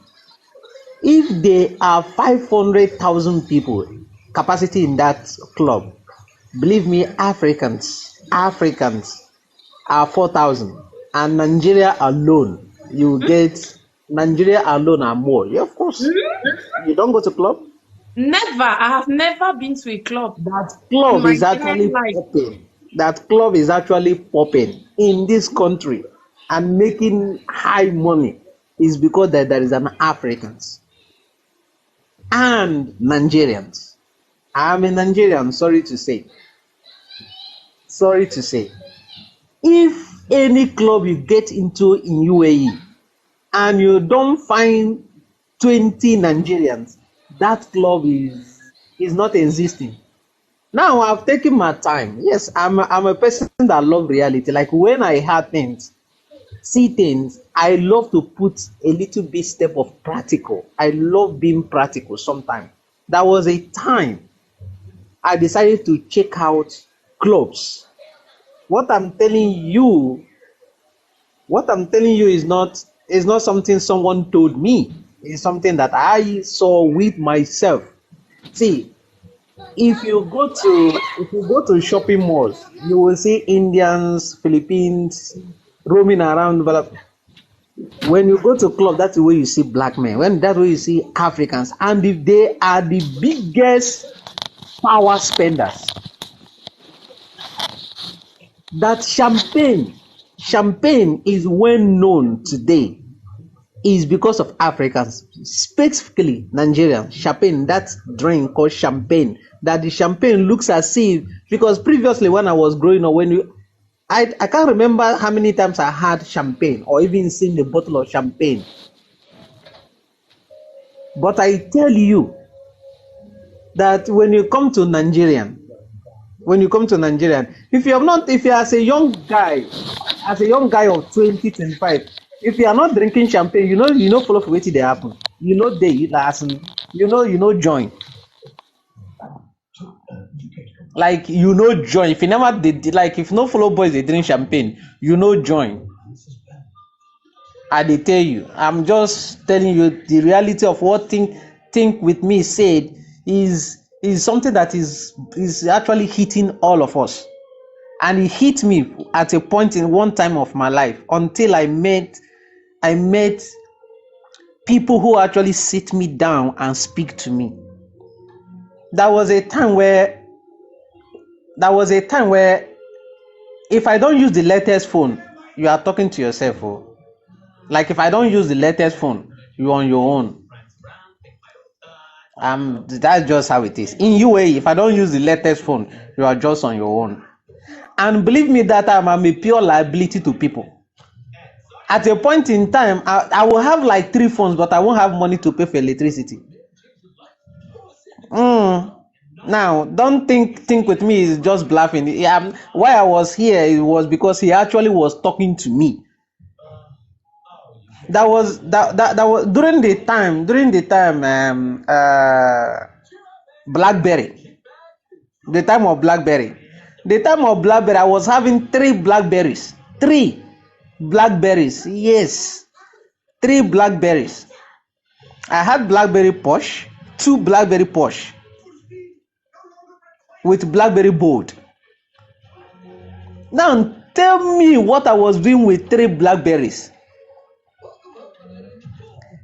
if there are 500,000 people capacity in that club, believe me, Africans are 4,000, and Nigeria alone are more. Yeah, of course. You don't go to club. Never. I have never been to a club That in club my is entire actually life. popping. That club is actually popping in this country and making high money is because there is an Africans and Nigerians. I'm a Nigerian, sorry to say. Sorry to say. If any club you get into in UAE and you don't find 20 Nigerians, that club is not existing. Now I've taken my time. Yes, I'm a person that love reality. Like when I had things, see things, I love to put a little bit step of practical. I love being practical sometimes. There was a time I decided to check out clubs. What I'm telling you, what I'm telling you is not something someone told me. It's something that I saw with myself. See, if you go to shopping malls, you will see Indians, Philippines roaming around. But when you go to club, that's the way you see black men. That's where you see Africans, and if they are the biggest power spenders. That champagne is well known today is because of Africans, specifically Nigerian. Champagne, that drink called champagne, that the champagne looks as if, because previously when I was growing up, I can't remember how many times I had champagne or even seen a bottle of champagne. But I tell you that when you come to Nigerian, if you are as a young guy of 20, 25, if you are not drinking champagne, follow for wetin dey happen. Join. Like join. If you never did, like if no follow boys they drink champagne, join. I dey tell you, I'm just telling you the reality of what think with me said is something that is actually hitting all of us. And it hit me at a point in one time of my life until I met people who actually sit me down and speak to me. There was a time where if I don't use the latest phone, you are talking to yourself. Oh. Like if I don't use the latest phone, you're on your own. That's just how it is. In UAE, if I don't use the latest phone, you are just on your own. And believe me, that time I'm a pure liability to people. At a point in time, I will have like 3 phones, but I won't have money to pay for electricity. Now, don't think with me is just bluffing. Yeah, why I was here, it was because he actually was talking to me. That was during the time BlackBerry. The time of BlackBerry. I was having 3 Blackberries. 3 Blackberries. Yes. 3 Blackberries. I had BlackBerry Posh, 2 BlackBerry Posh with BlackBerry Bold. Now tell me what I was doing with 3 Blackberries.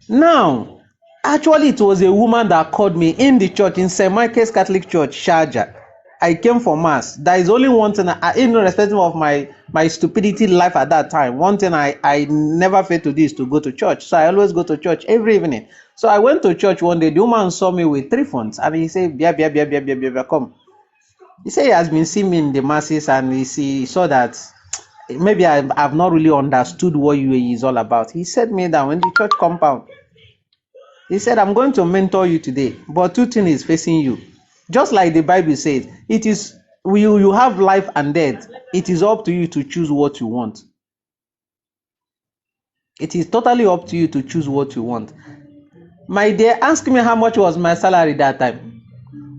Now, actually it was a woman that called me in the church, in St. Michael's Catholic Church, Sharjah. I came for mass. There is only one thing, irrespective of my stupidity life at that time, one thing I never failed to do is to go to church. So I always go to church every evening. So I went to church one day. The woman saw me with 3 phones and he said, Bia, come. He said he has been seeing me in the masses and he saw that maybe I've not really understood what UAE is all about. He set me down in the church compound. He said, I'm going to mentor you today, but two things is facing you. Just like the Bible says, it is you have life and death. It is up to you to choose what you want. It is totally up to you to choose what you want. My dear, ask me how much was my salary that time.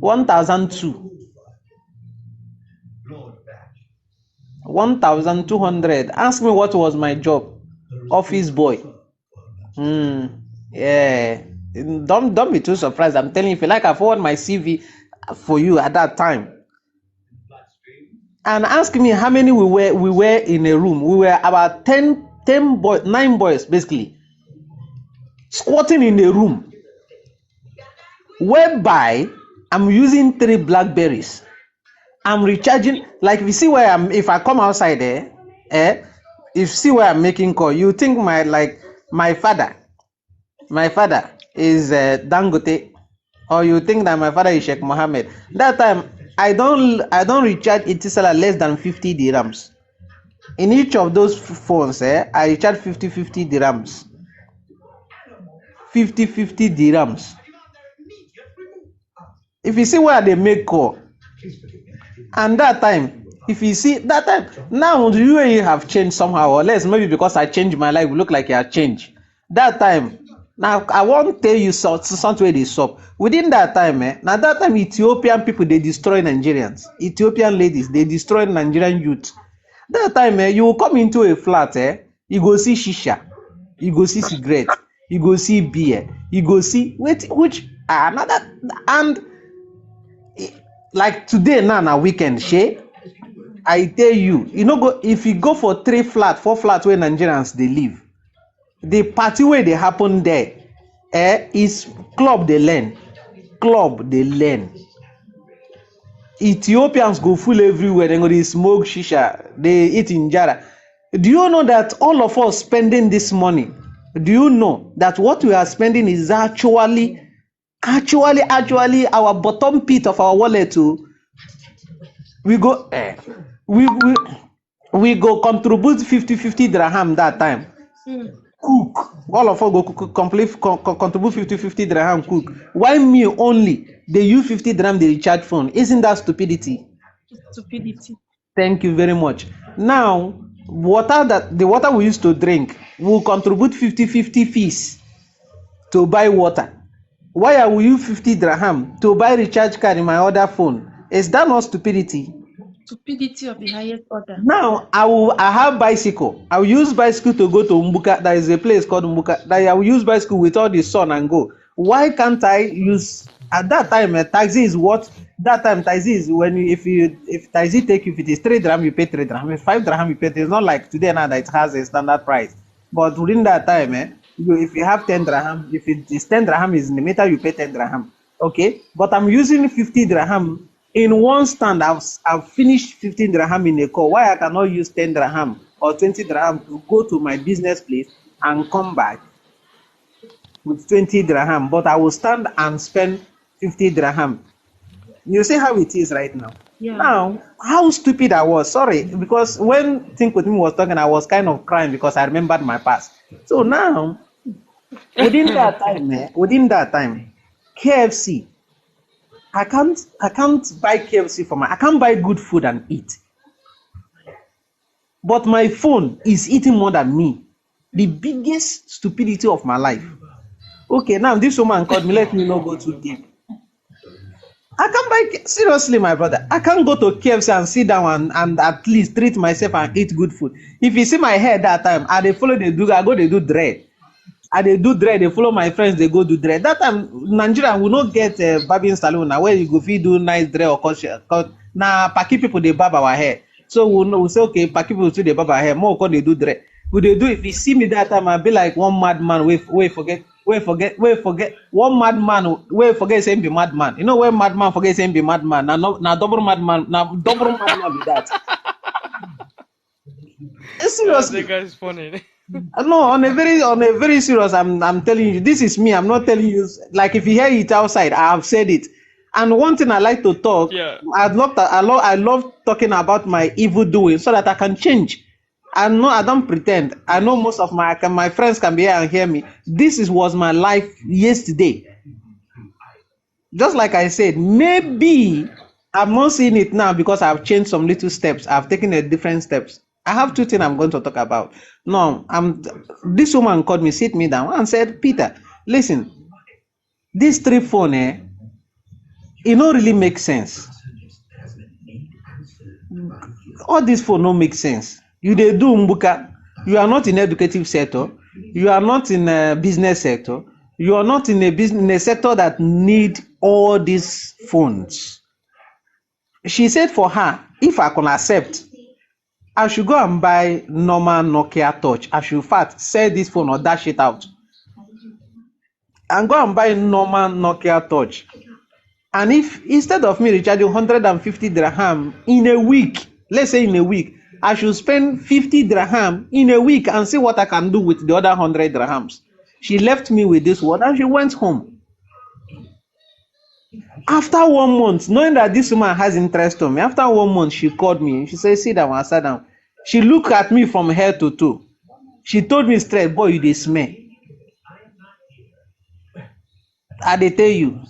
1,200. 1,200. Ask me what was my job. Office boy. Yeah. Don't be too surprised. I'm telling you, if you like, I forward my CV for you at that time. And ask me how many we were in a room. We were about 10 boys, 9 boys basically, squatting in a room, whereby I'm using 3 Blackberries. I'm recharging, like if you see where I'm, if I come outside there, if you see where I'm making call, you think my father is Dangote, or you think that my father is Sheikh Mohammed. That time I don't recharge Etisalat less than 50 dirhams. In each of those phones, I recharge 50 dirhams. 50 dirhams. If you see where they make call, and that time, if you see that time, now the UAE have changed somehow, or less maybe because I changed my life, look like it has changed. That time, now I won't tell you something where they stop. Within that time, now that time Ethiopian people they destroy Nigerians. Ethiopian ladies they destroy Nigerian youth. That time, you will come into a flat, you go see shisha, you go see cigarette, you go see beer, you go see which another, and like today now na weekend, shey. I tell you, go if you go for 3 flat, 4 flat where Nigerians they live, the party where they happen there, is club they learn, club they learn. Ethiopians go full everywhere. They go they smoke shisha, they eat injera. Do you know that all of us spending this money? Do you know that what we are spending is actually our bottom pit of our wallet too? We go we go contribute 50 dirham that time. Cook. All of us go contribute 50 dirham cook. Why me only? They use 50 dirham they recharge phone. Isn't that stupidity? Stupidity. Thank you very much. Now, the water we used to drink will contribute 50 fees to buy water. Why are we use 50 dirham to buy recharge card in my other phone? Is that not stupidity? Stupidity of the highest order. Now I have bicycle. I will use bicycle to go to Mbuka. There is a place called Mbuka. That I will use bicycle with all the sun and go. Why can't I use at that time? Taxi is what that time taxi is when if taxi take you, if it is 3 dirham you pay 3 dirham. If 5 dirham you pay. It's not like today now that it has a standard price. But within that time, if you have 10 dirham, if it is 10 dirham is in the meter, you pay 10 dirham. Okay, but I'm using 50 dirham. In one stand, I've finished 15 dirham in a call. Why I cannot use 10 dirham or 20 dirham to go to my business place and come back with 20 dirham? But I will stand and spend 50 dirham. You see how it is right now. Yeah. Now, how stupid I was. Sorry, because when Think With Me was talking, I was kind of crying because I remembered my past. So now, within that time, KFC. I can't buy KFC for I can't buy good food and eat. But my phone is eating more than me. The biggest stupidity of my life. Okay, now this woman called me, let me not go too deep. I can't buy, seriously, my brother. I can't go to KFC and sit down and at least treat myself and eat good food. If you see my hair that time, they do dread. They do dread, they follow my friends, they go do dread. That time, Nigeria will not get a barbing salon now where you go feed do nice dread or cut. Now, Paki people, they barb our hair. So we'll say, okay, Paki people too, they barb our hair. More they do dread. But they do, if you see me that time, I'll be like one madman, forget. One madman, forget saying be madman. You know when madman forget saying be madman? Now double madman be that. Seriously. That guy is funny. No, on a very serious, I'm telling you, this is me. I'm not telling you like if you hear it outside, I have said it. And one thing I like to talk, Yeah. I love talking about my evil doing so that I can change. I know I don't pretend. I know most of my friends can be here and hear me. Was my life yesterday. Just like I said, maybe I'm not seeing it now because I've changed some little steps. I've taken a different steps. I have two things I'm going to talk about. No, this woman called me, sit me down, and said, Peter, listen, this trip phone, it don't really make sense. All this phone don't make sense. You dey do mbuka. You are not in educative sector. You are not in a business sector. You are not in a sector that need all these phones. She said for her, if I can accept, I should go and buy normal Nokia Touch. I should, in fact, sell this phone or dash it out. And go and buy normal Nokia Touch. And if instead of me recharging 150 dirham in a week, let's say in a week, I should spend 50 dirham in a week and see what I can do with the other 100 dirhams. She left me with this word and she went home. After 1 month, knowing that this woman has interest on me, after 1 month, she called me. She said, sit down, I sat down. She looked at me from head to toe. She told me straight, boy, you dey smell. I dey tell you.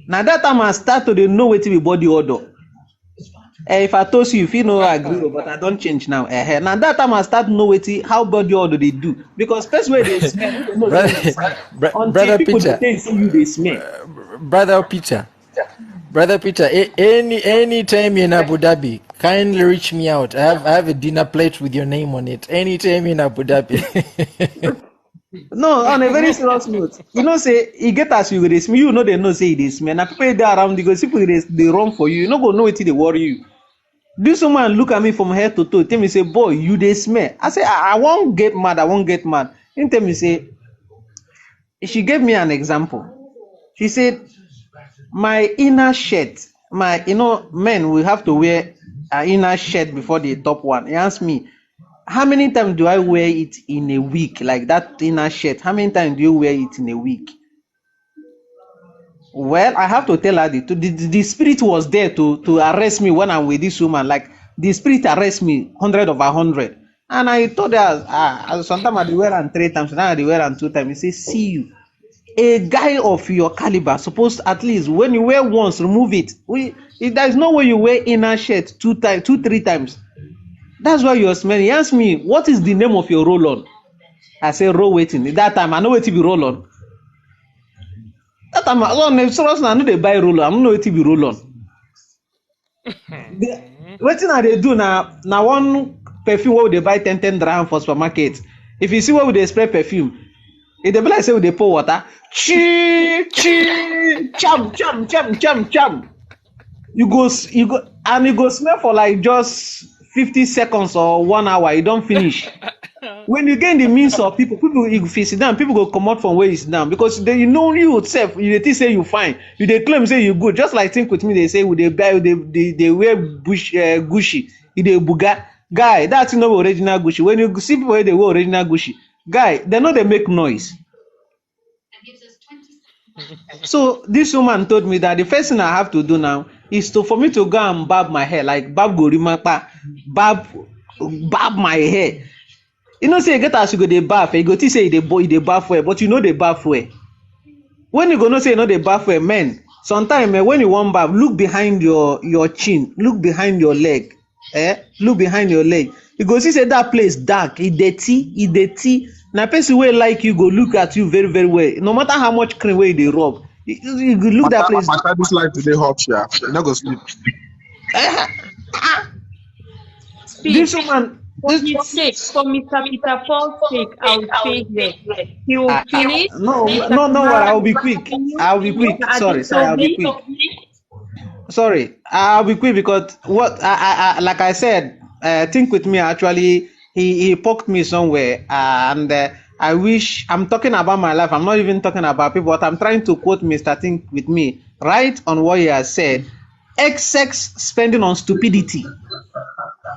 Now that time I start to know what to be body odor. If I told you, if you know I agree, but I don't change now. Now that time I start to know how body odor they do. Because first way they smell, they know until Brother people Peter, they say you they smell. brother Peter, any time in Abu Dhabi, kindly reach me out. I have a dinner plate with your name on it. Anytime in Abu Dhabi. No, on a very serious note, you know, say you get as you dey smell, you know they know say they smell. Now people there around because people they run for you. You no go know wetin dey worry you. This woman look at me from head to toe, tell me say, boy, you dey smell. I say, I won't get mad. I won't get mad. He tell me say, she gave me an example. She said, my inner shirt, men will have to wear an inner shirt before the top one. He asked me, how many times do I wear it in a week? Like that inner shirt, how many times do you wear it in a week? Well, I have to tell her the spirit was there to arrest me when I'm with this woman. Like the spirit arrest me 100/100. And I told her, sometimes I wear am 3 times, now I wear am 2 times. He says, see you. A guy of your caliber supposed at least when you wear once, remove it. There is no way you wear inner shirt 2-3 times. That's why you're smelling. He asked me, what is the name of your roll-on? I say roll waiting. That time I know what to be roll-on. That time I know they buy roll-on. I know what to be roll-on. Wetin I dey do now one perfume where they buy 10 dirham for supermarket. If you see where they spray perfume, it dey be like say we dey pour water. Cham. You go and you go smell for like just 50 seconds or 1 hour. You don't finish. When you get in the midst of people if you sit down, people go come out from where you sit down because you know you yourself. You dey say you fine. You dey claim say you good. Just like think with me, they say they wear Gucci. You dey buga. Guy, that's not original Gucci. When you see people they wear original Gucci, guy, they know they make noise. So this woman told me that the first thing I have to do now is for me to go and barb my hair, like barb gorimapa, barb my hair. You know, say you get as you go dey bath, you go think say you dey bath well, but you know they bath well. When you go know say you know they bath well, men, sometimes when you want bath, look behind your chin, look behind your leg, look behind your leg. You go see say that place dark, it dirty. Now person wey like you go look at you very very well. No matter how much cream wey you dey rub, you go look that place. My this life today hot, yeah. You not go sleep. This woman, For his sake, for Mr. Peter Paul's sake, I'll stay here. He will finish. no, Mr. I'll Kumara be will quick. continue. I'll be quick. Mr. Sorry, I'll be quick. Sorry, I'll be quick because what I like I said, think with me. Actually, he poked me somewhere, and I wish I'm talking about my life. I'm not even talking about people. But I'm trying to quote Mr. Think with me, right on what he has said. Excess spending on stupidity.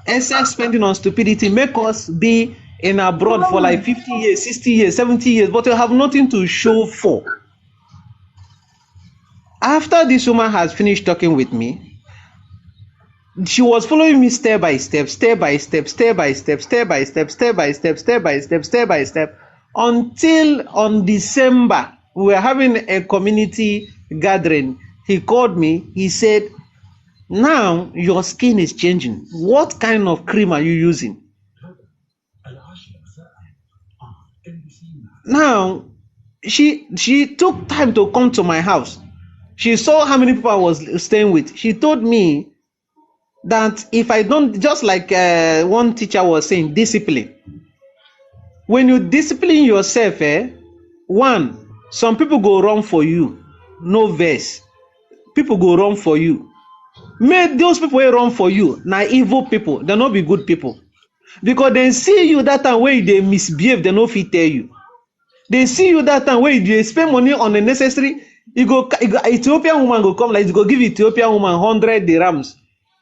Excess spending on stupidity make us be in abroad for like 50 years, 60 years, 70 years, but you have nothing to show for. After this woman has finished talking with me, She was following me step by step, step by step, step by step, step by step, step by step, step by step, step by step, until on December we were having a community gathering. He called me. He said, "Now your skin is changing. What kind of cream are you using?" Now she took time to come to my house. She saw how many people I was staying with. She told me that if I don't, just like one teacher was saying, discipline. When you discipline yourself, one, some people go wrong for you, no verse. People go wrong for you. Make those people wey run for you na evil people, they no be good people. Because they see you that time wey you dey misbehave, they no fit tell you. They see you that time wey you dey spend money on unnecessary. Ethiopian woman go come, like you go give Ethiopian woman 100 dirhams.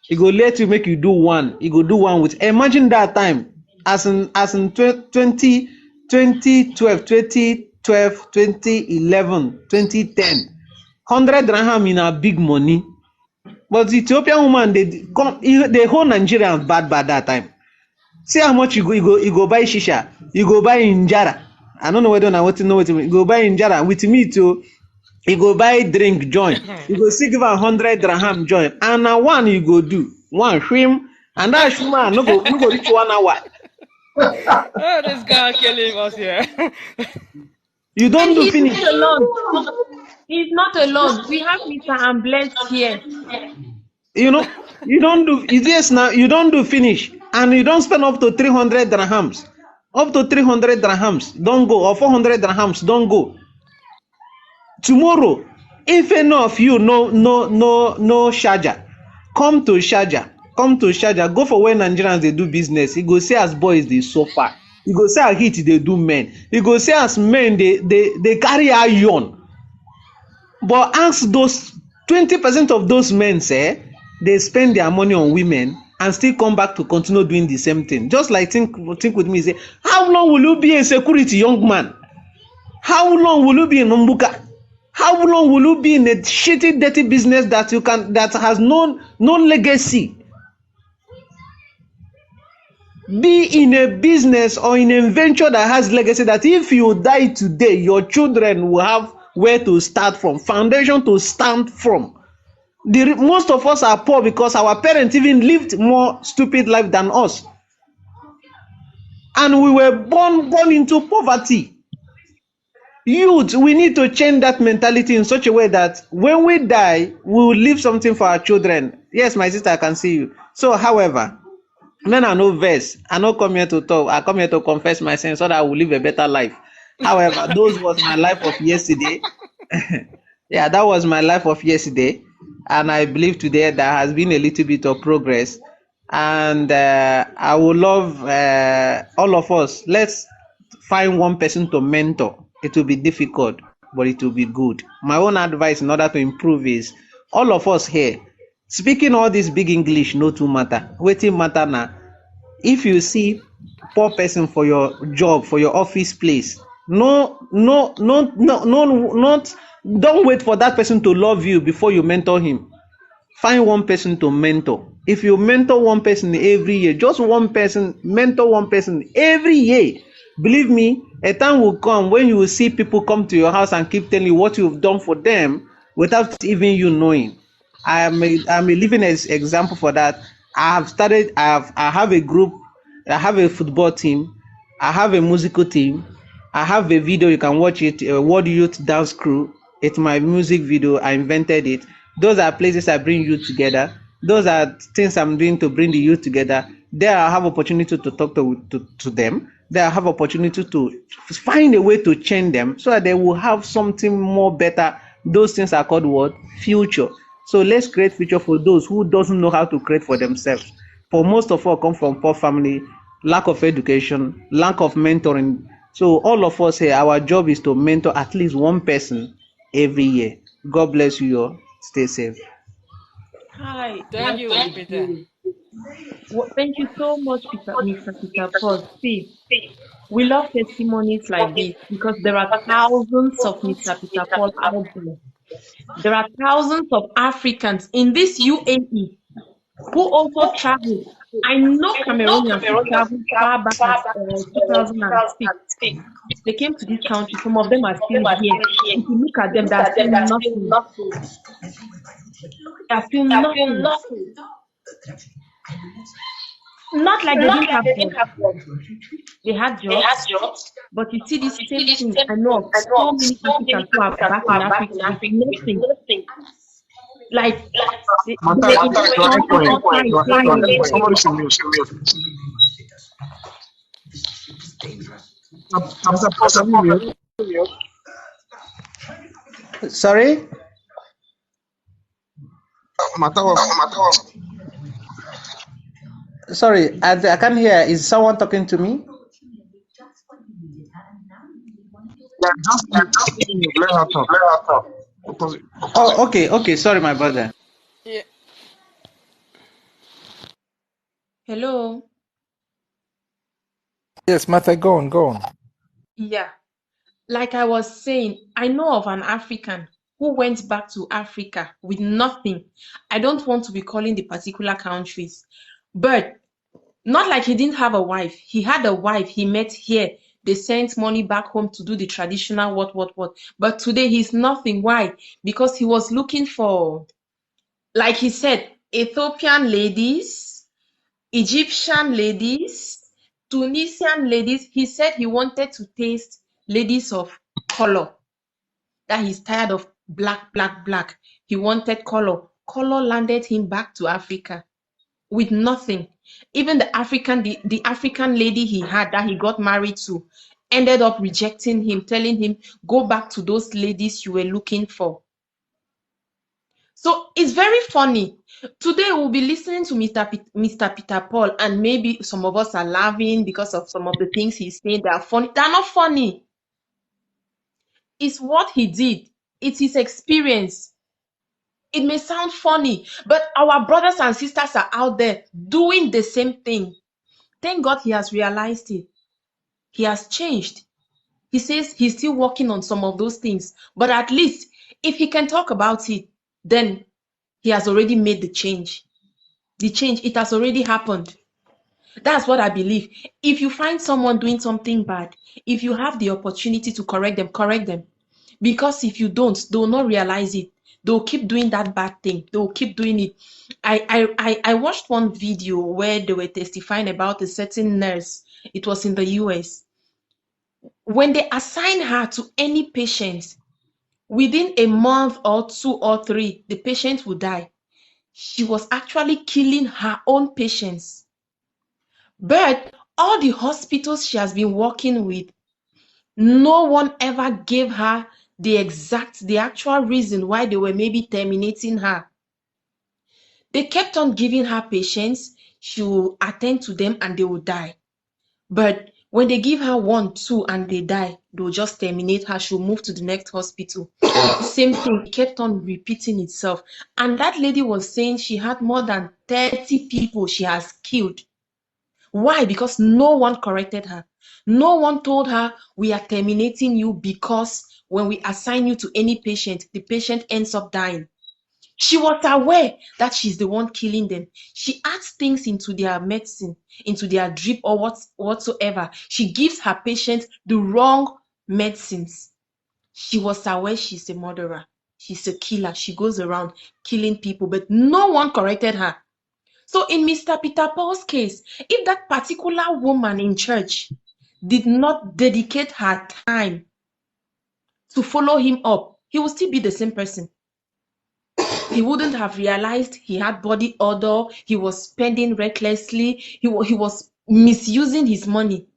He go let you make you do one. He go do one with. Imagine that time, as in 2012, 2011, 2010. 100 dirham in a big money. But the Ethiopian woman, they whole Nigerian bad that time. See how much you go buy shisha, you go buy injera. I don't know whether I want to know what you go buy injera with me too. You go buy drink join. You go still give 100 dirham join. And now one you go do one swim, and that swim no go reach 1 hour. Oh, this guy killing us here. You And don't do he's finish. not alone. He's not alone. We have Mr. Ambles here. You don't do yes now. You don't do finish, and you don't spend up to 300 dirhams. Up to 300 dirhams don't go, or 400 dirhams don't go. Tomorrow, if any of you no Sharjah, come to Sharjah. Come to Sharjah. Go for where Nigerians they do business. You go see as boys they suffer. You go see how heat they do men. You go see as men they carry iron. But ask those 20% of those men, say they spend their money on women and still come back to continue doing the same thing. Just like think with me, say, how long will you be a security young man? How long will you be in Umbuka? How long will you be in a shitty, dirty business that has no legacy? Be in a business or in a venture that has legacy, that if you die today, your children will have where to start from, foundation to stand from. Most of us are poor because our parents even lived more stupid life than us. And we were born into poverty. Youth, we need to change that mentality in such a way that when we die, we will leave something for our children. Yes, my sister, I can see you. So, however, men are no verse. I not come here to talk. I come here to confess my sins so that I will live a better life. However, those was my life of yesterday. Yeah, that was my life of yesterday. And I believe today there has been a little bit of progress. And I would love all of us. Let's find one person to mentor. It will be difficult, but it will be good. My own advice in order to improve is all of us here speaking all this big English no too matter. Wetin matter now. If you see poor person for your job, for your office place, not don't wait for that person to love you before you mentor him. Find one person to mentor. If you mentor one person every year, just one person, mentor one person every year, believe me, a time will come when you will see people come to your house and keep telling you what you've done for them without even you knowing. I'm a living example for that. I have a group, I have a football team, I have a musical team, I have a video, you can watch it, World Youth Dance Crew. It's my music video, I invented it. Those are places I bring youth together. Those are things I'm doing to bring the youth together. There I have opportunity to talk to them. There I have opportunity to find a way to change them so that they will have something more better. Those things are called what? Future. So let's create future for those who doesn't know how to create for themselves. For most of us come from poor family, lack of education, lack of mentoring. So all of us here, our job is to mentor at least one person every year. God bless you all. Stay safe. Hi, Thank you, Peter. thank you so much, Mr. Peter Paul. See, we love testimonies like this because there are thousands of Mr. Peter Paul out there. There are thousands of Africans in this UAE. who also traveled. I know Cameroonians who traveled far back as 2006. They came to this country. Some of them are still here. If you look at them, they are still nothing. They are still nothing. Not like they didn't have jobs. They had jobs. But you see this same thing. I know of so many Africans who are back in Africa with nothing. Like they were Mata, in this you are country echoing. all fine, You are echoing. fine. Somebody should mute. Mr. Paul, can you mute? Sorry? Mata was Sorry, I can't hear. Is someone talking to me? yeah, just let her talk. Because Oh, okay. Sorry, my brother. Yeah. Hello. Yes, Martha, go on. Yeah. Like I was saying, I know of an African who went back to Africa with nothing. I don't want to be calling the particular countries, but not like he didn't have a wife. He had a wife he met here. They sent money back home to do the traditional what. But today he's nothing. Why? Because he was looking for, like he said, Ethiopian ladies, Egyptian ladies, Tunisian ladies. He said he wanted to taste ladies of color, that he's tired of black. He wanted color. Color landed him back to Africa with nothing. Even the African lady he had that he got married to ended up rejecting him, telling him, go back to those ladies you were looking for. So it's very funny. Today we'll be listening to Mr. Peter Paul, and maybe some of us are laughing because of some of the things he's saying. They are funny. They're not funny. It's what he did. It's his experience. It may sound funny, but our brothers and sisters are out there doing the same thing. Thank God he has realized it. He has changed. He says he's still working on some of those things, but at least if he can talk about it, then he has already made the change. It has already happened. That's what I believe. If you find someone doing something bad, if you have the opportunity to correct them, correct them. Because if you don't, they will not realize it. They'll keep doing that bad thing. They'll keep doing it. I watched one video where they were testifying about a certain nurse. It was in the US. When they assign her to any patient, within a month or 2 or 3, the patient will die. She was actually killing her own patients. But all the hospitals she has been working with, no one ever gave her the actual reason why they were maybe terminating her. They kept on giving her patients. She will attend to them and they will die. But when they give her 1, 2 and they die, they'll just terminate her. She'll move to the next hospital. Same thing kept on repeating itself. And that lady was saying she had more than 30 people she has killed. Why? Because no one corrected her. No one told her, we are terminating you because when we assign you to any patient, the patient ends up dying. She was aware that she's the one killing them. She adds things into their medicine, into their drip or whatsoever. She gives her patients the wrong medicines. She was aware she's a murderer. She's a killer. She goes around killing people, but no one corrected her. So in Mr. Peter Paul's case, if that particular woman in church did not dedicate her time to follow him up, he would still be the same person. He wouldn't have realized he had body odor. He was spending recklessly. He was misusing his money.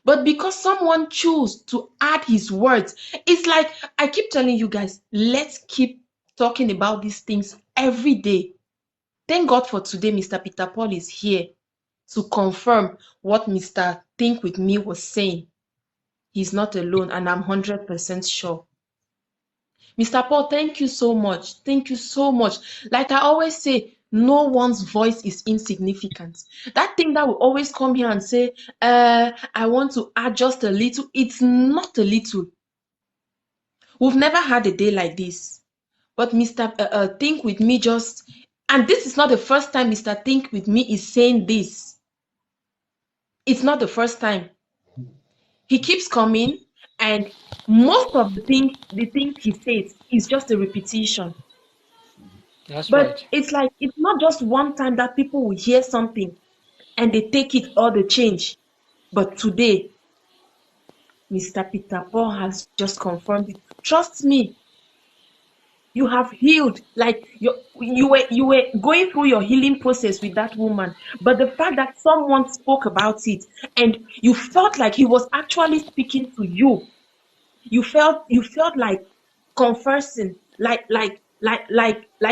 But because someone chose to add his words, it's like I keep telling you guys, let's keep talking about these things every day. Thank God for today, Mr. Peter Paul is here to confirm what Mr. Think With Me was saying. He's not alone, and I'm 100% sure. Mr. Paul, thank you so much. Thank you so much. Like I always say, no one's voice is insignificant. That thing that will always come here and say, I want to add just a little, it's not a little. We've never had a day like this. But Mr. Think With Me just And this is not the first time Mr. Think with me is saying this. It's not the first time. He keeps coming, and most of the things he says is just a repetition. That's But right. it's like it's not just one time that people will hear something and they take it or they change. But today, Mr. Peter Paul has just confirmed it. Trust me, you have healed. Like you were going through your healing process with that woman. But the fact that someone spoke about it and you felt like he was actually speaking to you, you felt like conversing, like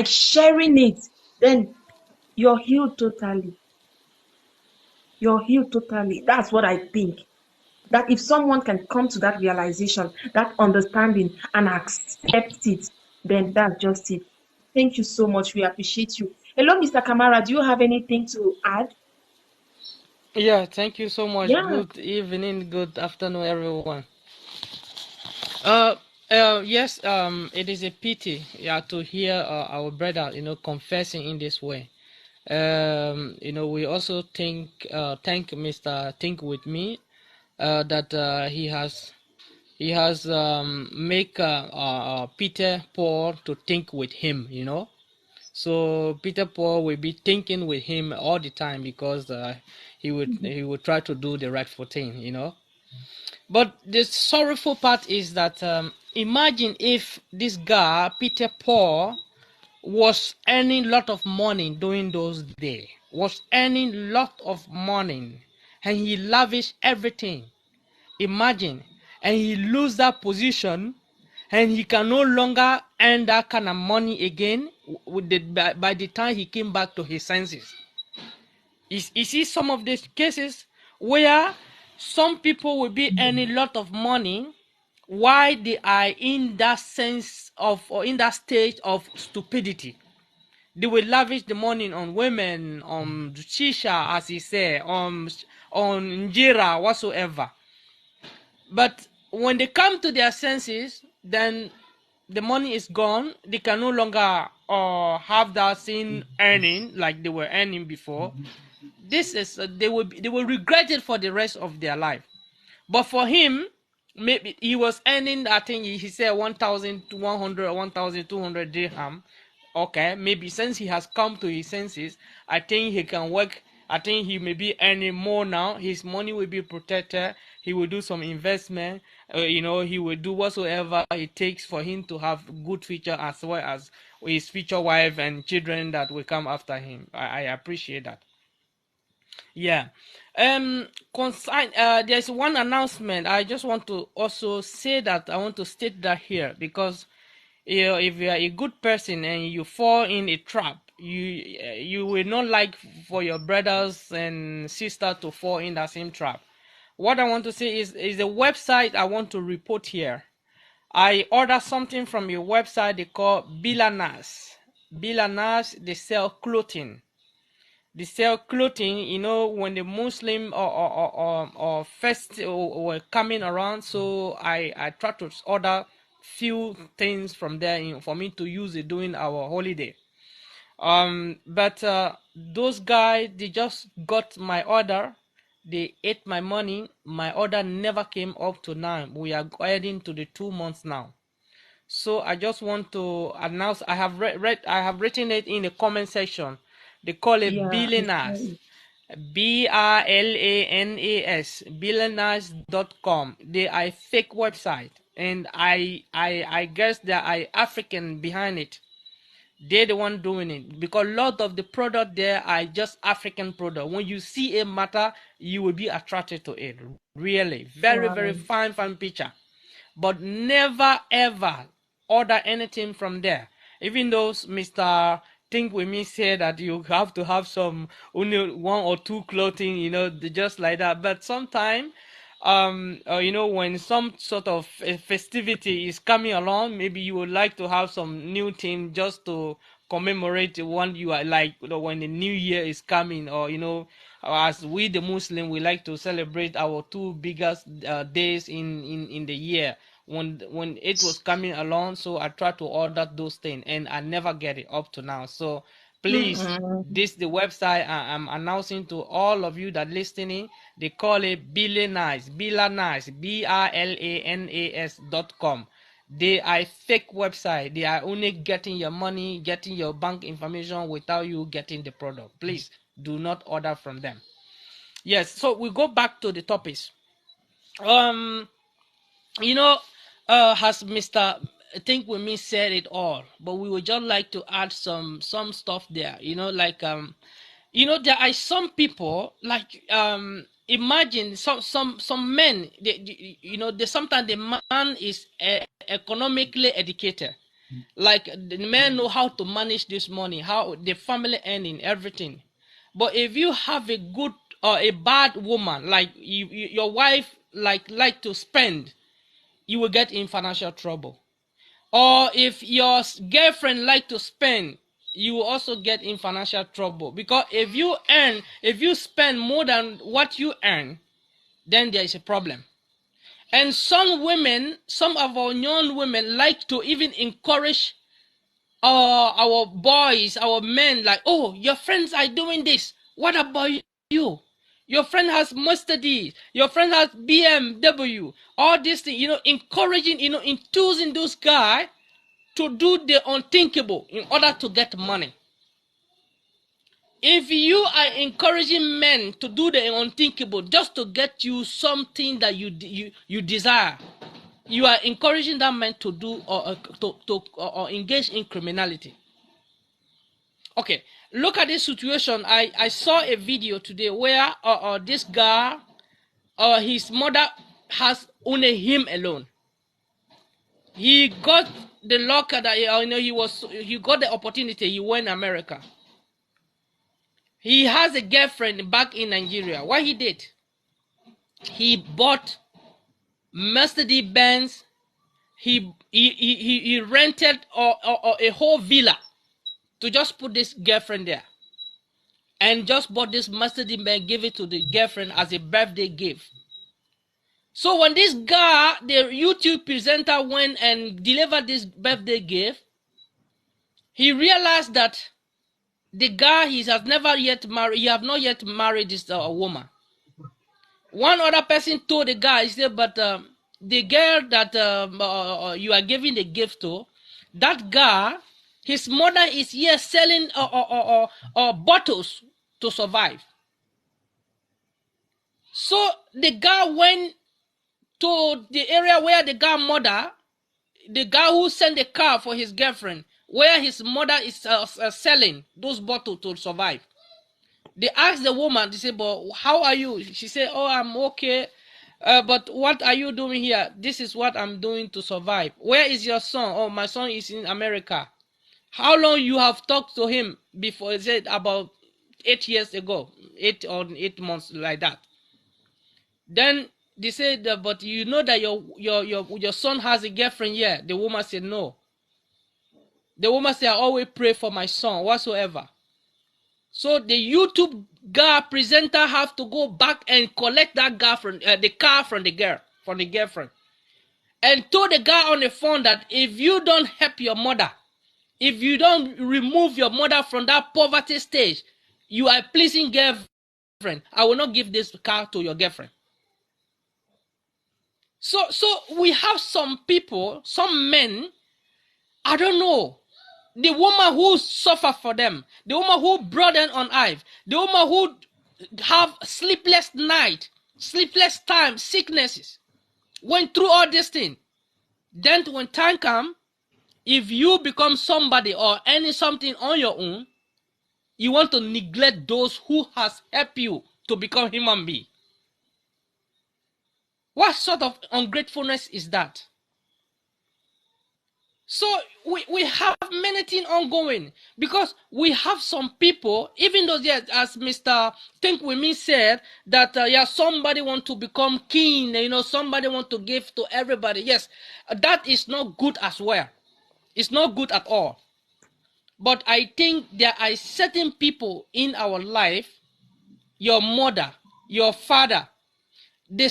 sharing it, then you're healed totally. You're healed totally. That's what I think. That if someone can come to that realization, that understanding, and accept it, then that's just it. Thank you so much. We appreciate you. Hello, Mr. Kamara. Do you have anything to add? Yeah, thank you so much. Yeah. Good evening, good afternoon, everyone. Yes, it is a pity, yeah, to hear our brother, confessing in this way. We also thank Mr. Think with me, that he has make Peter Paul to think with him. So Peter Paul will be thinking with him all the time because he would try to do the rightful thing. But the sorrowful part is that, imagine if this guy Peter Paul was earning lot of money during those days, was earning lot of money, and he lavished everything. Imagine, and he lose that position, and he can no longer earn that kind of money again by the time he came back to his senses. You see some of these cases where some people will be earning a lot of money while they are in that sense of, or in that state of stupidity. They will lavish the money on women, on shisha, as he said, on injera, whatsoever. But when they come to their senses, then the money is gone. They can no longer have that same earning like they were earning before. This is they will regret it for the rest of their life. But for him, maybe he was earning, I think he said 1,100 or 1,200 dirham. Okay, maybe since he has come to his senses, I think he can work. I think he may be earning more now. His money will be protected. He will do some investment. He will do whatsoever it takes for him to have good future, as well as his future wife and children that will come after him. I appreciate that. Yeah. There's one announcement. I just want to also say that I want to state that here, because if you are a good person and you fall in a trap, you will not like for your brothers and sisters to fall in that same trap. What I want to say is the website I want to report here. I ordered something from a website they call Bilanas. Bilanas, they sell clothing. They sell clothing, when the Muslim or first were coming around. So I tried to order few things from there for me to use it during our holiday. But those guys, they just got my order. They ate my money. My order never came up to now. We are heading to the 2 months now. So I just want to announce. I have I have written it in the comment section. They call it Yeah, I saw billionaires. it. BRLANAS, billionaires.com. They are a fake website, and I guess there are African behind it. They're the one doing it, because a lot of the product there are just African product. When you see a matter, you will be attracted to it. Really, very very Wow. fine picture. But never ever order anything from there. Even though Mr. Think with me said that you have to have some only one or two clothing, just like that. But sometimes, when some sort of festivity is coming along, maybe you would like to have some new thing just to commemorate the one you are, like, when the new year is coming, or as we the Muslim, we like to celebrate our two biggest days in the year, when it was coming along. So I tried to order those things, and I never get it up to now. So Please, this the website I'm announcing to all of you that listening. They call it Billionaires, BRLANAS.com. They are a fake website. They are only getting your money, getting your bank information without you getting the product. Please do not order from them. Yes, so we go back to the topics. You know, has Mr. Think with me said it all, but we would just like to add some stuff there. You know, like there are some people like imagine some men. They sometimes the man is economically educated. Like the men know how to manage this money, how the family earning everything. But if you have a good or a bad woman, like your wife like to spend, you will get in financial trouble. Or if your girlfriend like to spend, you will also get in financial trouble. Because if you spend more than what you earn, then there is a problem. And some of our young women like to even encourage our boys, our men, like, oh, your friends are doing this. What about you? Your friend has Mercedes. Your friend has BMW. All these things, encouraging, enthusing those guys to do the unthinkable in order to get money. If you are encouraging men to do the unthinkable just to get you something that you desire, you are encouraging that man to do or engage in criminality. Okay, look at this situation. I saw a video today where this guy, his mother has only him alone. He got the luck that he got the opportunity. He went to America. He has a girlfriend back in Nigeria. What he did? He bought Mercedes Benz. He rented a whole villa to just put this girlfriend there. And just bought this Mercedes Benz, gave it to the girlfriend as a birthday gift. So when this guy, the YouTube presenter, went and delivered this birthday gift, he realized that the guy he has never yet married. He have not yet married this woman. One other person told the guy, he said, but the girl that you are giving the gift to, that guy, his mother is here selling bottles to survive. So the guy went to the area where the guy who sent the car for his girlfriend, where his mother is selling those bottles to survive. They asked the woman, they said, but how are you? She said, oh, I'm okay. But what are you doing here? This is what I'm doing to survive. Where is your son? Oh, my son is in America. How long you have talked to him before? He said about 8 years ago, 8 months, like that. Then they said, but you know that your son has a girlfriend here. The woman said, no. The woman said, I always pray for my son, whatsoever. So the YouTube guy presenter have to go back and collect that guy from the car from the girlfriend, and told the guy on the phone that if you don't help your mother, if you don't remove your mother from that poverty stage, you are pleasing girlfriend. I will not give this car to your girlfriend. So we have some people, some men, I don't know. The woman who suffer for them, the woman who brought them on life, the woman who have sleepless night, sleepless time, sicknesses, went through all this thing. Then when time comes, if you become somebody or any something on your own, you want to neglect those who has helped you to become human being. What sort of ungratefulness is that? So we have many things ongoing because we have some people, even though yes, as Mr. Think With Me said, that somebody want to become king, somebody want to give to everybody. Yes, that is not good as well. It's not good at all. But I think there are certain people in our life, your mother, your father, the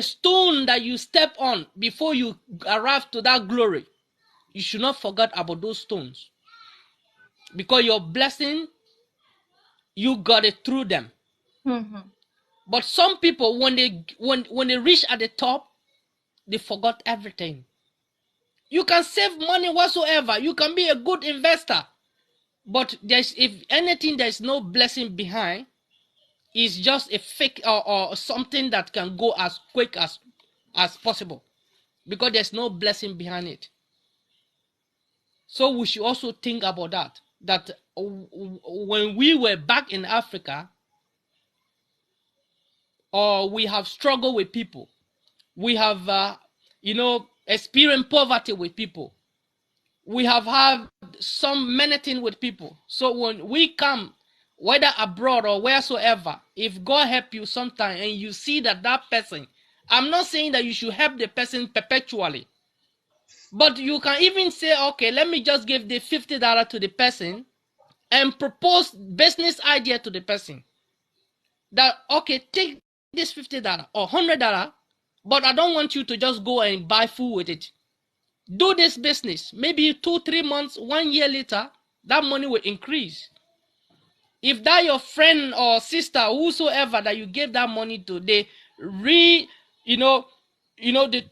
stone that you step on before you arrive to that glory, you should not forget about those stones. because your blessing, you got it through them. But some people, when they reach at the top, they forgot everything. You can save money whatsoever. You can be a good investor. But if anything, there's no blessing behind. It's just a fake or something that can go as quick as possible, because there's no blessing behind it. So we should also think about that. That when we were back in Africa, or we have struggled with people, we have experienced poverty with people, we have had some many things with people. So when we come, whether abroad or wheresoever, if God help you sometime and you see that person, I'm not saying that you should help the person perpetually, but you can even say, okay, let me just give the $50 to the person and propose business idea to the person that, okay, take this $50 or $100, but I don't want you to just go and buy food with it. Do this business. Maybe 2-3 months, 1 year later, that money will increase. If that your friend or sister, whosoever that you gave that money to, they they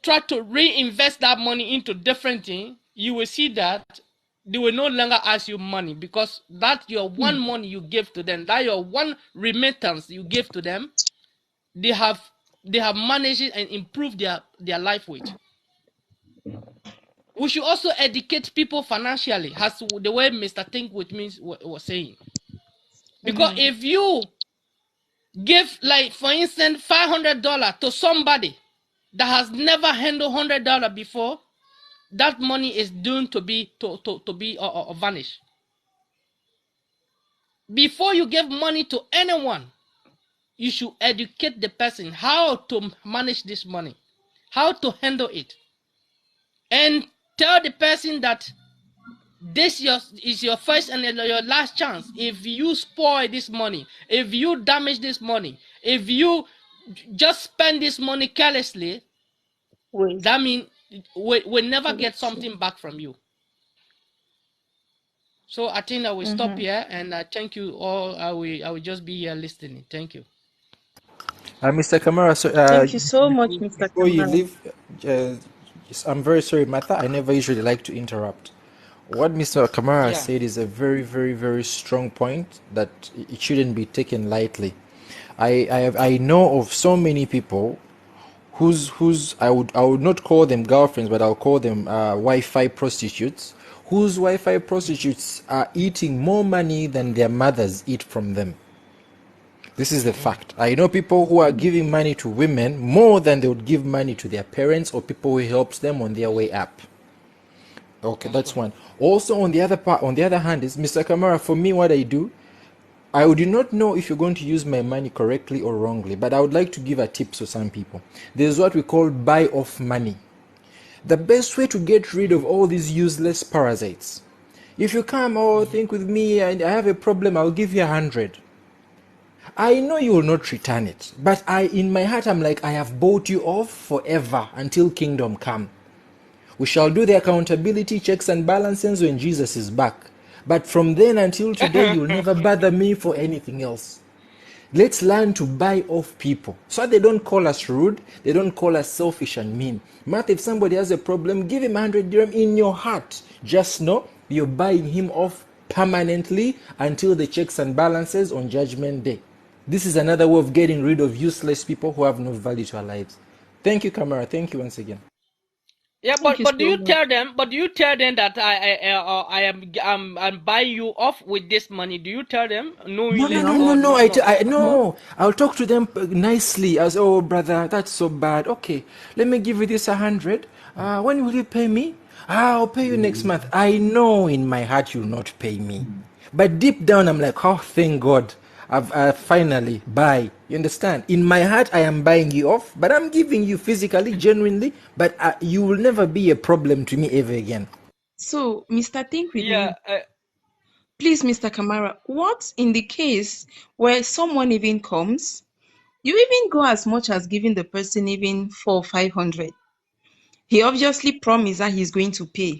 try to reinvest that money into different things, you will see that they will no longer ask you money, because that your one money you give to them, that your one remittance you give to them, they have managed it and improved their life with. We should also educate people financially, as the way Mr. Think with me was saying. Because if you give, like, for instance, $500 to somebody that has never handled $100 before, that money is doomed to be vanish. Before you give money to anyone, you should educate the person how to manage this money, how to handle it, and tell the person that this is your first and your last chance. If you spoil this money, if you damage this money, if you just spend this money carelessly, Wait. that means we'll never get something back from you. So I think I will stop here, and thank you all. I will just be here listening. Thank you. Mr. Kamara, so, Thank you so much, Mr. before you Kamara. leave, I'm very sorry, Martha. I never usually like to interrupt. What Mr. Kamara Yeah. said is a very, very, very strong point that it shouldn't be taken lightly. I know of so many people whose I would not call them girlfriends, but I'll call them Wi-Fi prostitutes, whose Wi-Fi prostitutes are eating more money than their mothers eat from them. This is the fact. I know people who are giving money to women more than they would give money to their parents or people who helps them on their way up. Okay, that's one. Also, on the other hand, is Mr. Kamara. For me, what I do, I do not know if you're going to use my money correctly or wrongly, but I would like to give a tip to some people. There's what we call buy off money. The best way to get rid of all these useless parasites. If you come, think with me, and I have a problem, I'll give you 100. I know you will not return it, but in my heart, I'm like, I have bought you off forever until kingdom come. We shall do the accountability checks and balances when Jesus is back. But from then until today, you'll never bother me for anything else. Let's learn to buy off people so they don't call us rude, they don't call us selfish and mean. Matt, if somebody has a problem, give him 100 dirham in your heart. Just know you're buying him off permanently until the checks and balances on Judgment Day. This is another way of getting rid of useless people who have no value to our lives. Thank you, Kamara. Thank you once again. Yeah, Thank you but do so you much. tell them? But do you tell them that I'm buying you off with this money? Do you tell them No, knowingly no, no, No, no, or no. not? no. No. I'll talk to them nicely. As, oh, brother, that's so bad. Okay, let me give you this 100. When will you pay me? I'll pay you next month. I know in my heart you'll not pay me, but deep down I'm like, oh, thank God, I've finally buy. You understand? In my heart, I am buying you off, but I'm giving you physically, genuinely. But you will never be a problem to me ever again. So, Mr. Think with Yeah. me, please, Mr. Kamara, what in the case where someone even comes, you even go as much as giving the person even 400 or 500. He obviously promised that he's going to pay,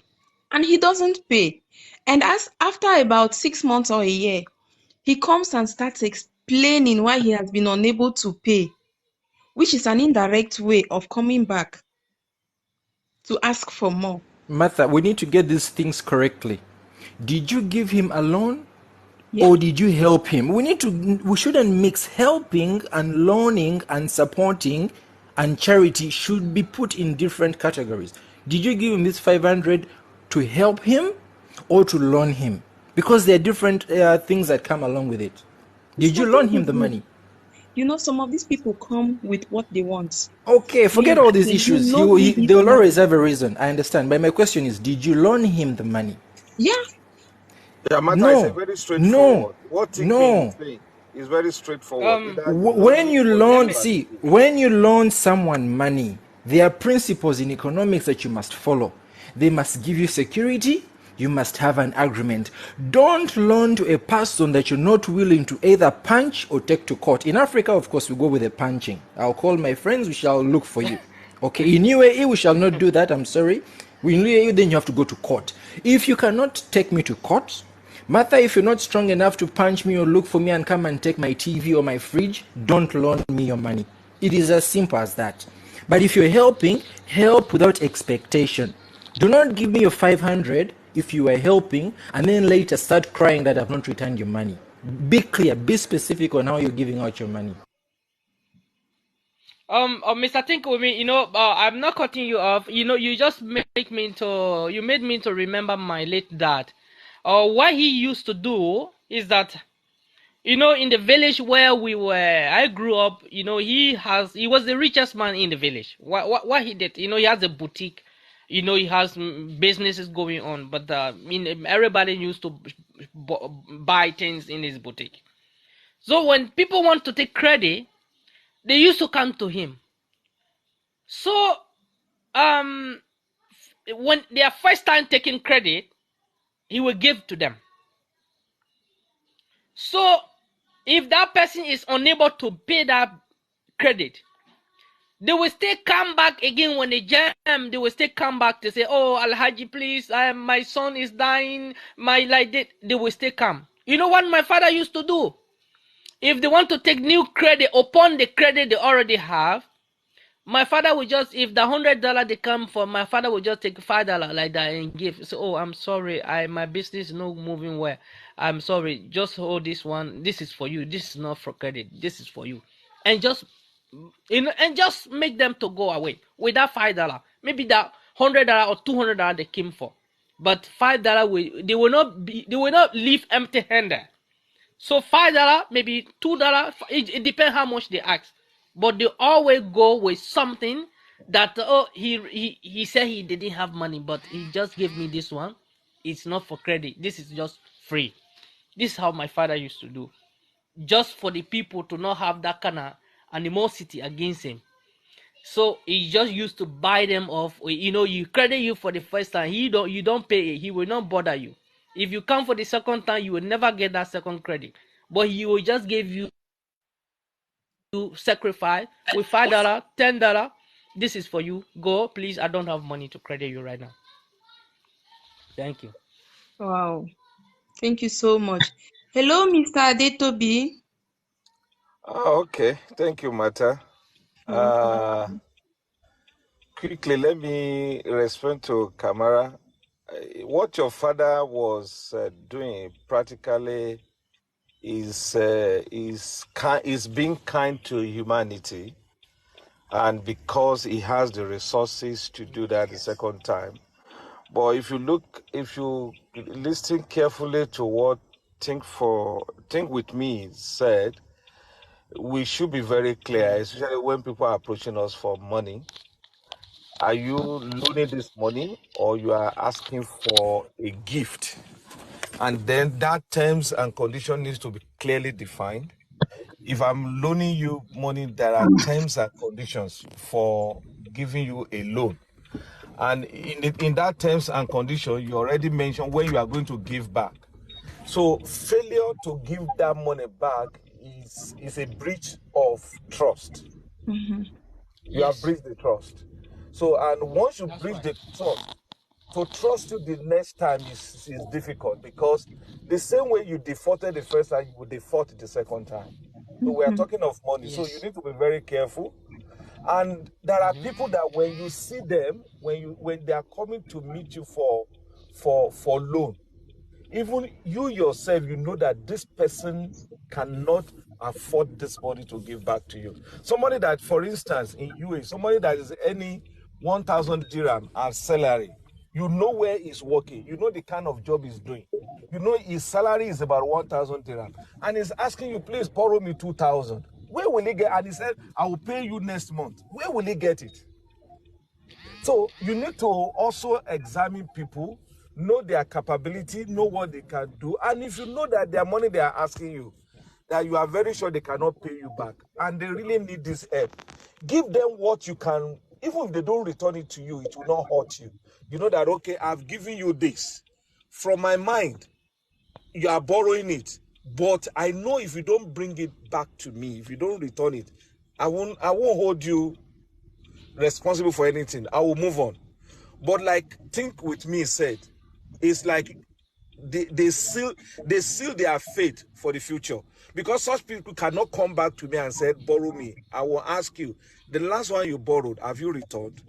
and he doesn't pay. And as after about 6 months or a year, he comes and starts explaining why he has been unable to pay, which is an indirect way of coming back to ask for more. Martha, we need to get these things correctly. Did you give him a loan Yeah. or did you help him? We shouldn't mix helping and loaning and supporting, and charity should be put in different categories. Did you give him this 500 to help him or to loan him? Because there are different things that come along with it. It's Did you nothing loan to him the do. money? You know, some of these people come with what they want. Okay, They forget all these say, you issues. loan me They this will money. always have a reason. I understand. But my question is, did you loan him the money? Yeah. Yeah, Mata is a No, very no, straightforward. What Tigbe is no. saying is very straightforward. Either you loan When him you or you let loan, me. never see, give. when you loan someone money, there are principles in economics that you must follow. They must give you security. You must have an agreement. Don't loan to a person that you're not willing to either punch or take to court. In Africa, of course, we go with the punching. I'll call my friends, we shall look for you. Okay, in UAE, we shall not do that. I'm sorry. In UAE, then you have to go to court. If you cannot take me to court, Martha, if you're not strong enough to punch me or look for me and come and take my TV or my fridge, don't loan me your money. It is as simple as that. But if you're helping, help without expectation. Do not give me your 500 if you are helping and then later start crying that I've not returned your money. Be clear, be specific on how you're giving out your money. Mr. Think with me, I'm not cutting you off. You just you made me to remember my late dad. What he used to do is that, in the village where I grew up, he was the richest man in the village. What he did, he has a boutique, he has businesses going on, but everybody used to buy things in his boutique. So when people want to take credit, they used to come to him. So um when they are first time taking credit, he will give to them. So if that person is unable to pay that credit, they will still come back again when they jam. They will still come back to say, "Oh, Alhaji, please, my son is dying. My like that." They will still come. You know what my father used to do? If they want to take new credit upon the credit they already have, my father would just, if the $100 they come for, my father would just take $5 like that and give. So, oh, I'm sorry, my business is not moving well. I'm sorry, just hold this one. This is for you. This is not for credit. This is for you, and just make them to go away with that $5. Maybe that $100 or $200 they came for, but $5 they will not leave empty-handed. So $5, maybe $2, it depends how much they ask. But they always go with something that, oh, he said he didn't have money, but he just gave me this one. It's not for credit. This is just free. This is how my father used to do. Just for the people to not have that kind of animosity against him. So he just used to buy them off. You credit you for the first time. You don't pay it. He will not bother you. If you come for the second time, you will never get that second credit. But he will just give you sacrifice with $5, $10. This is for you. Go, please. I don't have money to credit you right now. Thank you. Wow. Thank you so much. Hello, Mr. Adetobi. Oh, okay. Thank you, Mata. Welcome. Quickly, let me respond to Kamara. What your father was doing practically is being kind to humanity, and because he has the resources to do that the second time. But if you listen carefully to what Think With Me said, we should be very clear, especially when people are approaching us for money. Are you loaning this money or you are asking for a gift? And then that terms and condition needs to be clearly defined. If I'm loaning you money, there are terms and conditions for giving you a loan. And in that terms and condition, you already mentioned when you are going to give back. So failure to give that money back is a breach of trust. Mm-hmm. You have Yes, breached the trust. So, and once you that's breach right. the trust, to trust you the next time is difficult, because the same way you defaulted the first time, you will default the second time. So we are talking of money. So you Yes. need to be very careful. And there are people that when you see them, when they are coming to meet you for loan, even you yourself, you know that this person cannot afford this money to give back to you. Somebody that, for instance, in UAE, somebody that is earning 1,000 dirham as salary, you know where he's working, you know the kind of job he's doing, you know his salary is about 1,000 dirham, and he's asking you, please borrow me 2,000. Where will he get? And he said, I will pay you next month. Where will he get it? So you need to also examine people, know their capability, know what they can do. And if you know that their money they are asking you, that you are very sure they cannot pay you back, and they really need this help, give them what you can. Even if they don't return it to you, it will not hurt you. You know that, okay, I've given you this. From my mind, you are borrowing it. But I know if you don't bring it back to me, if you don't return it, I won't hold you responsible for anything. I will move on. But like Think With Me said, it's like they seal their fate for the future, because such people cannot come back to me and say, borrow me. I will ask you, the last one you borrowed, have you returned?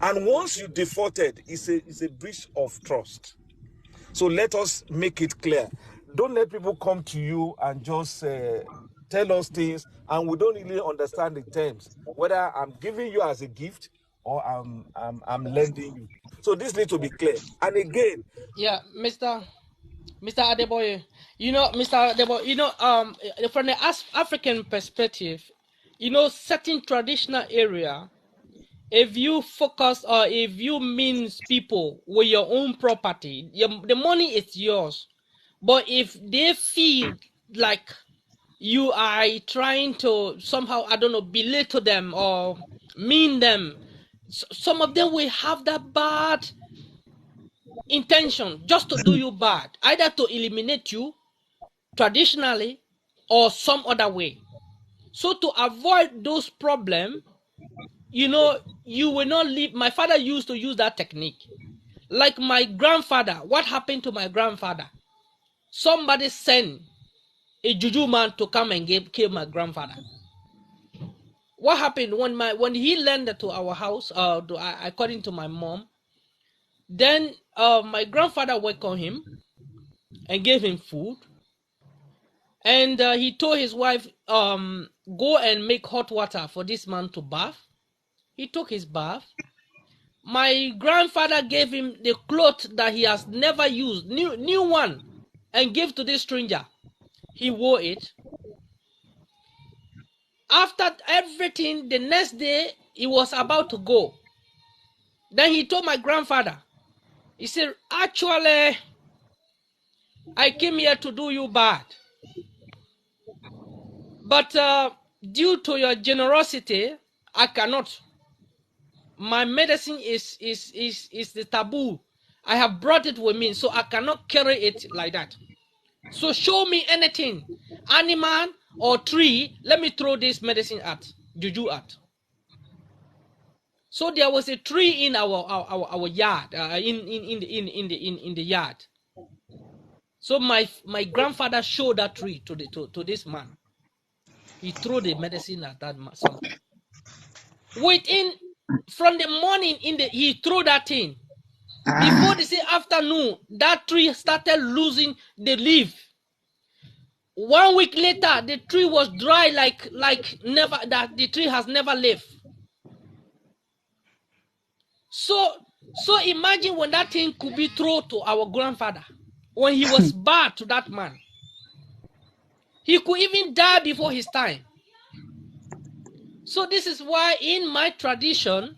And once you defaulted, it's a breach of trust. So let us make it clear. Don't let people come to you and just tell us things, and we don't really understand the terms, whether I'm giving you as a gift or I'm lending you. So this needs to be clear. And again, Yeah, Mr. Adeboye, Mr. Adeboye, from the African perspective, certain traditional area, if you focus or if you means people with your own property, the money is yours. But if they feel like you are trying to somehow, I don't know, belittle them or mean them, some of them will have that bad intention just to do you bad, either to eliminate you traditionally or some other way. So to avoid those problems, you will not leave. My father used to use that technique. Like my grandfather, what happened to my grandfather? Somebody sent a juju man to come and kill my grandfather. What happened when he landed to our house? According to my mom, then my grandfather welcomed him and gave him food, and he told his wife, go and make hot water for this man to bath. He took his bath. My grandfather gave him the cloth that he has never used, new one, and gave to this stranger. He wore it. After everything, the next day, he was about to go. Then he told my grandfather, he said, actually, I came here to do you bad. But due to your generosity, I cannot. My medicine is the taboo. I have brought it with me, so I cannot carry it like that. So show me anything, animal or tree, let me throw this medicine at, juju at. So there was a tree in our yard, in the yard. So my grandfather showed that tree to this man. He threw the medicine at that something. From the morning he threw that thing. Before the afternoon, that tree started losing the leaf. 1 week later, the tree was dry like never, that the tree has never lived. So imagine when that thing could be thrown to our grandfather, when he was bad to that man. He could even die before his time. So this is why in my tradition,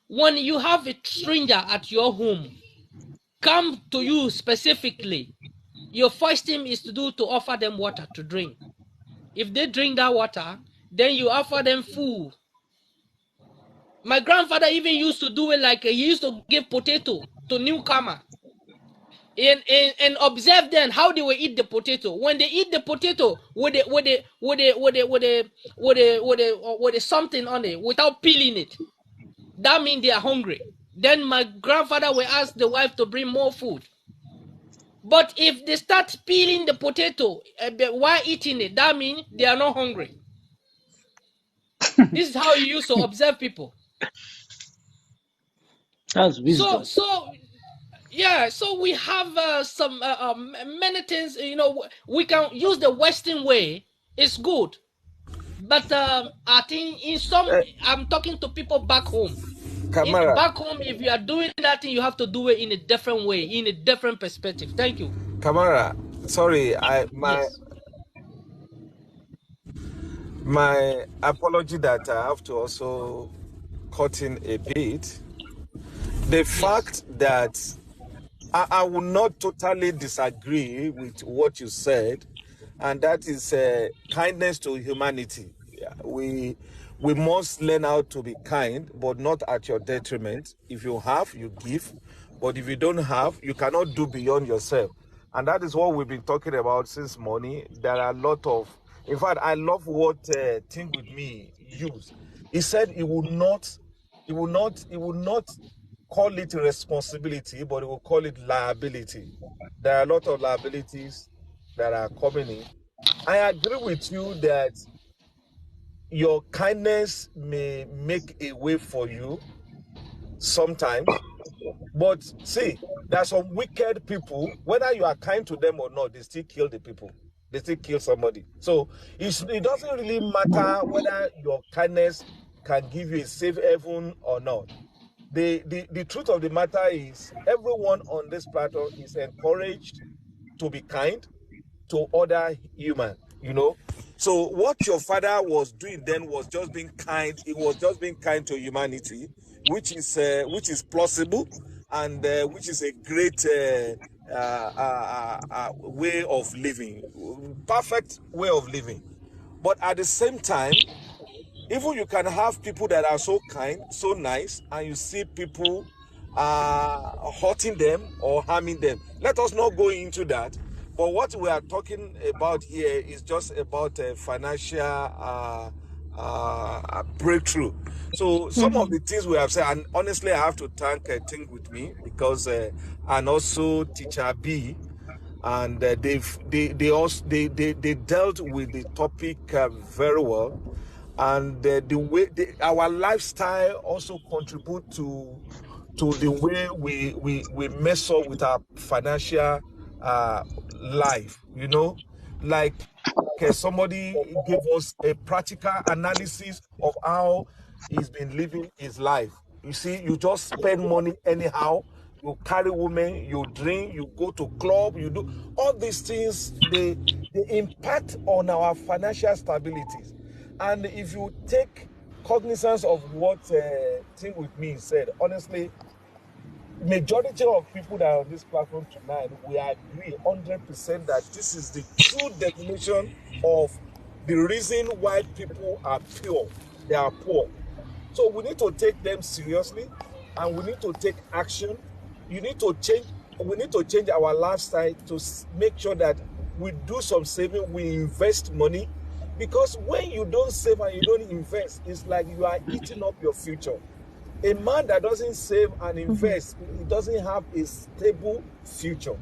when you have a stranger at your home, come to you specifically, your first thing is to offer them water to drink. If they drink that water, then you offer them food. My grandfather even used to do it like he used to give potato to newcomer and observe them how they will eat the potato. When they eat the potato with something on it without peeling it, that means they are hungry. Then my grandfather will ask the wife to bring more food. But if they start peeling the potato while eating it, that means they are not hungry. This is how you used to observe people. That's So, wisdom. so yeah, so we have some many things. We can use the Western way. It's good, but I think in some, I'm talking to people back home. Camara, Back home, if you are doing that thing, you have to do it in a different way, in a different perspective. Thank you. Camara, sorry, Yes. my apology that I have to also cut in a bit. The Yes. fact that I will not totally disagree with what you said, and that is kindness to humanity. Yeah, we must learn how to be kind, but not at your detriment. If you have, you give, but if you don't have, you cannot do beyond yourself. And that is what we've been talking about since morning. There are a lot of, in fact, I love what Think With Me used. He said he will not call it responsibility, but he will call it liability. There are a lot of liabilities that are coming in. I agree with you that your kindness may make a way for you sometimes, but see, there are some wicked people, whether you are kind to them or not, they still kill the people. They still kill somebody. So it doesn't really matter whether your kindness can give you a safe heaven or not. The truth of the matter is everyone on this platform is encouraged to be kind to other human. So what your father was doing then was just being kind. He was just being kind to humanity, which is plausible, and which is a great way of living, perfect way of living. But at the same time, even you can have people that are so kind, so nice, and you see people hurting them or harming them. Let us not go into that. But what we are talking about here is just about financial breakthrough. So some of the things we have said, and honestly, I have to thank Think With Me because, and also Teacher B, and they dealt with the topic very well, and the way our lifestyle also contribute to the way we mess up with our financial life. Like somebody gave us a practical analysis of how he's been living his life. You see, you just spend money anyhow. You carry women, you drink, you go to club, you do all these things. They impact on our financial stabilities. And if you take cognizance of what Think With Me said, honestly, majority of people that are on this platform tonight, we agree 100% that this is the true definition of the reason why people are poor. They are poor. So we need to take them seriously, and we need to take action. You need to change. We need to change our lifestyle to make sure that we do some saving, we invest money, because when you don't save and you don't invest, it's like you are eating up your future. A man that doesn't save and invest, he doesn't have a stable future,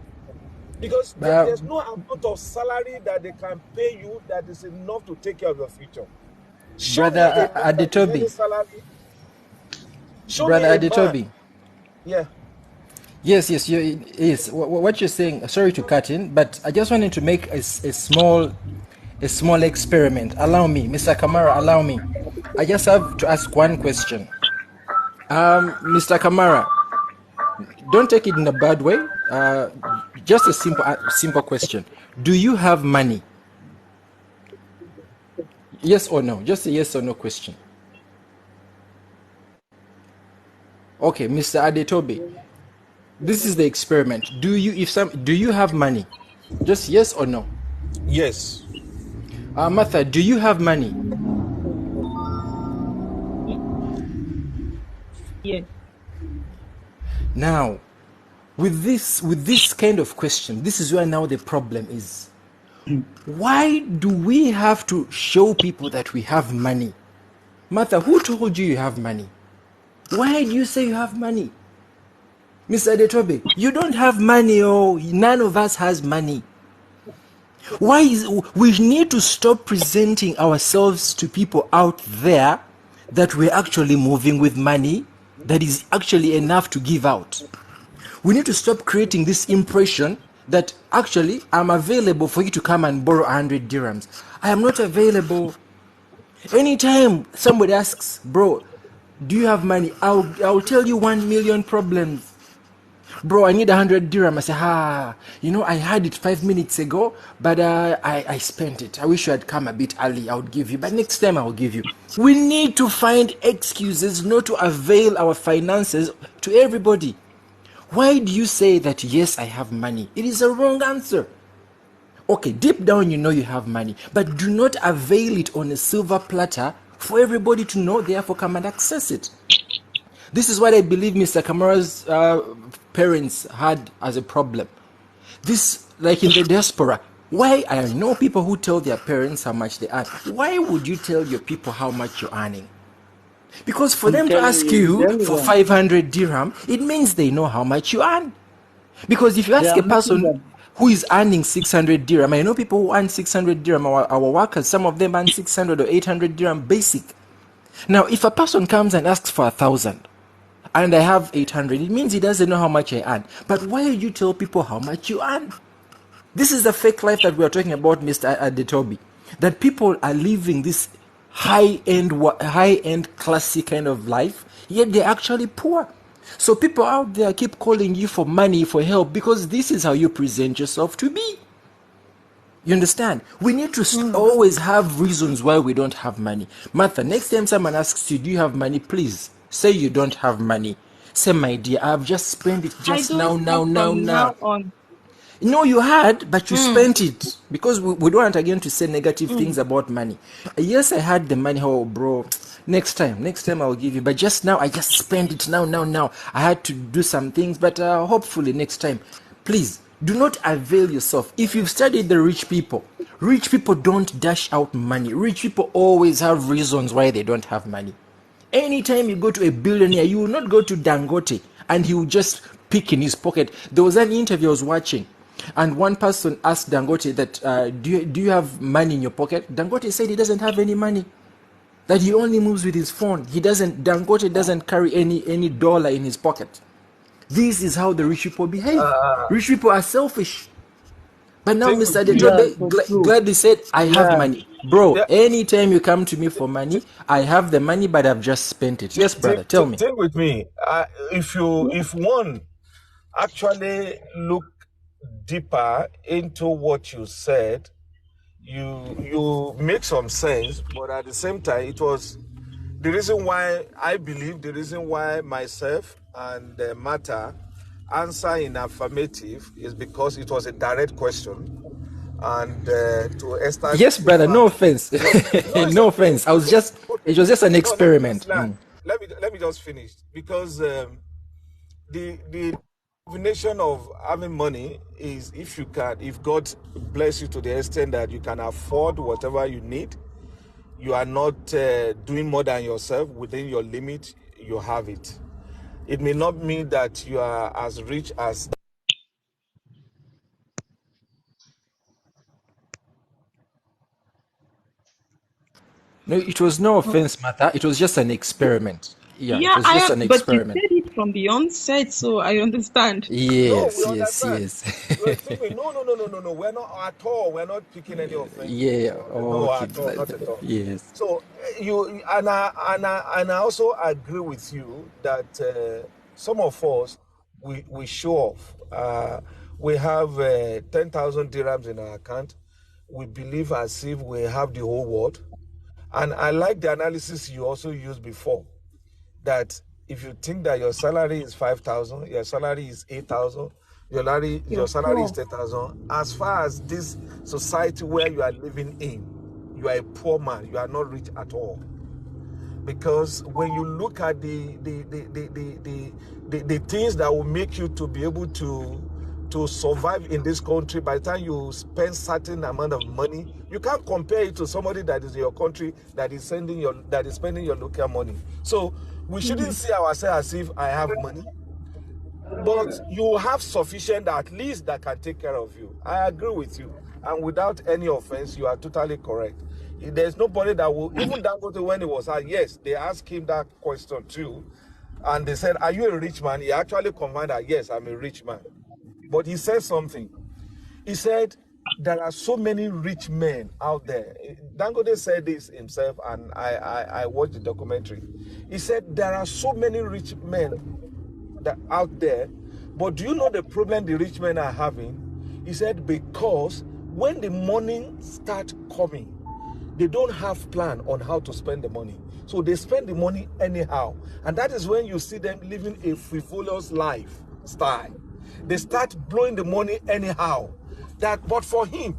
because Uh, there's no amount of salary that they can pay you that is enough to take care of your future. Show me a brother man that is earning Adetobi, salary. Show brother me a man. Adetobi. Yeah. Yes, yes. What you're saying. Sorry to cut in, but I just wanted to make a small experiment. Allow me, Mr. Kamara. Allow me. I just have to ask one question. Mr. Kamara, don't take it in a bad way. Just a simple question. Do you have money? Yes or no? Just a yes or no question. Okay, Mr. Adetobi. This is the experiment. Do you have money? Just yes or no. Yes. Martha, do you have money? Yes. Now, with this kind of question, this is where now the problem is. Why do we have to show people that we have money? Martha, who told you you have money? Why do you say you have money? Mr. Detobe, you don't have money, oh, none of us has money. Why is we need to stop presenting ourselves to people out there that we're actually moving with money that is actually enough to give out. We need to stop creating this impression that actually I'm available for you to come and borrow 100 dirhams. I am not available. Anytime somebody asks, bro, do you have money? I'll tell you 1 million problems. Bro, I need 100 dirham. I say, I had it 5 minutes ago, but I spent it. I wish you had come a bit early. I would give you, but next time I will give you. We need to find excuses not to avail our finances to everybody. Why do you say that, yes, I have money? It is a wrong answer. Okay, deep down you know you have money, but do not avail it on a silver platter for everybody to know, therefore come and access it. This is what I believe Mr. Kamara's parents had as a problem. This, like in the diaspora, why I know people who tell their parents how much they earn. Why would you tell your people how much you're earning? Because for I'm them to telling ask you, you very for well. 500 dirham, it means they know how much you earn. Because if you They ask are a making person them. who is earning 600 dirham, I know people who earn 600 dirham, our workers, some of them earn 600 or 800 dirham basic. Now, if a person comes and asks for 1,000, and I have 800, it means he doesn't know how much I earn. But why do you tell people how much you earn? This is the fake life that we are talking about, Mr. Adetobi. That people are living this high-end classy kind of life, yet they're actually poor. So people out there keep calling you for money, for help, because this is how you present yourself to be. You understand? We need to always have reasons why we don't have money. Martha, next time someone asks you, do you have money? Please say you don't have money. Say, my dear, I've just spent it I just don't now, have now, now, from now now. on. No, you had, but you Mm, spent it. Because we don't want again to say negative mm. things about money. Yes, I had the money. Oh, bro, next time I'll give you. But just now, I just spent it now, now, now. I had to do some things, but hopefully next time. Please, do not avail yourself. If you've studied the rich people don't dash out money. Rich people always have reasons why they don't have money. Anytime you go to a billionaire, you will not go to Dangote and he will just pick in his pocket. There was an interview I was watching, and one person asked Dangote that, do you have money in your pocket? Dangote said he doesn't have any money, that he only moves with his phone. Dangote doesn't carry any dollar in his pocket. This is how the rich people behave. Uh, Rich people are selfish. But now Think with Mr. me. Yeah, Detobe so true. gladly said, I have Yeah. money. Bro, Yeah, anytime you come to me for money, I have the money, but I've just spent it. Yes, brother, tell me. think with me. If one actually look deeper into what you said, you make some sense. But at the same time, it was the reason why I believe the reason why myself and Mata answer in affirmative is because it was a direct question, and to Yes, establish the brother, no fact. offense. No, no, it's No okay. offense. It was just an No, let me just experiment. land. Let me just finish because the combination of having money is if God bless you to the extent that you can afford whatever you need, you are not doing more than yourself within your limit, you have it. It may not mean that you are as rich as. No, it was no offense, Martha. It was just an experiment. Yeah, it Yeah, was just an but you experiment. said it from the onset, so I understand. No, we Yes, yes, understand. yes. We're thinking, no, no, no, no, no, no. We're not at all. We're not picking any offense with Yeah, you. No, okay. at all, not at all. Yes. So and I also agree with you that some of us we show off. We have 10,000 dirhams in our account. We believe as if we have the whole world. And I like the analysis you also used before that if you think that your salary is 5,000, your salary is 8,000, your You're salary is poor. 10,000, as far as this society where you are living in, you are a poor man, you are not rich at all. Because when you look at the things that will make you to be able to survive in this country, by the time you spend certain amount of money, you can't compare it to somebody that is in your country that is spending your local money. So we shouldn't see ourselves as if I have money. but you have sufficient at least that can take care of you. I agree with you. And without any offense, you are totally correct. There's nobody that will, even Dangote, when he was asked, yes, they asked him that question too. And they said, are you a rich man? He actually confirmed that, yes, I'm a rich man. But he said something. He said, there are so many rich men out there. Dangote said this himself, and I watched the documentary. He said, there are so many rich men that out there, but do you know the problem the rich men are having? He said, because when the money start coming, they don't have plan on how to spend the money. So they spend the money anyhow. And that is when you see them living a frivolous lifestyle. They start blowing the money anyhow. But for him,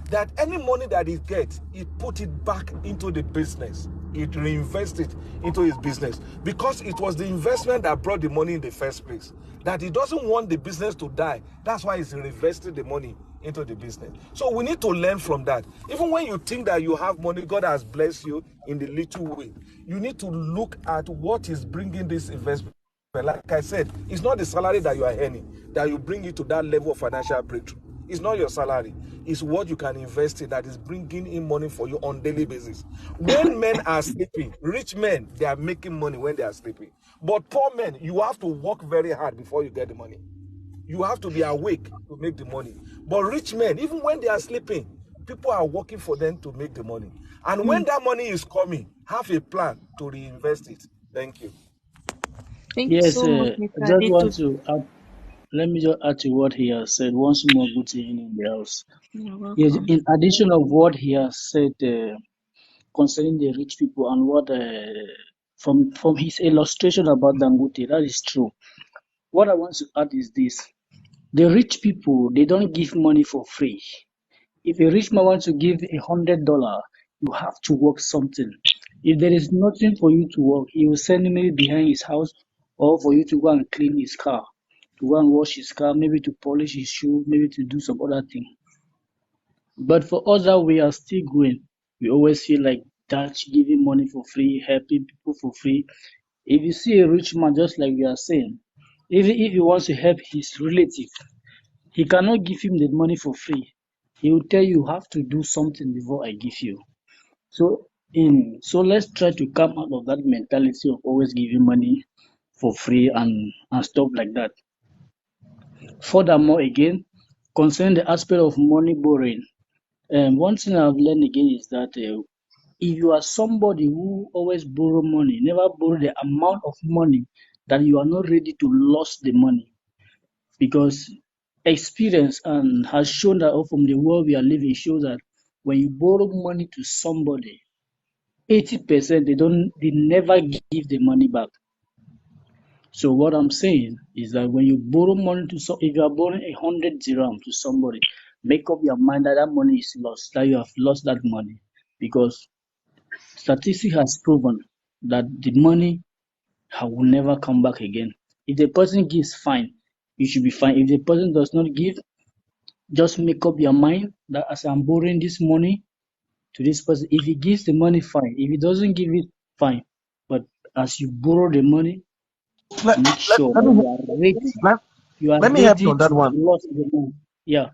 that any money that he gets, he put it back into the business. It reinvest it into his business, because it was the investment that brought the money in the first place. That he doesn't want the business to die. That's why he's reinvesting the money into the business. So we need to learn from that. Even when you think that you have money, God has blessed you in the little way, you need to look at what is bringing this investment. Like I said, it's not the salary that you are earning that will bring you to that level of financial breakthrough. It's not your salary. It's what you can invest in that is bringing in money for you on a daily basis. When men are sleeping, rich men, they are making money when they are sleeping. But poor men, you have to work very hard before you get the money. You have to be awake to make the money. But rich men, even when they are sleeping, people are working for them to make the money. And when that money is coming, have a plan to reinvest it. Thank you. Thank you Yes, so much, I Mr. just want Adito. to add, let me just add to what he has said. Once more, good evening in the house. You're Yes, welcome. in addition of what he has said concerning the rich people and what from his illustration about Dangote, that is true. What I want to add is this: the rich people, they don't give money for free. If a rich man wants to give $100, you have to work something. If there is nothing for you to work, he will send you maybe behind his house, or for you to go and clean his car, to go and wash his car, maybe to polish his shoe, maybe to do some other thing. But for us that we are still going, we always feel like that giving money for free, helping people for free. If you see a rich man, just like we are saying, even if he wants to help his relative, he cannot give him the money for free. He will tell you have to do something before I give you. So let's try to come out of that mentality of always giving money for free and stuff like that. Furthermore, again, concerning the aspect of money borrowing, one thing I've learned again is that if you are somebody who always borrow money, never borrow the amount of money that you are not ready to lose the money, because experience and has shown that from the world we are living shows that when you borrow money to somebody, 80% they never give the money back. So what I'm saying is that when you borrow money if you are borrowing 100 dirham to somebody, make up your mind that that money is lost, that you have lost that money, because statistics has proven that the money will never come back again. If the person gives, fine, you should be fine. If the person does not give, just make up your mind that as I'm borrowing this money to this person, if he gives the money, fine. If he doesn't give it, fine. But as you borrow the money, Let, make let, sure let that me let, you are let me help you ready on that to one. lose the money. Yeah.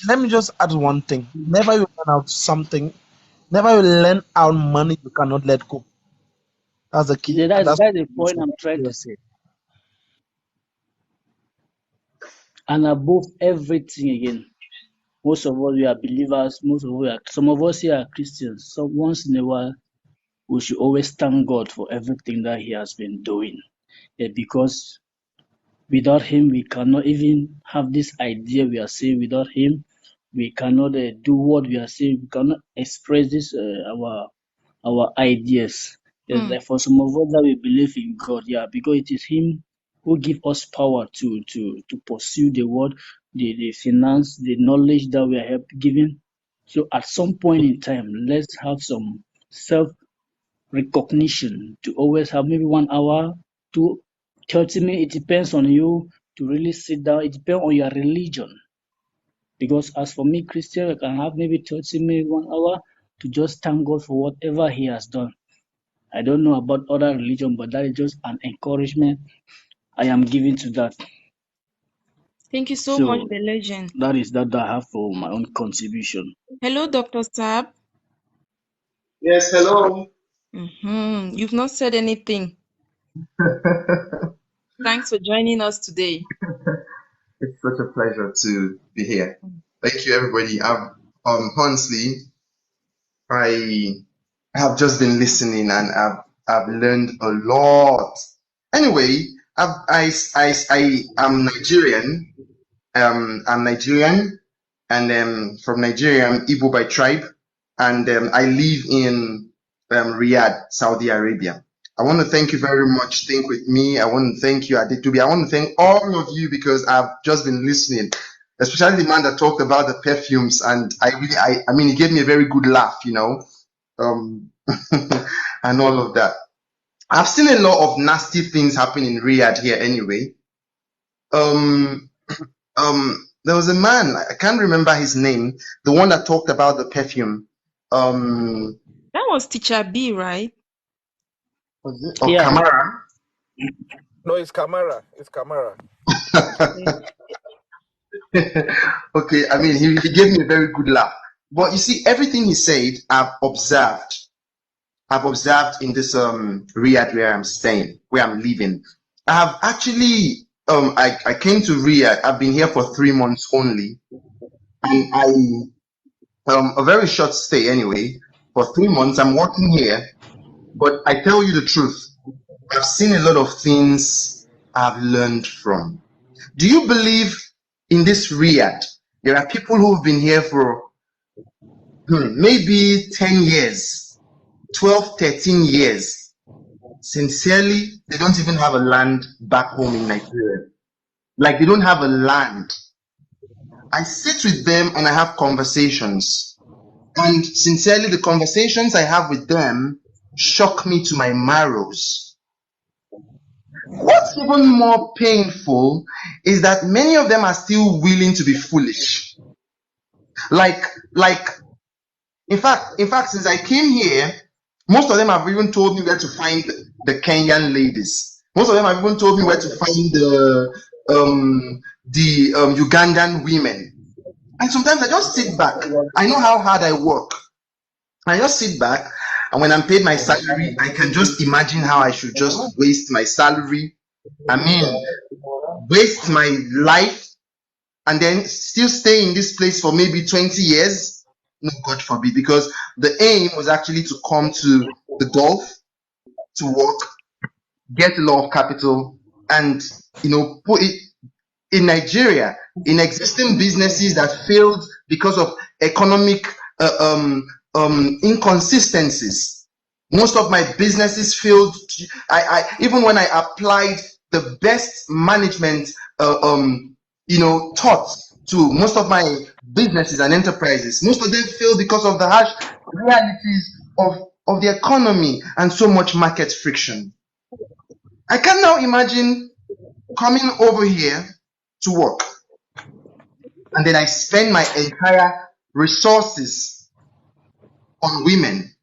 Let me just add one thing. Never you learn out something. Never you learn out money you cannot let go. That's the key, and that's That's the what point I'm trying you to say. And above everything again, most of us we are believers, some of us here are Christians. So once in a while we should always thank God for everything that He has been doing. Because without Him, we cannot even have this idea we are saying. Without Him, we cannot do what we are saying. We cannot express this our ideas. Yes, Mm. like for some of us that we believe in God, yeah, because it is Him who give us power to pursue the word, the finance, the knowledge that we are given. So at some point in time, let's have some self recognition to always have maybe 1 hour to 30 minutes. It depends on you to really sit down. It depends on your religion. Because as for me, Christian, I can have maybe 30 minutes, 1 hour to just thank God for whatever He has done. I don't know about other religion, but that is just an encouragement I am giving to that. Thank you so much, So the legend. that is that I have for my own contribution. Hello, Dr. Saab. Yes, hello. You've not said anything. Thanks for joining us today. It's such a pleasure to be here. Thank you, everybody. Honestly, I have just been listening and I've learned a lot. Anyway, I am Nigerian. I'm Nigerian, and from Nigeria, I'm Igbo by tribe, and I live in Riyadh, Saudi Arabia. I want to thank you very much. Think with me. I want to thank you, Adetubi. I want to thank all of you because I've just been listening, especially the man that talked about the perfumes, and I mean, he gave me a very good laugh, and all of that. I've seen a lot of nasty things happen in Riyadh here anyway. There was a man, I can't remember his name, the one that talked about the perfume. That was Teacher B, right? Was it? Or Yeah. Kamara? No, it's Kamara. It's Kamara. Okay, I mean, he gave me a very good laugh. But you see, everything he said, I've observed. I've observed in this Riyadh where I'm staying, where I'm living. I have actually, I came to Riyadh. I've been here for 3 months only, and a very short stay anyway. For 3 months, I'm working here. But I tell you the truth, I've seen a lot of things I've learned from. Do you believe in this Riyadh? There are people who've been here for maybe 10 years, 12, 13 years. Sincerely, they don't even have a land back home in Nigeria. Like, they don't have a land. I sit with them and I have conversations. And sincerely, the conversations I have with them shock me to my marrows. What's even more painful is that many of them are still willing to be foolish. Like, in fact, since I came here, most of them have even told me where to find the Kenyan ladies. Most of them have even told me where to find the Ugandan women. And sometimes I just sit back. I know how hard I work. I just sit back, and when I'm paid my salary, I can just imagine how I should just waste my salary. I mean, waste my life, and then still stay in this place for maybe 20 years. No, God forbid, because the aim was actually to come to the Gulf to work, get a lot of capital, and put it in Nigeria, in existing businesses that failed because of economic inconsistencies. Most of my businesses failed. I even when I applied the best management taught to most of my businesses and enterprises, most of them failed because of the harsh realities of the economy and so much market friction. I can now imagine coming over here to work, and then I spend my entire resources on women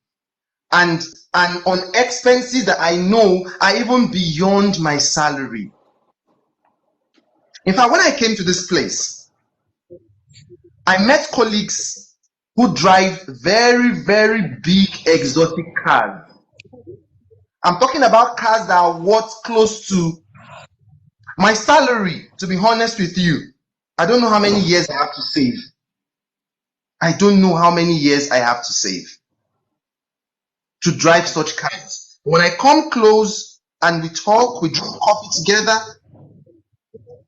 and on expenses that I know are even beyond my salary. In fact, when I came to this place, I met colleagues who drive very, very big exotic cars. I'm talking about cars that are worth close to my salary, to be honest with you. I don't know how many years I have to save. I don't know how many years I have to save to drive such cars. When I come close and we talk, we drink coffee together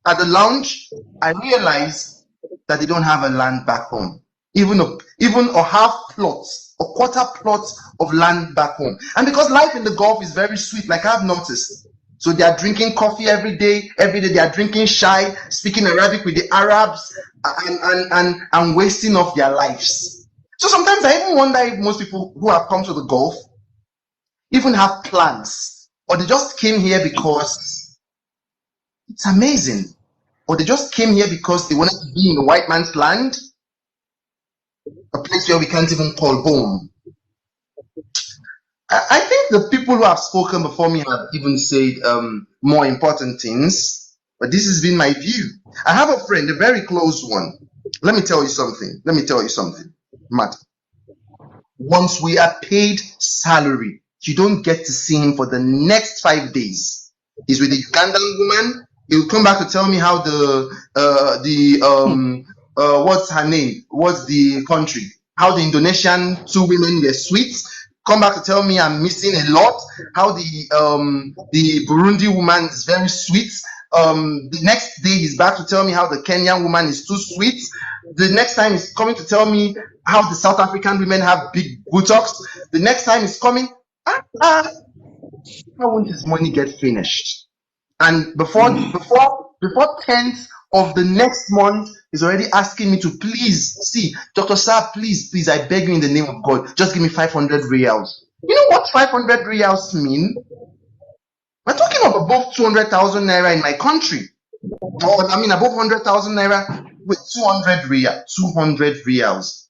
at the lounge, I realize that they don't have a land back home. Even a half plot, a quarter plot of land back home. And because life in the Gulf is very sweet, like I've noticed. So they are drinking coffee every day they are drinking chai, speaking Arabic with the Arabs, and wasting off their lives. So sometimes I even wonder if most people who have come to the Gulf even have plans, or they just came here because it's amazing, or they just came here because they wanted to be in a white man's land, a place where we can't even call home. I think the people who have spoken before me have even said more important things, but this has been my view. I have a friend, a very close one. Let me tell you something. Matt. Once we are paid salary, you don't get to see him for the next 5 days. He's with the Ugandan woman. He'll come back to tell me how what's her name? What's the country? How the Indonesian two women were sweet. Come back to tell me I'm missing a lot. How the Burundi woman is very sweet. The next day he's back to tell me how the Kenyan woman is too sweet. The next time he's coming to tell me how the South African women have big buttocks. The next time he's coming, how won't his money get finished? And before 10th of the next month, he's already asking me to please see, Dr. Saab, please, I beg you in the name of God, just give me 500 reals. You know what 500 reals mean? We're talking of above 200,000 naira in my country. Or, I mean, above 100,000 naira with 200 reals.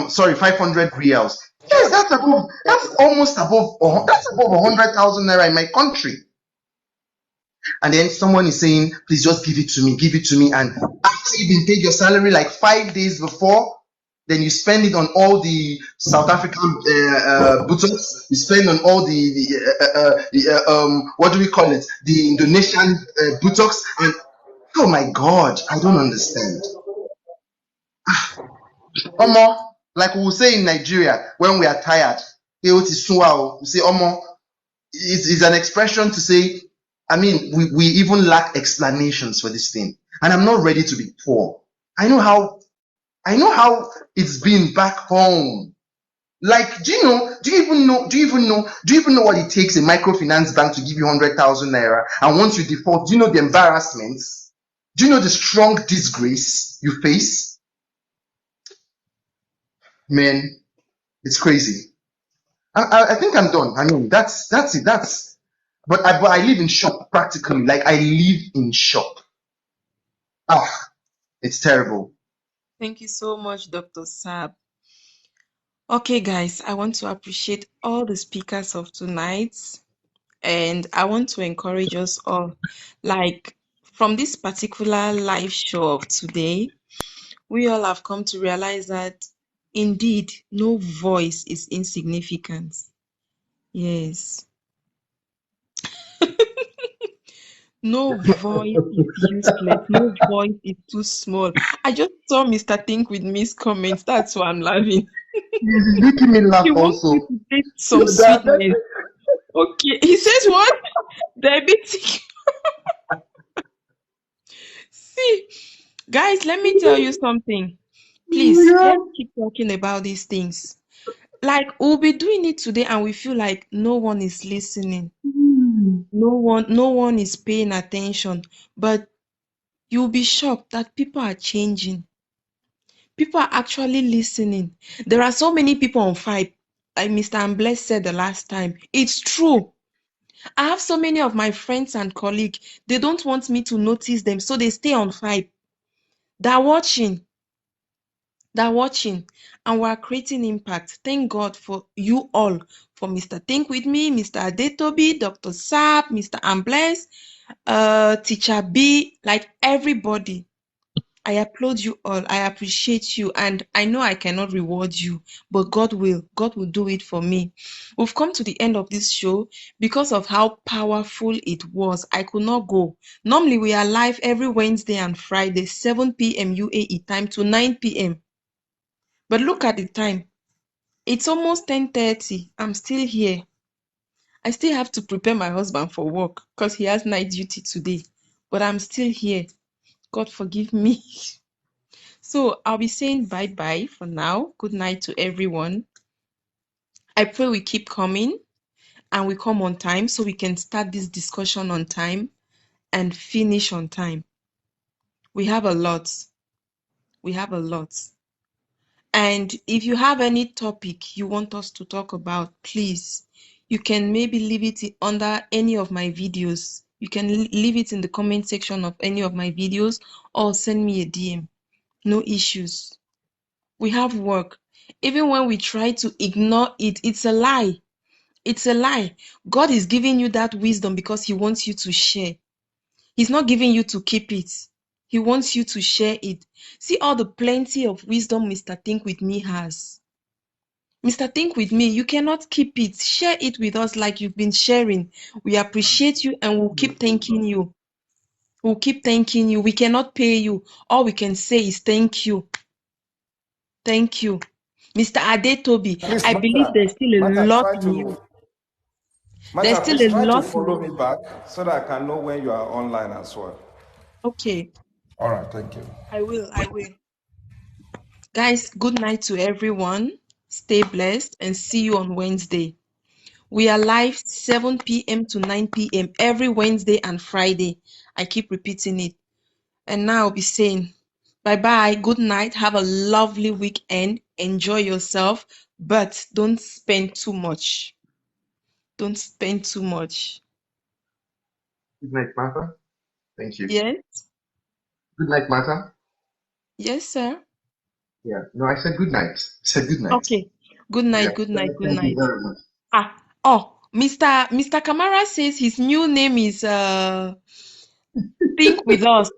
Sorry, 500 reals. Yes, that's almost above 100,000 naira in my country. And then someone is saying, please just give it to me. And after you've been paid your salary like 5 days before, then you spend it on all the South African buttocks. You spend on all what do we call it? The Indonesian buttocks. And oh my God, I don't understand. Omo, like we will say in Nigeria when we are tired, we say Omo. It's an expression to say, I mean, we even lack explanations for this thing. And I'm not ready to be poor. I know how it's been back home. Like, do you even know what it takes a microfinance bank to give you 100,000 naira? And once you default, do you know the embarrassments? Do you know the strong disgrace you face? Man, it's crazy. I think I'm done. I mean, that's it. But I live in shock practically. Like I live in shock. It's terrible. Thank you so much, Dr. Saab. Okay, guys, I want to appreciate all the speakers of tonight, and I want to encourage us all. Like, from this particular live show of today, we all have come to realize that indeed no voice is insignificant. Yes. No voice is useless. No voice is too small. I just saw Mr. Think with Miss comments. That's why I'm laughing. It's making me laugh He wants also. you to say some sweetness. Okay. He says what? Diabetic. See, guys, let me tell you something. Please, let's keep talking about these things. Like, we'll be doing it today and we feel like no one is listening. No one is paying attention. But you'll be shocked that people are changing. People are actually listening. There are so many people on fire. Like Mr. Ambles said the last time. It's true. I have so many of my friends and colleagues. They don't want me to notice them, so they stay on fire. They're watching. They're watching. And we're creating impact. Thank God for you all. For Mr. Think With Me, Mr. Adetobi, Dr. Saab, Mr. Ambles, Teacher B, like everybody. I applaud you all. I appreciate you. And I know I cannot reward you, but God will. God will do it for me. We've come to the end of this show because of how powerful it was. I could not go. Normally, we are live every Wednesday and Friday, 7 p.m. UAE time to 9 p.m. But look at the time. It's almost 10:30. I'm still here. I still have to prepare my husband for work because he has night duty today. But I'm still here. God forgive me. So I'll be saying bye-bye for now. Good night to everyone. I pray we keep coming and we come on time so we can start this discussion on time and finish on time. We have a lot. We have a lot. And if you have any topic you want us to talk about, please, you can maybe leave it under any of my videos. You can leave it in the comment section of any of my videos or send me a DM. No issues. We have work. Even when we try to ignore it, it's a lie. It's a lie. God is giving you that wisdom because He wants you to share. He's not giving you to keep it. He wants you to share it. See all the plenty of wisdom Mr. Think With Me has. Mr. Think With Me, you cannot keep it. Share it with us like you've been sharing. We appreciate you and we'll keep thanking you. We'll keep thanking you. We cannot pay you. All we can say is thank you. Thank you. Mr. Adetobi, Please, I believe there's still a lot Try in you. to There's Martha, still please a try to lot in follow you. me back so that I can know when you are online as well. Okay, All right, thank you. I will. I will. Guys, good night to everyone. Stay blessed and see you on Wednesday. We are live 7 p.m. to 9 p.m. every Wednesday and Friday. I keep repeating it. And now I'll be saying bye bye, good night, have a lovely weekend, enjoy yourself, but don't spend too much. Don't spend too much. Good night, Martha. Thank you. Yes? Good night, Martha. Yes, sir. Yeah. No, I said good night. I said good night. Okay. Good Yeah. night, good night, good Thank you night. very much. Ah, oh, Mr. Kamara says his new name is Think With Us.